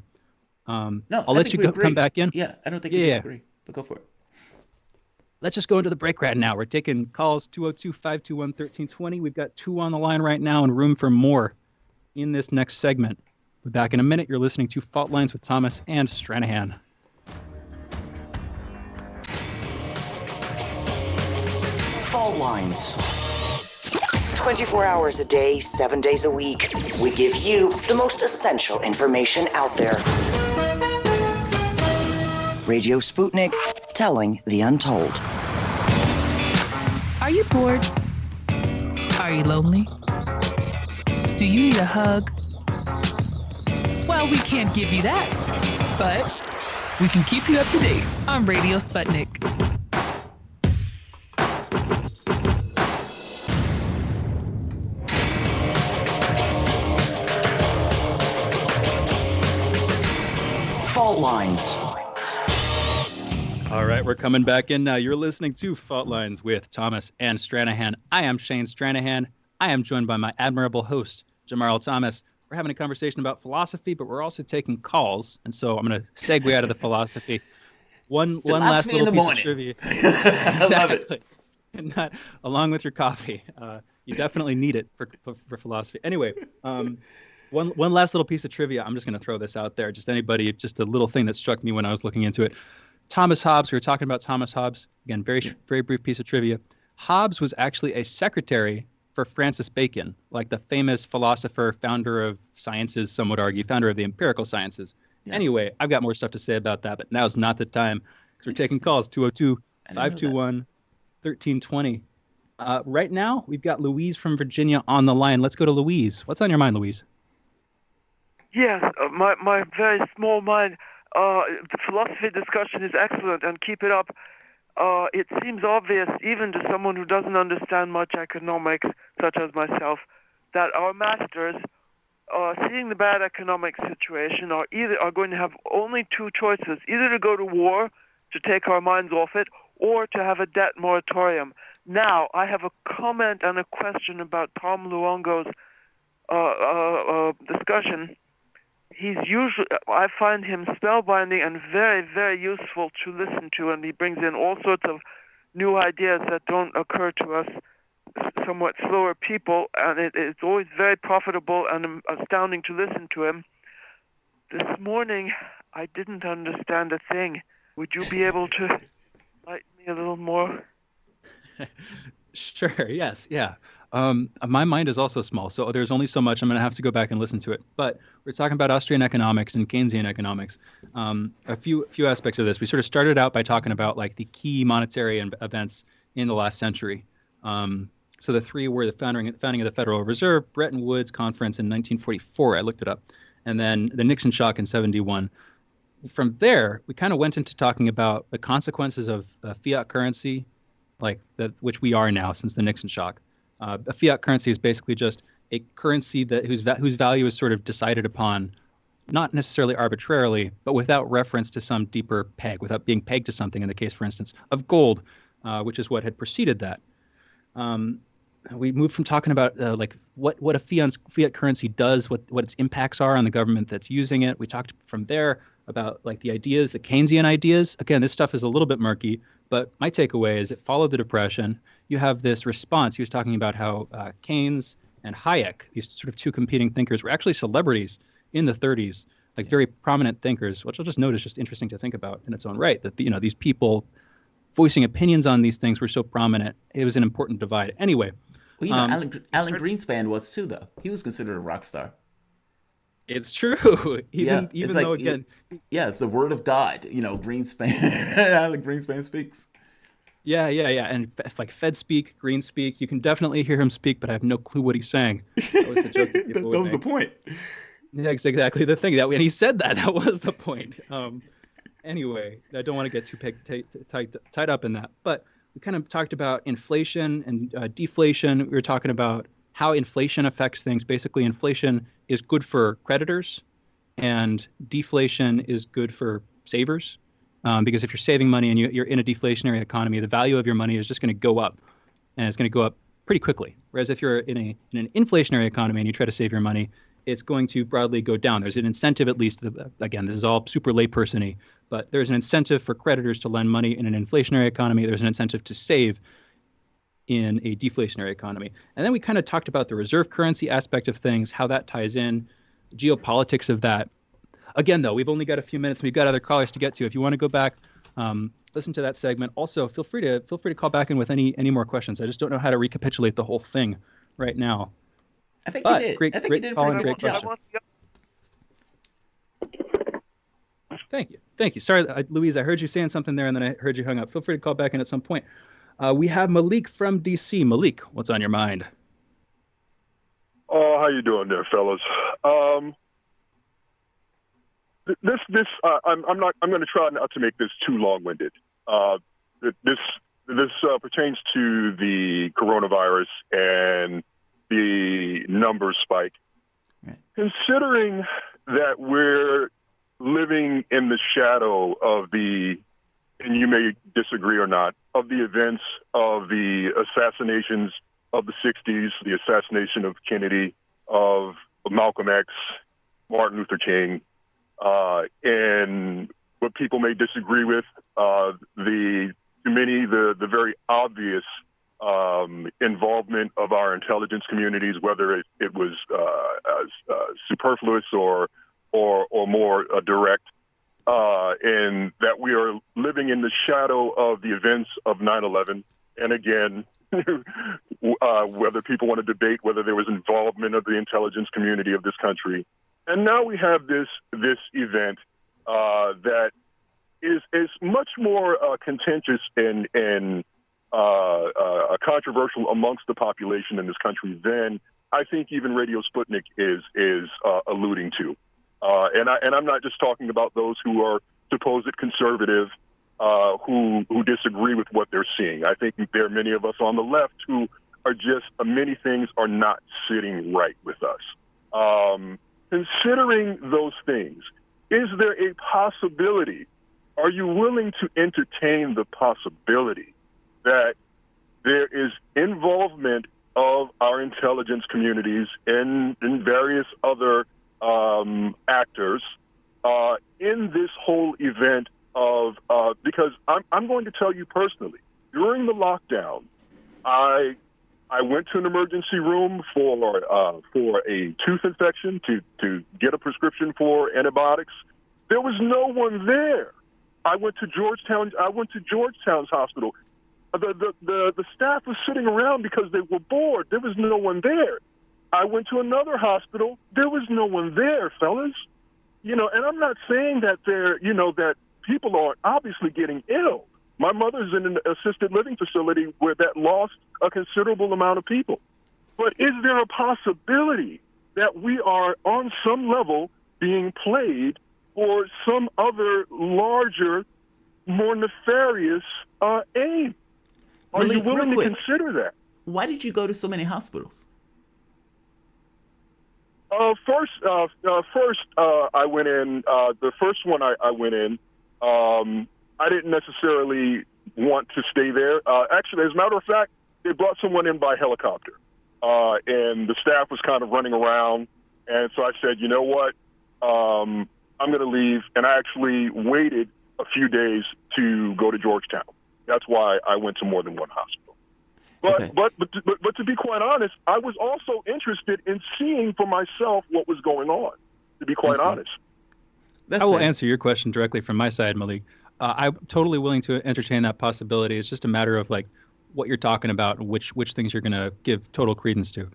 No, I'll let you come back in. Yeah, I don't think we disagree, but go for it. Let's just go into the break right now. We're taking calls 202-521-1320. We've got 2 on the line right now and room for more in this next segment. We're back in a minute. You're listening to Fault Lines with Thomas and Stranahan. Fault Lines. 24 hours a day, 7 days a week. We give you the most essential information out there. Radio Sputnik, telling the untold. Are you bored? Are you lonely? Do you need a hug? Well, we can't give you that, but we can keep you up to date on Radio Sputnik. Fault Lines. All right, we're coming back in now. You're listening to Fault Lines with Thomas and Stranahan. I am Shane Stranahan. I am joined by my admirable host, Jamarl Thomas. We're having a conversation about philosophy, but we're also taking calls. And so I'm going to segue out of the philosophy. One last little piece of trivia. I love it. And not along with your coffee. You definitely need it for philosophy. Anyway, one last little piece of trivia. I'm just going to throw this out there. Just a little thing that struck me when I was looking into it. Thomas Hobbes, we were talking about Thomas Hobbes. Again, very brief piece of trivia. Hobbes was actually a secretary for Francis Bacon, like the famous philosopher, founder of sciences, some would argue, founder of the empirical sciences. Yeah. Anyway, I've got more stuff to say about that, but now's not the time because we're taking calls, 202-521-1320. Right now, we've got Louise from Virginia on the line. Let's go to Louise. What's on your mind, Louise? Yes, my very small mind. The philosophy discussion is excellent, and keep it up. It seems obvious, even to someone who doesn't understand much economics, such as myself, that our masters, seeing the bad economic situation, are going to have only 2 choices: either to go to war to take our minds off it, or to have a debt moratorium. Now, I have a comment and a question about Tom Luongo's discussion. I find him spellbinding and very, very useful to listen to, and he brings in all sorts of new ideas that don't occur to us somewhat slower people, and it's always very profitable and astounding to listen to him. This morning, I didn't understand a thing. Would you be able to enlighten me a little more? Sure, yes, yeah. My mind is also small, so there's only so much. I'm going to have to go back and listen to it. But we're talking about Austrian economics and Keynesian economics. A few aspects of this. We sort of started out by talking about like the key monetary events in the last century. So the 3 were the founding of the Federal Reserve, Bretton Woods Conference in 1944. I looked it up, and then the Nixon shock in '71. From there, we kind of went into talking about the consequences of fiat currency, which we are now since the Nixon shock. A fiat currency is basically just a currency whose value is sort of decided upon, not necessarily arbitrarily, but without reference to some deeper peg, without being pegged to something. In the case, for instance, of gold, which is what had preceded that. We moved from talking about what a fiat currency does, what its impacts are on the government that's using it. We talked from there about like the ideas, the Keynesian ideas. Again, this stuff is a little bit murky, but my takeaway is it followed the Depression. You have this response. He was talking about how Keynes and Hayek, these sort of 2 competing thinkers, were actually celebrities in the 30s, like very prominent thinkers, which I'll just note is just interesting to think about in its own right, that these people voicing opinions on these things were so prominent. It was an important divide. Anyway. Well, Alan Greenspan was too, though. He was considered a rock star. It's true. Even though, again... it's the word of God. Greenspan, Alan Greenspan speaks. Yeah. And like Fed speak, Green speak, you can definitely hear him speak, but I have no clue what he's saying. That was the joke that people that was the point. Yeah, exactly the thing. And he said that. That was the point. Anyway, I don't want to get too tied up in that. But we kind of talked about inflation and deflation. We were talking about how inflation affects things. Basically, inflation is good for creditors, and deflation is good for savers. Because if you're saving money and you're in a deflationary economy, the value of your money is just going to go up, and it's going to go up pretty quickly. Whereas if you're in an inflationary economy and you try to save your money, it's going to broadly go down. There's an incentive, at least, again, this is all super laypersony, but there's an incentive for creditors to lend money in an inflationary economy. There's an incentive to save in a deflationary economy. And then we kind of talked about the reserve currency aspect of things, how that ties in, geopolitics of that. Again, though, we've only got a few minutes. We've got other callers to get to. If you want to go back, listen to that segment. Also, feel free to call back in with any more questions. I just don't know how to recapitulate the whole thing right now. I think you did. Great, I think great you did a call pretty and good great job. question. Thank you. Sorry, Louise, I heard you saying something there, and then I heard you hung up. Feel free to call back in at some point. We have Malik from DC. Malik, what's on your mind? Oh, how you doing there, fellas? I'm going to try not to make this too long-winded. This pertains to the coronavirus and the numbers spike. Right. Considering that we're living in the shadow of and you may disagree or not, of the events of the assassinations of the 60s, the assassination of Kennedy, of Malcolm X, Martin Luther King, and what people may disagree with, the very obvious involvement of our intelligence communities, whether it was superfluous or more direct, and that we are living in the shadow of the events of 9/11. And again, whether people want to debate whether there was involvement of the intelligence community of this country. And now we have this event that is much more contentious and controversial amongst the population in this country than I think even Radio Sputnik is alluding to. And I'm not just talking about those who are supposed conservative, who disagree with what they're seeing. I think there are many of us on the left who are just many things are not sitting right with us. Considering those things, is there a possibility? Are you willing to entertain the possibility that there is involvement of our intelligence communities and various other actors in this whole event of because I'm going to tell you personally, during the lockdown, I went to an emergency room for a tooth infection to get a prescription for antibiotics. There was no one there. I went to Georgetown's hospital. The staff was sitting around because they were bored. There was no one there. I went to another hospital. There was no one there, fellas. And I'm not saying that that people are obviously getting ill. My mother's in an assisted living facility where that lost a considerable amount of people. But is there a possibility that we are on some level being played for some other larger, more nefarious aim? Are you willing to consider that? Why did you go to so many hospitals? First, I went in. The first one I went in, I didn't necessarily want to stay there. Actually, as a matter of fact, they brought someone in by helicopter, and the staff was kind of running around. And so I said, you know what, I'm going to leave. And I actually waited a few days to go to Georgetown. That's why I went to more than one hospital. But to be quite honest, I was also interested in seeing for myself what was going on, to be quite honest. I will answer your question directly from my side, Malik. I'm totally willing to entertain that possibility. It's just a matter of what you're talking about and which things you're going to give total credence to.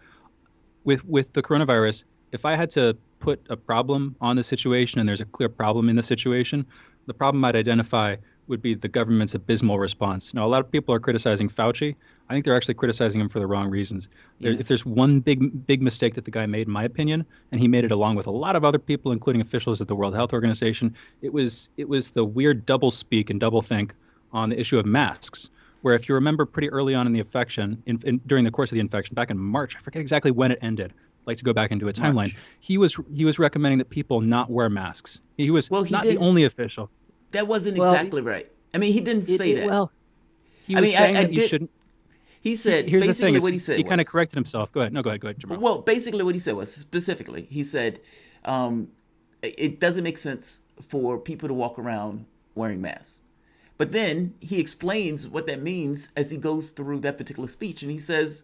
With the coronavirus, if I had to put a problem on the situation and there's a clear problem in the situation, the problem I'd identify would be the government's abysmal response. Now, a lot of people are criticizing Fauci. I think they're actually criticizing him for the wrong reasons. Yeah. If there's one big mistake that the guy made, in my opinion, and he made it along with a lot of other people, including officials at the World Health Organization, it was the weird double speak and double think on the issue of masks. Where if you remember pretty early on in the infection, during the course of the infection, back in March, I forget exactly when it ended. I'd like to go back into a timeline. He was recommending that people not wear masks. He was not the only official. That wasn't exactly right. I mean, he didn't say that. Well, he was saying that you shouldn't. He said, here's basically the thing, what he said he was... kind of corrected himself. Go ahead, Jamal. Well, basically what he said was, specifically, he said, it doesn't make sense for people to walk around wearing masks. But then he explains what that means as he goes through that particular speech. And he says,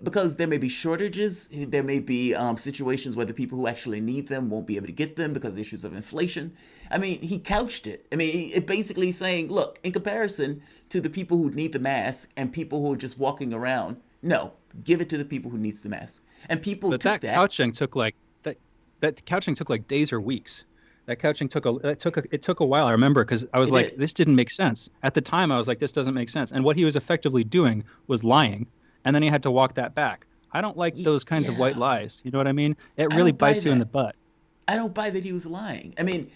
because there may be shortages, there may be situations where the people who actually need them won't be able to get them because of issues of inflation. I mean, he couched it. I mean, it basically saying, look, in comparison to the people who need the mask and people who are just walking around, no, give it to the people who needs the mask. And people took that. Couching took like that couching took like days or weeks. That couching took a while. I remember because I was like, this didn't make sense. At the time, I was like, this doesn't make sense. And what he was effectively doing was lying. And then he had to walk that back. I don't like those kinds of white lies. You know what I mean? It really bites you in the butt. I don't buy that he was lying. I mean,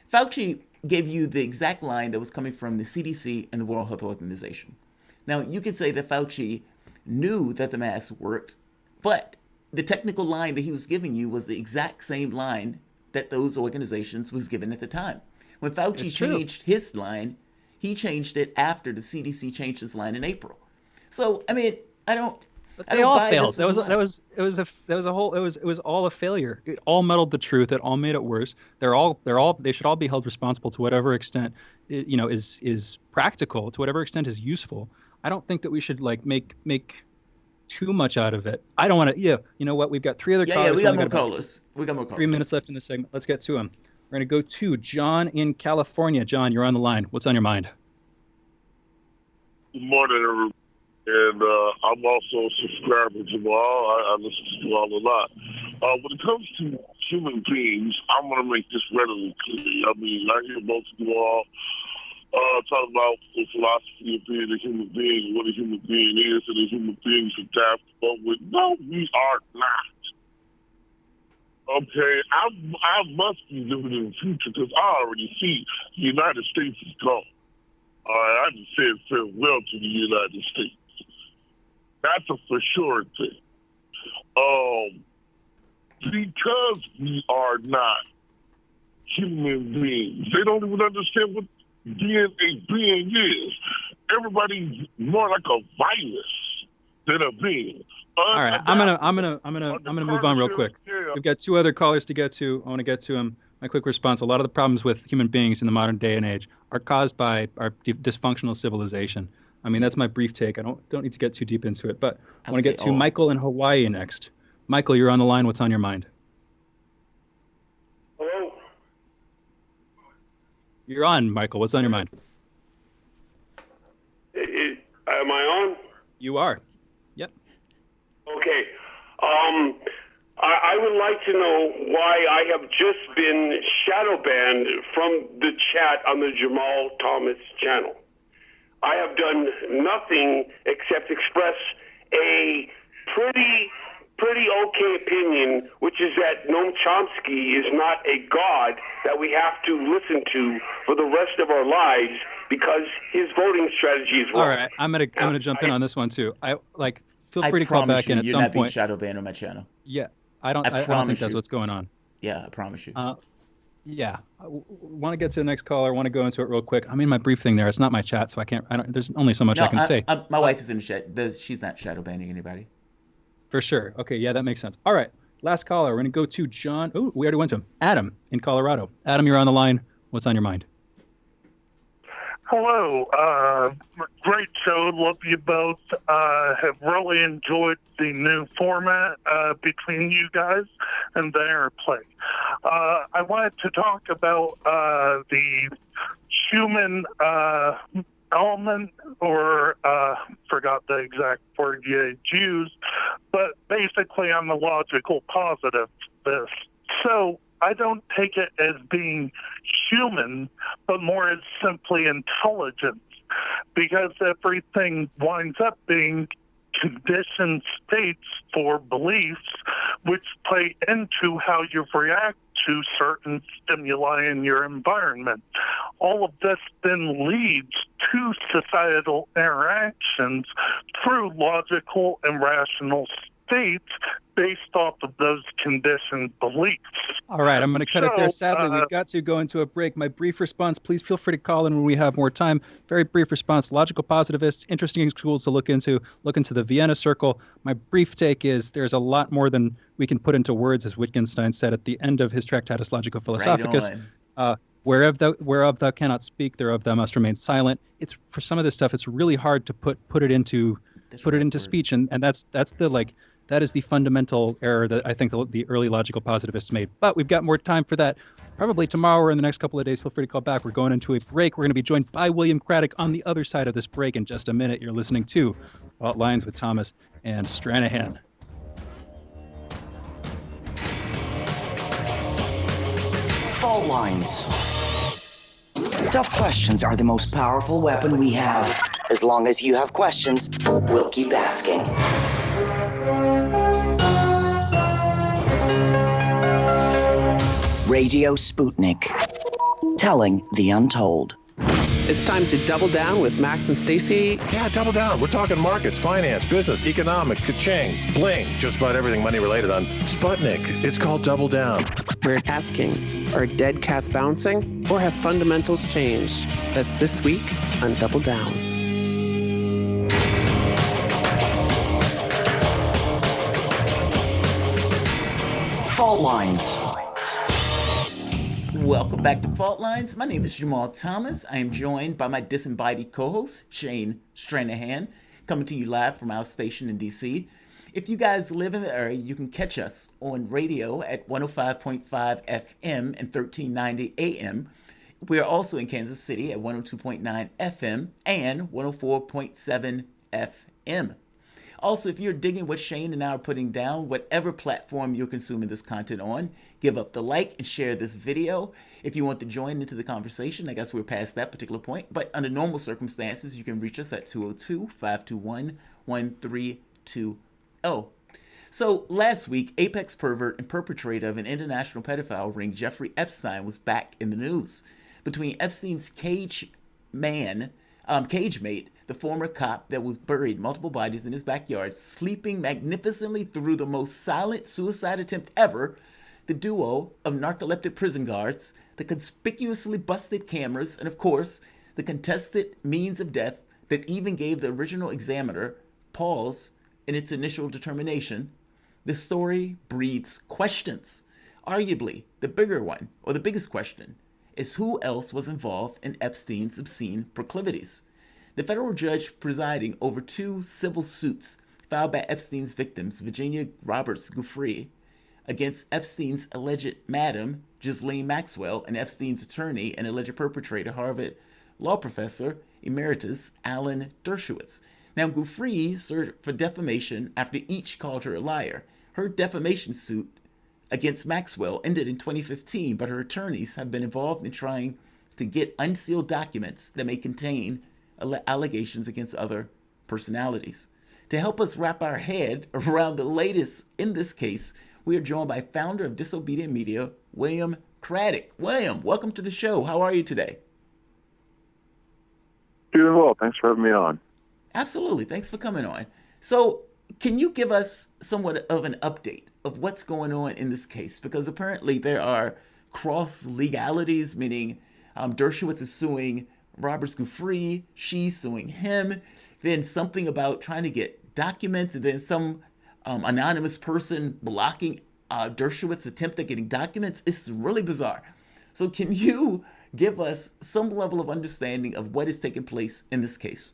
Fauci gave you the exact line that was coming from the CDC and the World Health Organization. Now, you could say that Fauci knew that the mask worked, but the technical line that he was giving you was the exact same line that those organizations was given at the time. When Fauci changed his line, he changed it after the CDC changed his line in April. So, I mean, I don't all buy failed. this It was all a failure. It all muddled the truth. It all made it worse. They should all be held responsible to whatever extent is practical, to whatever extent is useful. I don't think that we should like make too much out of it. I don't want to. Yeah, you know what? We've got three other callers. Yeah, we got more callers. 3 minutes left in this segment. Let's get to them. We're going to go to John in California. John, you're on the line. What's on your mind? Good morning, everyone. And I'm also a subscriber to Jamal. I listen to Jamal a lot. When it comes to human beings, I'm going to make this readily clear. I mean, I hear both of you all talk about the philosophy of being a human being, what a human being is, and a human being's adaptable. No, we are not. Okay, I must be living in the future because I already see the United States is gone. All right, I just said farewell to the United States. That's a for sure thing. Because we are not human beings, they don't even understand what being a being is. Everybody's more like a virus than a being. All right, I'm gonna move on real quick. We've got two other callers to get to. I want to get to them. My quick response: a lot of the problems with human beings in the modern day and age are caused by our dysfunctional civilization. I mean, that's my brief take. I don't need to get too deep into it, but I want to get to Michael in Hawaii next. Michael, you're on the line. What's on your mind? Hello. You're on, Michael. What's on your mind? Am I on? You are. Yep. Okay. I would like to know why I have just been shadow banned from the chat on the Jamal Thomas channel. I have done nothing except express a pretty okay opinion, which is that Noam Chomsky is not a god that we have to listen to for the rest of our lives because his voting strategy is wrong. All right, I'm gonna jump in on this one too. Feel free to call back in at some point. You're not being shadow banned on my channel. Yeah, I don't think that's what's going on. Yeah, I promise you. Yeah, I want to get to the next caller. I want to go into it real quick. I mean, my brief thing there. It's not my chat, so I can't. There's only so much I can say. My wife is in the chat. She's not shadow banning anybody. For sure. Okay, yeah, that makes sense. All right, last caller. We're gonna go to John. Oh, we already went to him. Adam in Colorado. Adam, you're on the line. What's on your mind? Hello. Great show. Love you both. Have really enjoyed the new format between you guys and the airplay. I wanted to talk about the human element, or forgot the exact word you used, but basically I'm a logical positivist. So I don't take it as being human, but more as simply intelligence. because everything winds up being conditioned states for beliefs which play into how you react to certain stimuli in your environment. All of this then leads to societal interactions through logical and rational states based off of those conditioned beliefs. All right, I'm going to cut it there. Sadly, we've got to go into a break. My brief response, please feel free to call in when we have more time. Very brief response. Logical positivists, interesting schools to look into the Vienna Circle. My brief take is there's a lot more than we can put into words, as Wittgenstein said at the end of his Tractatus Logico-Philosophicus. Right Whereof thou cannot speak, thereof thou must remain silent. It's for some of this stuff, it's really hard to put it into speech, and that's that is the fundamental error that I think the early logical positivists made. But we've got more time for that. Probably tomorrow or in the next couple of days. Feel free to call back. We're going into a break. We're going to be joined by William Craddock on the other side of this break in just a minute. You're listening to Fault Lines with Thomas and Stranahan. Fault lines. Tough questions are the most powerful weapon we have. As long as you have questions, we'll keep asking. Radio Sputnik, telling the untold. It's time to double down with Max and Stacy. Yeah, double down. We're talking markets, finance, business, economics, ka-ching, bling, just about everything money related on Sputnik. It's called Double Down. We're asking, are dead cats bouncing or have fundamentals changed? That's this week on Double Down. Fault lines. Welcome back to Fault Lines. My name is Jamal Thomas. I am joined by my disembodied co-host, Shane Stranahan, coming to you live from our station in D.C. If you guys live in the area, you can catch us on radio at 105.5 FM and 1390 AM. We are also in Kansas City at 102.9 FM and 104.7 FM. Also, if you're digging what Shane and I are putting down, whatever platform you're consuming this content on, give up the like and share this video. If you want to join into the conversation, I guess we're past that particular point, but under normal circumstances, you can reach us at 202-521-1320. So last week, apex pervert and perpetrator of an international pedophile ring, Jeffrey Epstein, was back in the news. Between Epstein's cage mate, the former cop that was buried multiple bodies in his backyard, sleeping magnificently through the most silent suicide attempt ever, the duo of narcoleptic prison guards, the conspicuously busted cameras, and of course, the contested means of death that even gave the original examiner pause in its initial determination, the story breeds questions. Arguably, the bigger one, or the biggest question, is who else was involved in Epstein's obscene proclivities. The federal judge presiding over two civil suits filed by Epstein's victims, Virginia Roberts Giuffre, against Epstein's alleged madam, Ghislaine Maxwell, and Epstein's attorney and alleged perpetrator, Harvard law professor emeritus Alan Dershowitz. Now, Giuffre served for defamation after each called her a liar. Her defamation suit against Maxwell ended in 2015, but her attorneys have been involved in trying to get unsealed documents that may contain allegations against other personalities. To help us wrap our head around the latest in this case, we are joined by founder of Disobedient Media, William Craddock. William, welcome to the show. How are you today? Doing well. Thanks for having me on. Absolutely. Thanks for coming on. So, can you give us somewhat of an update of what's going on in this case? Because apparently there are cross legalities, meaning Dershowitz is suing Roberts Giuffre, she's suing him, then something about trying to get documents, and then some anonymous person blocking Dershowitz's attempt at getting documents. It's really bizarre. So can you give us some level of understanding of what is taking place in this case?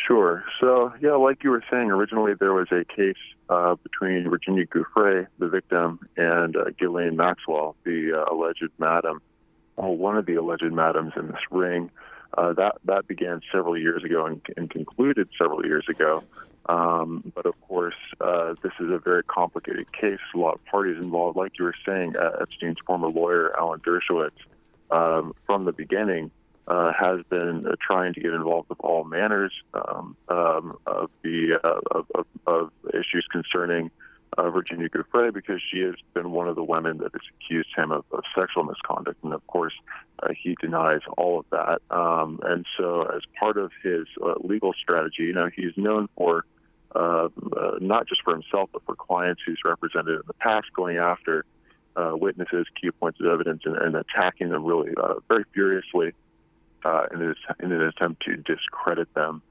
Sure. So, yeah, like you were saying, originally there was a case between Virginia Giuffre, the victim, and Ghislaine Maxwell, the alleged madam, one of the alleged madams in this ring. That began several years ago and concluded several years ago. But of course, this is a very complicated case. A lot of parties involved. Like you were saying, Epstein's former lawyer, Alan Dershowitz, from the beginning, has been trying to get involved with all manners of issues concerning Virginia Giuffre, because she has been one of the women that has accused him of sexual misconduct. And of course, he denies all of that. And so as part of his legal strategy, he's known for not just for himself, but for clients he's represented in the past, going after witnesses, key points of evidence, and attacking them really very furiously in an attempt to discredit them.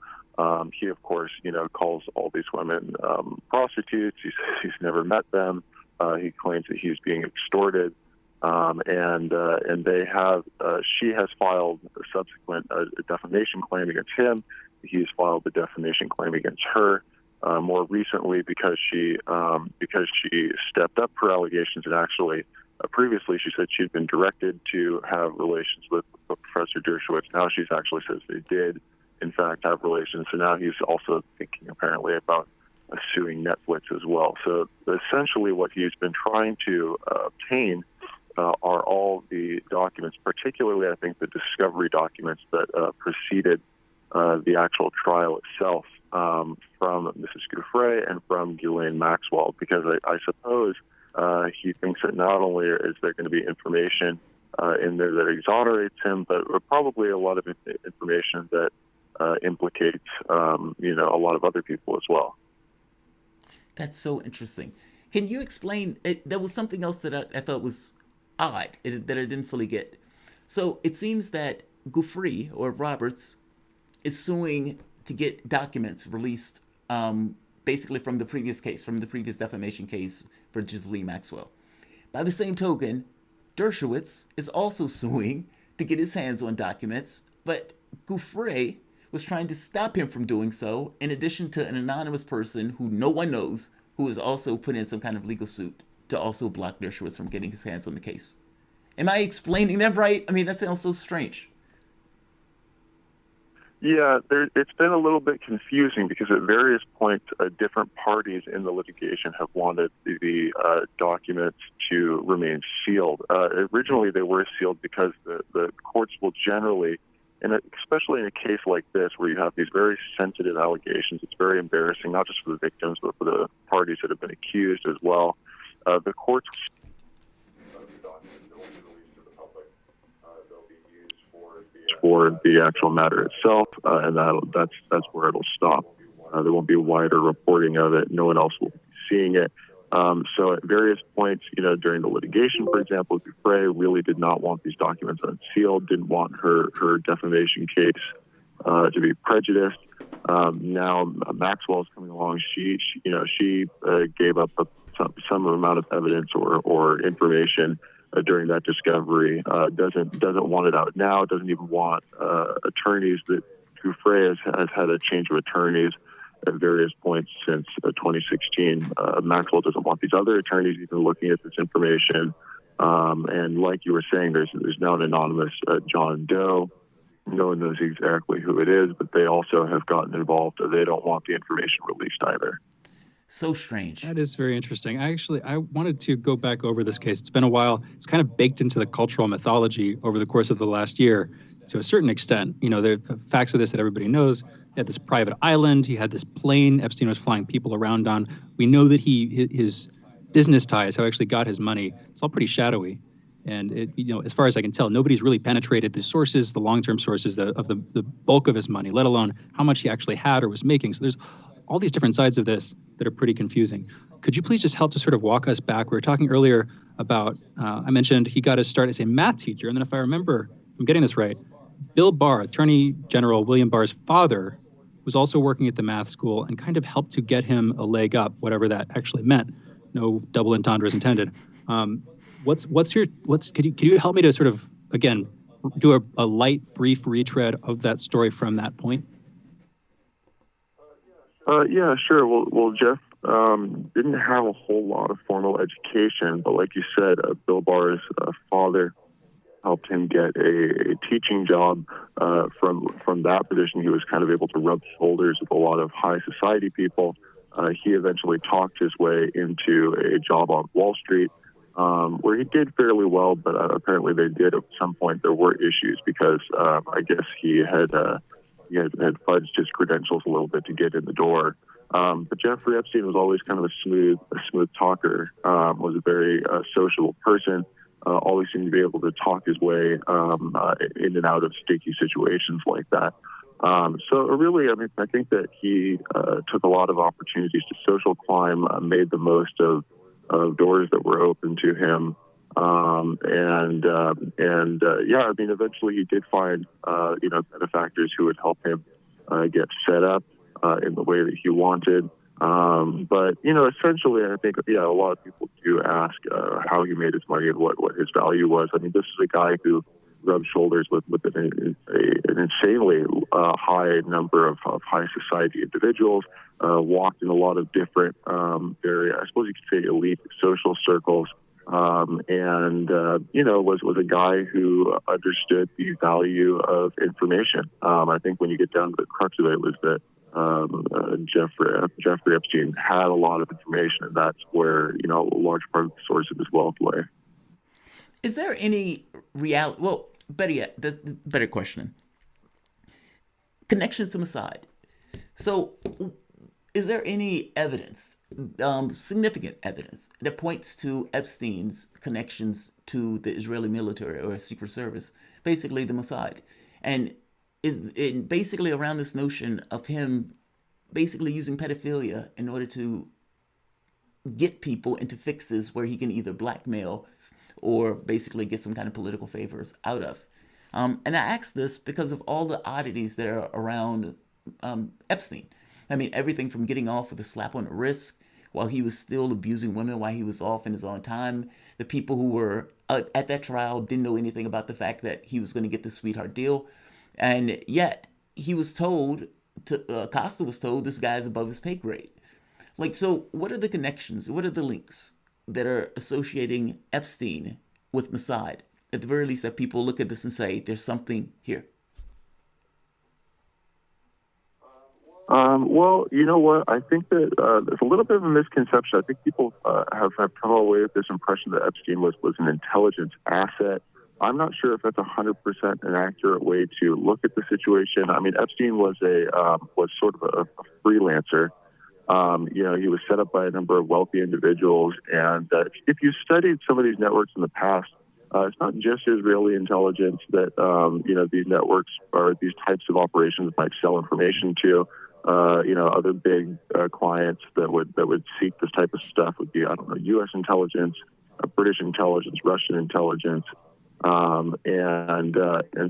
He, of course, calls all these women prostitutes. He says he's never met them. He claims that he's being extorted, and they have. She has filed a subsequent defamation claim against him. He's filed a defamation claim against her. More recently, because she stepped up her allegations, and actually previously she said she'd been directed to have relations with Professor Dershowitz. Now she's actually says they did, in fact, have relations. So now he's also thinking apparently about suing Netflix as well. So essentially what he's been trying to obtain are all the documents, particularly I think the discovery documents that preceded the actual trial itself, from Mrs. Giuffre and from Ghislaine Maxwell, because I suppose he thinks that not only is there going to be information in there that exonerates him, but probably a lot of information that implicates, a lot of other people as well. That's so interesting. Can you explain? There was something else that I thought was odd that I didn't fully get. So it seems that Giuffre or Roberts is suing to get documents released, basically from the previous case, from the previous defamation case for Ghislaine Maxwell. By the same token, Dershowitz is also suing to get his hands on documents, but Giuffre was trying to stop him from doing so, in addition to an anonymous person who no one knows, who has also put in some kind of legal suit to also block Dershowitz from getting his hands on the case. Am I explaining that right? I mean, that sounds so strange. Yeah, it's been a little bit confusing because at various points, different parties in the litigation have wanted the documents to remain sealed. Originally, they were sealed because the courts will generally, and especially in a case like this where you have these very sensitive allegations, it's very embarrassing, not just for the victims, but for the parties that have been accused as well. The courts for the actual matter itself, and that's where it'll stop. There won't be wider reporting of it. No one else will be seeing it. So at various points, during the litigation, for example, Giuffre really did not want these documents unsealed, didn't want her defamation case to be prejudiced. Now Maxwell is coming along. She gave up some amount of evidence or information during that discovery, doesn't want it out now, doesn't even want attorneys. That Giuffre has had a change of attorneys at various points since 2016. Maxwell doesn't want these other attorneys even looking at this information. And like you were saying, there's now an anonymous John Doe. No one knows exactly who it is, but they also have gotten involved. They don't want the information released either. So strange. That is very interesting. I wanted to go back over this case. It's been a while. It's kind of baked into the cultural mythology over the course of the last year to a certain extent. The facts of this that everybody knows. He had this private island. He had this plane Epstein was flying people around on. We know that his business ties, how he actually got his money, it's all pretty shadowy. And as far as I can tell, nobody's really penetrated the sources, the long-term sources of the bulk of his money, let alone how much he actually had or was making. So there's all these different sides of this that are pretty confusing. Could you please just help to sort of walk us back? We were talking earlier about, I mentioned he got his start as a math teacher. And then if I remember, I'm getting this right, Bill Barr, Attorney General William Barr's father, was also working at the math school and kind of helped to get him a leg up, whatever that actually meant. No double entendres intended. Could you help me to sort of, again, do a light, brief retread of that story from that point? Yeah, sure. Well, Jeff didn't have a whole lot of formal education, but like you said, Bill Barr's father helped him get a teaching job. From that position, he was kind of able to rub shoulders with a lot of high society people. He eventually talked his way into a job on Wall Street, where he did fairly well, but apparently they did at some point. There were issues because I guess he had fudged his credentials a little bit to get in the door. But Jeffrey Epstein was always kind of a smooth talker. Was a very sociable person. Always seemed to be able to talk his way in and out of sticky situations like that. So really, I mean, I think that he took a lot of opportunities to social climb, made the most of doors that were open to him. Yeah, I mean, eventually he did find, benefactors who would help him get set up in the way that he wanted. But, essentially, I think, a lot of people do ask how he made his money and what his value was. I mean, this is a guy who rubbed shoulders with an insanely high number of high society individuals, walked in a lot of different, very, I suppose you could say, elite social circles, was a guy who understood the value of information. I think when you get down to the crux of it was that Jeffrey Epstein had a lot of information, and that's where, a large part of the source of his wealth lay. Is there any reality? Well, better yet, the better question. Connections to Mossad. So, is there any evidence, significant evidence, that points to Epstein's connections to the Israeli military or Secret Service, basically the Mossad, and is basically around this notion of him basically using pedophilia in order to get people into fixes where he can either blackmail or basically get some kind of political favors out of. And I ask this because of all the oddities that are around Epstein. I mean, everything from getting off with a slap on the wrist while he was still abusing women while he was off in his own time. The people who were at that trial didn't know anything about the fact that he was going to get the sweetheart deal. And yet he was told, Costa was told, this guy's above his pay grade. Like, so what are the connections? What are the links that are associating Epstein with Mossad? At the very least, that people look at this and say, there's something here. Well, you know what? I think that there's a little bit of a misconception. I think people have come away with this impression that Epstein was an intelligence asset. I'm not sure if that's 100% an accurate way to look at the situation. I mean, Epstein was sort of a freelancer. He was set up by a number of wealthy individuals. And if you studied some of these networks in the past, it's not just Israeli intelligence that, these networks or these types of operations might sell information to. Other big clients that would seek this type of stuff would be, U.S. intelligence, British intelligence, Russian intelligence. And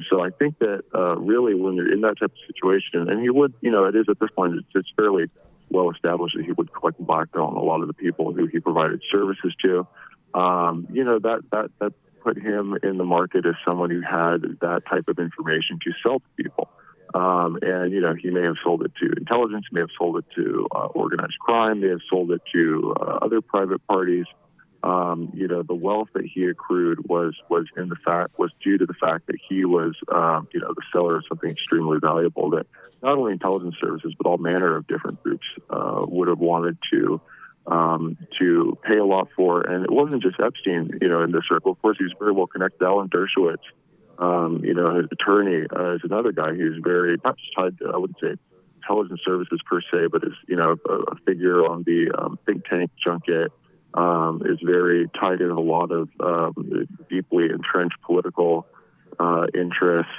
so I think that really when you're in that type of situation, and he would, it is at this point, it's fairly well established that he would collect blackmail on a lot of the people who he provided services to. That put him in the market as someone who had that type of information to sell to people. He may have sold it to intelligence, may have sold it to organized crime, may have sold it to other private parties. The wealth that he accrued was due to the fact that he was, the seller of something extremely valuable that not only intelligence services, but all manner of different groups would have wanted to pay a lot for. And it wasn't just Epstein, in this circle. Of course, he was very well connected. Alan Dershowitz, his attorney, is another guy who's very, not just tied to, I wouldn't say intelligence services per se, but is, a figure on the think tank junket. Is very tied in a lot of deeply entrenched political interests,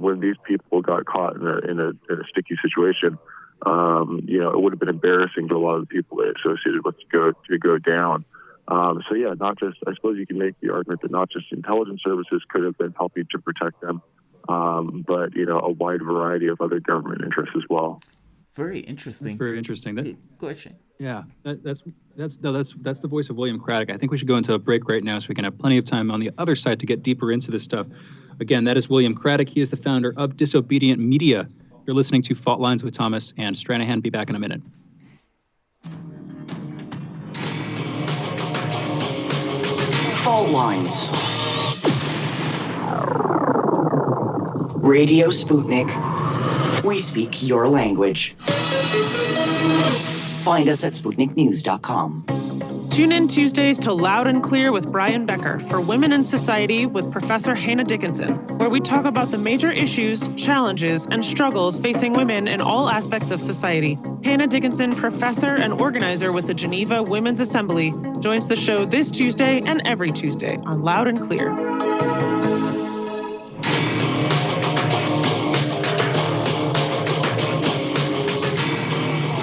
when these people got caught in a sticky situation, it would have been embarrassing to a lot of the people they associated with to go down. Not just, I suppose you can make the argument that not just intelligence services could have been helping to protect them, but a wide variety of other government interests as well. Very interesting. That's very interesting. Go ahead, Shane. Yeah, that's the voice of William Craddock. I think we should go into a break right now so we can have plenty of time on the other side to get deeper into this stuff. Again, that is William Craddock. He is the founder of Disobedient Media. You're listening to Fault Lines with Thomas and Stranahan. Be back in a minute. Fault Lines. Radio Sputnik. We speak your language. Find us at SputnikNews.com. Tune in Tuesdays to Loud and Clear with Brian Becker for Women in Society with Professor Hannah Dickinson, where we talk about the major issues, challenges, and struggles facing women in all aspects of society. Hannah Dickinson, professor and organizer with the Geneva Women's Assembly, joins the show this Tuesday and every Tuesday on Loud and Clear.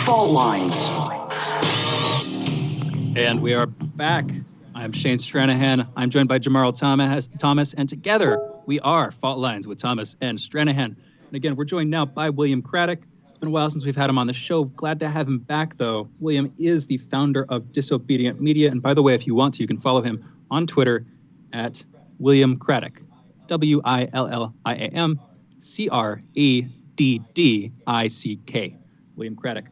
Fault lines. And we are back. I'm Shane Stranahan. I'm joined by Jamarl Thomas, and together we are Fault Lines with Thomas and Stranahan. And again, we're joined now by William Craddock. It's been a while since we've had him on the show. Glad to have him back, though. William is the founder of Disobedient Media. And by the way, if you want to, you can follow him on Twitter at William Craddock. WILLIAM CRADDICK. William Craddock.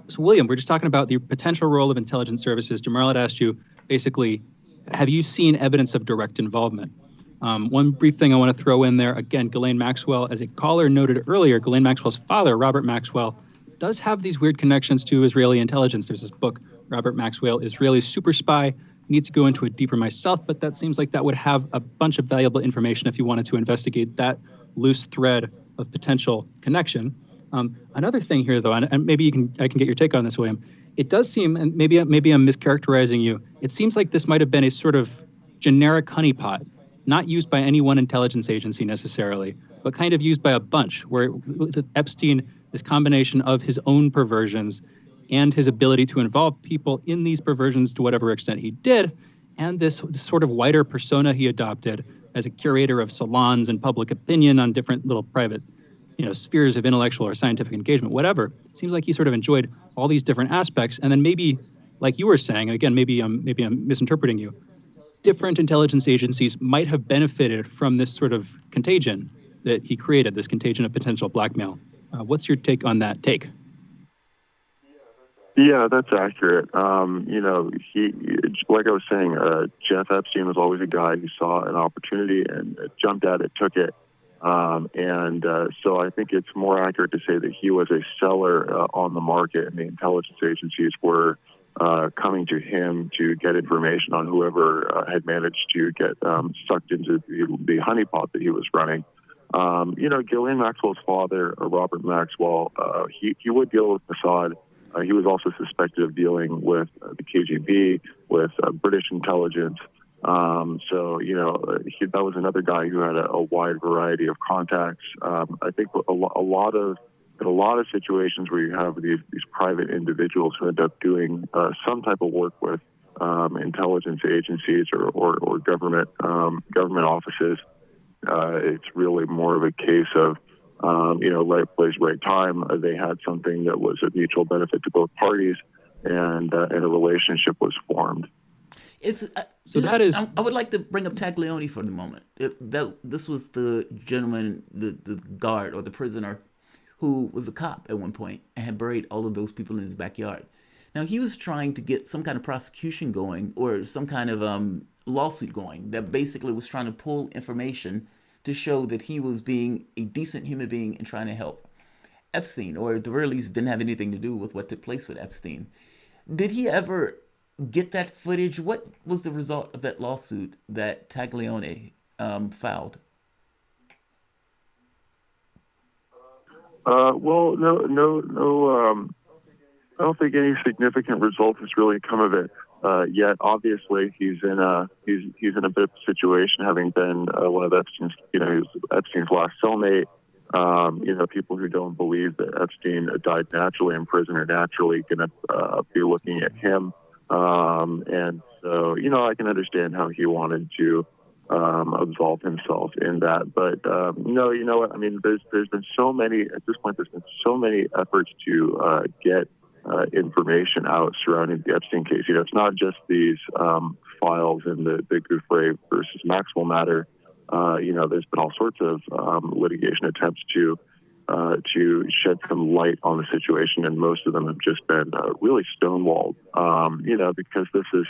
So, William, we're just talking about the potential role of intelligence services. Jamarl had asked you, basically, have you seen evidence of direct involvement? One brief thing I want to throw in there, again, Ghislaine Maxwell, as a caller noted earlier, Ghislaine Maxwell's father, Robert Maxwell, does have these weird connections to Israeli intelligence. There's this book, Robert Maxwell, Israeli Super Spy. Need to go into it deeper myself, but that seems like that would have a bunch of valuable information if you wanted to investigate that loose thread of potential connection. Another thing here, though, and maybe I can get your take on this, William. It does seem, and maybe I'm mischaracterizing you, it seems like this might have been a sort of generic honeypot, not used by any one intelligence agency necessarily, but kind of used by a bunch, where Epstein, this combination of his own perversions and his ability to involve people in these perversions to whatever extent he did, and this sort of wider persona he adopted as a curator of salons and public opinion on different little private spheres of intellectual or scientific engagement, whatever. It seems like he sort of enjoyed all these different aspects. And then maybe, like you were saying, again, maybe I'm misinterpreting you, different intelligence agencies might have benefited from this sort of contagion that he created, this contagion of potential blackmail. What's your take on that take? Yeah, that's accurate. He, like I was saying, Jeff Epstein was always a guy who saw an opportunity and jumped at it, took it. So I think it's more accurate to say that he was a seller on the market, and the intelligence agencies were coming to him to get information on whoever had managed to get sucked into the honeypot that he was running. Ghislaine Maxwell's father, Robert Maxwell, he would deal with Mossad. He was also suspected of dealing with the KGB, with British intelligence. That was another guy who had a wide variety of contacts. I think a lot of situations where you have these private individuals who end up doing some type of work with intelligence agencies or government offices, it's really more of a case of right place, right time. They had something that was of mutual benefit to both parties, and a relationship was formed. I would like to bring up Taglioni for the moment. This was the gentleman, the guard or the prisoner, who was a cop at one point and had buried all of those people in his backyard. Now he was trying to get some kind of prosecution going or some kind of lawsuit going that basically was trying to pull information to show that he was being a decent human being and trying to help Epstein, or at the very least didn't have anything to do with what took place with Epstein. Did he ever get that footage? What was the result of that lawsuit that Taglioni filed? No. I don't think any significant result has really come of it yet. Obviously, he's in a bit of a situation, having been one of Epstein's last cellmate. People who don't believe that Epstein died naturally in prison are naturally going to be looking at him. And so, I can understand how he wanted to absolve himself in that. But no, you know what? I mean, there's been so many, at this point, there's been so many efforts to get information out surrounding the Epstein case. It's not just these files in the Gouffre versus Maxwell matter. There's been all sorts of litigation attempts to shed some light on the situation, and most of them have just been really stonewalled. Because this is,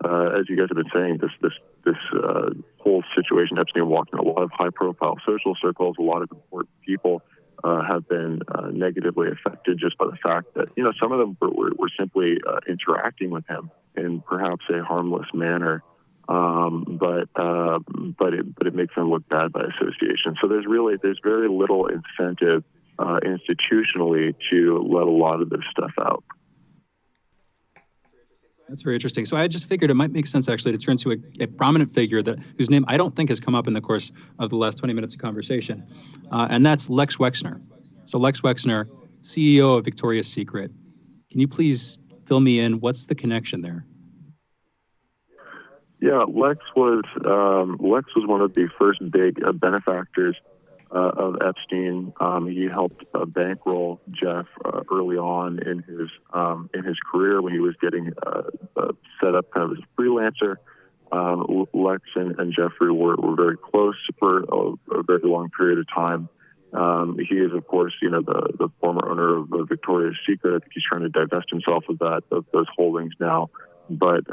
as you guys have been saying, this whole situation, Epstein walked in a lot of high-profile social circles. A lot of important people have been negatively affected just by the fact that some of them were simply interacting with him in perhaps a harmless manner, but it makes them look bad by association. So there's very little incentive institutionally to let a lot of this stuff out. That's very interesting. So I just figured it might make sense actually to turn to a prominent figure whose name I don't think has come up in the course of the last 20 minutes of conversation, and that's Lex Wexner. So Lex Wexner, CEO of Victoria's Secret. Can you please fill me in? What's the connection there? Yeah, Lex was one of the first big benefactors of Epstein. He helped bankroll Jeff early on in his career when he was getting set up kind of as a freelancer. Lex and Jeffrey were very close for a very long period of time. He is, of course, the former owner of Victoria's Secret. I think he's trying to divest himself of those holdings now. But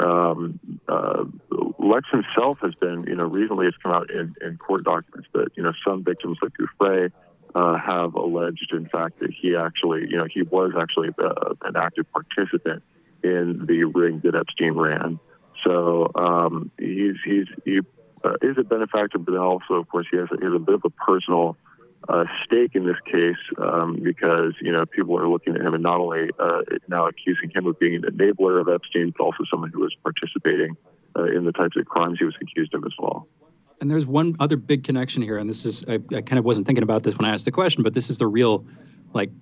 Lex himself has been, recently it's come out in court documents that, some victims like Gouffre have alleged, in fact, that he actually, he was actually an active participant in the ring that Epstein ran. So he is a benefactor, but then also, of course, he has a bit of a personal stake in this case because, people are looking at him and not only now accusing him of being an enabler of Epstein, but also someone who was participating in the types of crimes he was accused of as well. And there's one other big connection here, and this is, I kind of wasn't thinking about this when I asked the question, but this is the real,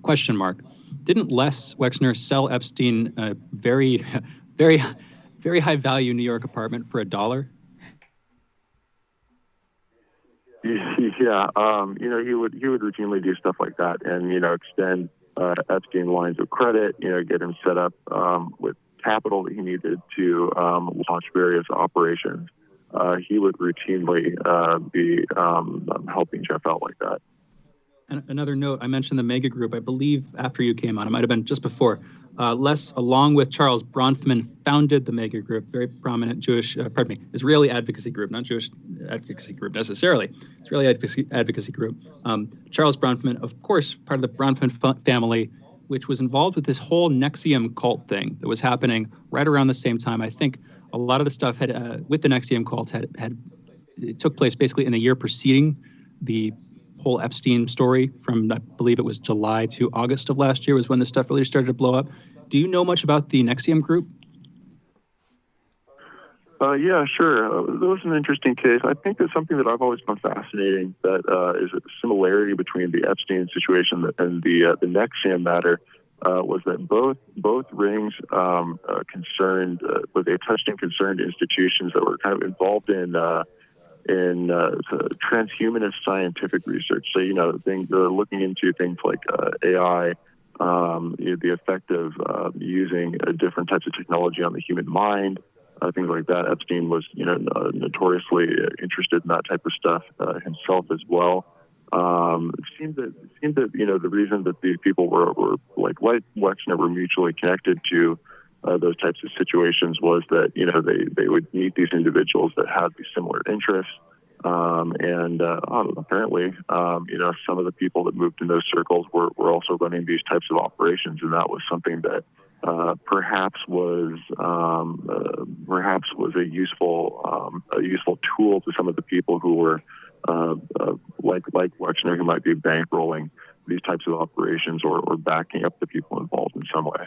question mark. Didn't Les Wexner sell Epstein a very, very, very high value New York apartment for $1? Yeah, he would routinely do stuff like that, and extend Epstein lines of credit. Get him set up with capital that he needed to launch various operations. He would routinely be helping Jeff out like that. And another note, I mentioned the Mega Group. I believe after you came on, it might have been just before. Les, along with Charles Bronfman, founded the Mega Group, very prominent Israeli advocacy group, not Jewish advocacy group necessarily, Israeli advocacy group. Charles Bronfman, of course, part of the Bronfman family, which was involved with this whole NXIVM cult thing that was happening right around the same time. I think a lot of the stuff with the NXIVM cult it took place basically in the year preceding the whole Epstein story from, I believe it was July to August of last year was when this stuff really started to blow up. Do you know much about the NXIVM group? Yeah, sure. That was an interesting case. I think that's something that I've always found fascinating, that is a similarity between the Epstein situation and the NXIVM matter, was that both rings concerned, they touched and concerned institutions that were kind of involved in transhumanist scientific research. So, they're looking into things like AI, the effect of using different types of technology on the human mind, things like that. Epstein was, notoriously interested in that type of stuff himself as well. It seemed that the reason that these people were like Wexner were mutually connected to those types of situations was that they would meet these individuals that had these similar interests, and apparently some of the people that moved in those circles were also running these types of operations, and that was something that perhaps was a useful tool to some of the people who were like Wexner, who might be bankrolling these types of operations or backing up the people involved in some way.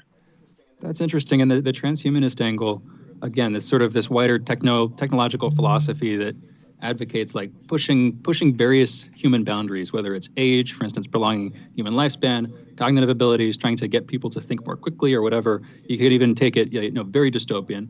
That's interesting. And the transhumanist angle, again, it's sort of this wider technological philosophy that advocates pushing various human boundaries, whether it's age, for instance, prolonging human lifespan, cognitive abilities, trying to get people to think more quickly or whatever. You could even take it, very dystopian,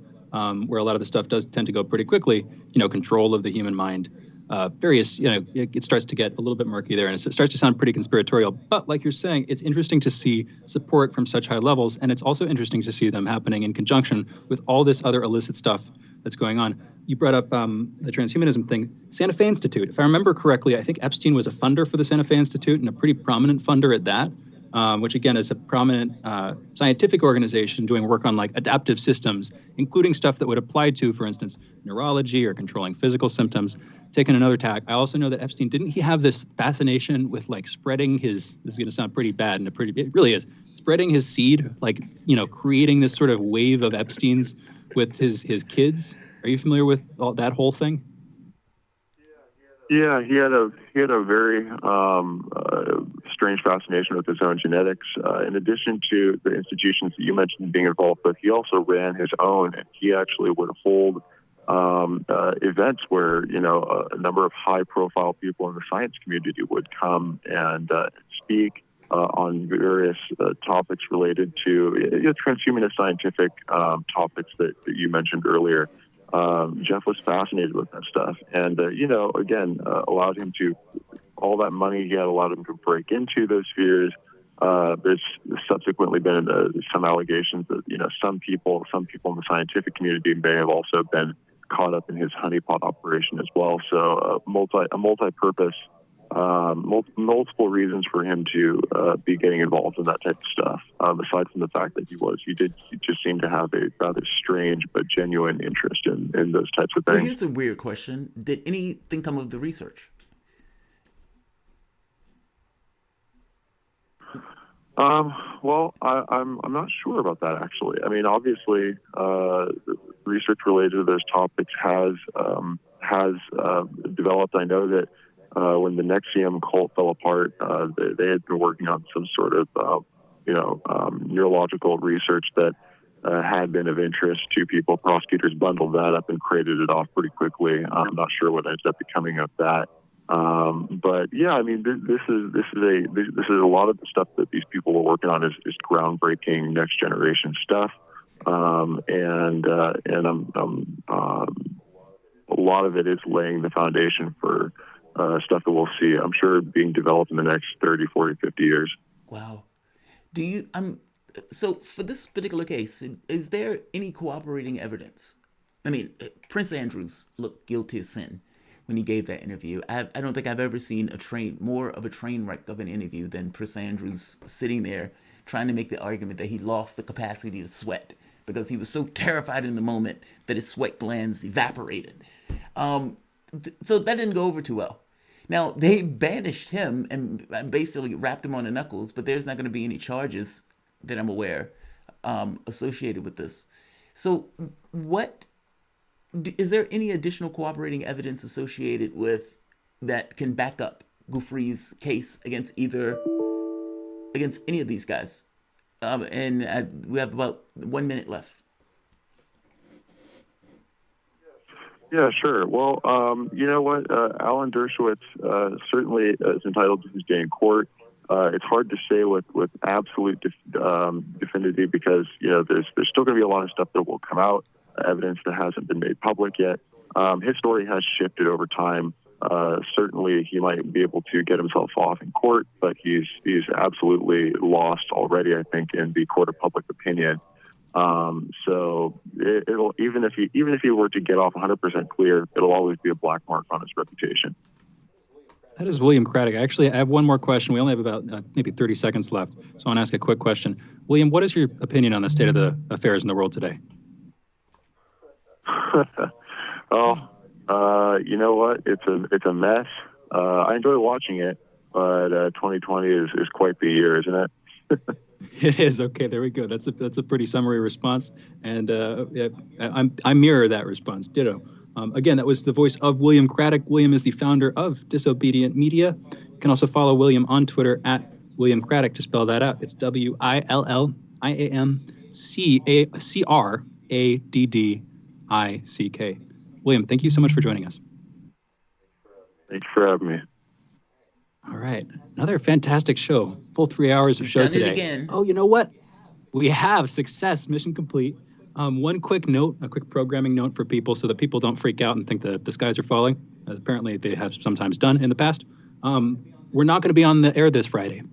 where a lot of the stuff does tend to go pretty quickly, control of the human mind. It starts to get a little bit murky there, and it starts to sound pretty conspiratorial. But like you're saying, it's interesting to see support from such high levels, and it's also interesting to see them happening in conjunction with all this other illicit stuff that's going on. You brought up the transhumanism thing. Santa Fe Institute, if I remember correctly, I think Epstein was a funder for the Santa Fe Institute, and a pretty prominent funder at that, which again is a prominent scientific organization doing work on adaptive systems, including stuff that would apply to, for instance, neurology or controlling physical symptoms. Taking another tack, I also know that Epstein, didn't he have this fascination with spreading his, this is going to sound pretty bad, and it really is, spreading his seed, creating this sort of wave of Epsteins with his kids. Are you familiar with that whole thing? Yeah, he had a very strange fascination with his own genetics. In addition to the institutions that you mentioned being involved with, he also ran his own, and he actually would hold events where a number of high-profile people in the science community would come and speak on various topics related to transhumanist scientific topics that you mentioned earlier. Jeff was fascinated with that stuff, and allowed him to, all that money he had allowed him to break into those spheres. There's subsequently been some allegations that some people in the scientific community may have also been caught up in his honeypot operation as well. So multi-purpose, multiple reasons for him to be getting involved in that type of stuff. Aside from the fact that he just seemed to have a rather strange but genuine interest in those types of things. Well, here's a weird question: did anything come of the research? Well, I'm not sure about that actually. I mean, obviously, research related to those topics has developed. I know that when the Nexium cult fell apart, they had been working on some sort of neurological research that had been of interest to people. Prosecutors bundled that up and created it off pretty quickly. I'm not sure what ended up becoming of that. But yeah, I mean, this is a lot of the stuff that these people were working on is groundbreaking next generation stuff, and a lot of it is laying the foundation for stuff that we'll see, I'm sure, being developed in the next 30, 40, 50 years. Wow. Do you so for this particular case, is there any cooperating evidence? I mean, Prince Andrews looked guilty as sin when he gave that interview. I don't think I've ever seen more of a train wreck of an interview than Prince Andrews sitting there trying to make the argument that he lost the capacity to sweat because he was so terrified in the moment that his sweat glands evaporated. So that didn't go over too well. Now, they banished him and basically wrapped him on the knuckles, but there's not going to be any charges that I'm aware associated with this. So is there any additional cooperating evidence associated with that can back up Giuffre's case against any of these guys? We have about 1 minute left. Yeah, sure. Well, you know what? Alan Dershowitz certainly is entitled to his day in court. It's hard to say with absolute definitivity because there's still going to be a lot of stuff that will come out, evidence that hasn't been made public yet. His story has shifted over time. Certainly, he might be able to get himself off in court, but he's absolutely lost already, I think, in the court of public opinion. So it'll even if he were to get off 100% clear, it'll always be a black mark on his reputation. That is William Craddock. Actually, I have one more question. We only have about maybe 30 seconds left, so I want to ask a quick question. William, what is your opinion on the state of the affairs in the world today? Well, you know what? It's a mess. I enjoy watching it, but 2020 is quite the year, isn't it? It is. Okay, there we go. That's a pretty summary response, and I mirror that response. Ditto. Again, that was the voice of William Craddock. William is the founder of Disobedient Media. You can also follow William on Twitter at William Craddock to spell that out. It's WILLIAMCRADDICK. William, thank you so much for joining us. Thanks for having me. All right. Another fantastic show. Full 3 hours of show done today. It again. Oh, you know what? We have success. Mission complete. One quick note, a quick programming note for people so that people don't freak out and think that the skies are falling, as apparently they have sometimes done in the past. We're not going to be on the air this Friday.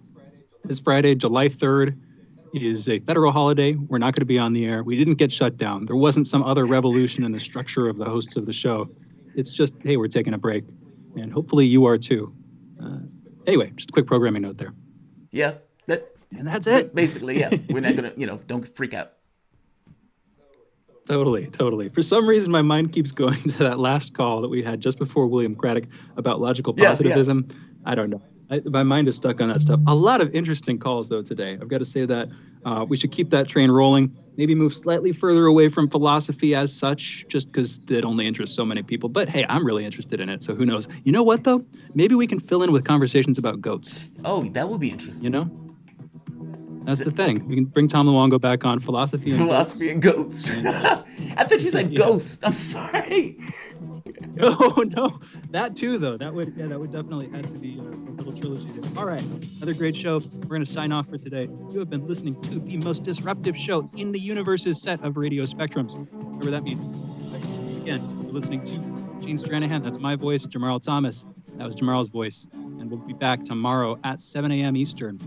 This Friday, July 3rd, is a federal holiday. We're not going to be on the air. We didn't get shut down. There wasn't some other revolution in the structure of the hosts of the show. It's just, hey, we're taking a break. And hopefully you are too. Anyway, just a quick programming note there. Yeah. And that's it. Basically, yeah. We're not going to, don't freak out. Totally. For some reason, my mind keeps going to that last call that we had just before William Craddock about logical positivism. Yeah. I don't know. My mind is stuck on that stuff. A lot of interesting calls, though, today. I've got to say that we should keep that train rolling, maybe move slightly further away from philosophy as such, just because it only interests so many people. But hey, I'm really interested in it, so who knows? You know what, though? Maybe we can fill in with conversations about goats. Oh, that would be interesting. You know? That's the thing. We can bring Tom Luongo back on philosophy and goats. I thought you said ghost. I'm sorry. Oh no, that too though. That would definitely add to the little trilogy there. All right, another great show. We're going to sign off for today. You have been listening to the most disruptive show in the universe's set of radio spectrums, whatever that means. Again, you're listening to Gene Stranahan. That's my voice. Jamarl Thomas. That was Jamarl's voice. And we'll be back tomorrow at 7 a.m. Eastern.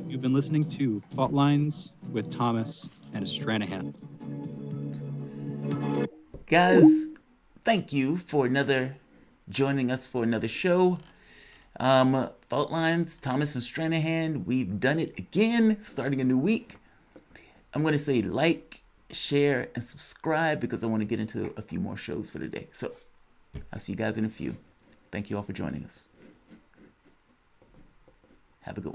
You've been listening to Fault Lines with Thomas and Stranahan. Guys, thank you for joining us for another show. Fault Lines, Thomas and Stranahan, we've done it again, starting a new week. I'm going to say like, share, and subscribe because I want to get into a few more shows for today. So I'll see you guys in a few. Thank you all for joining us. Have a good one.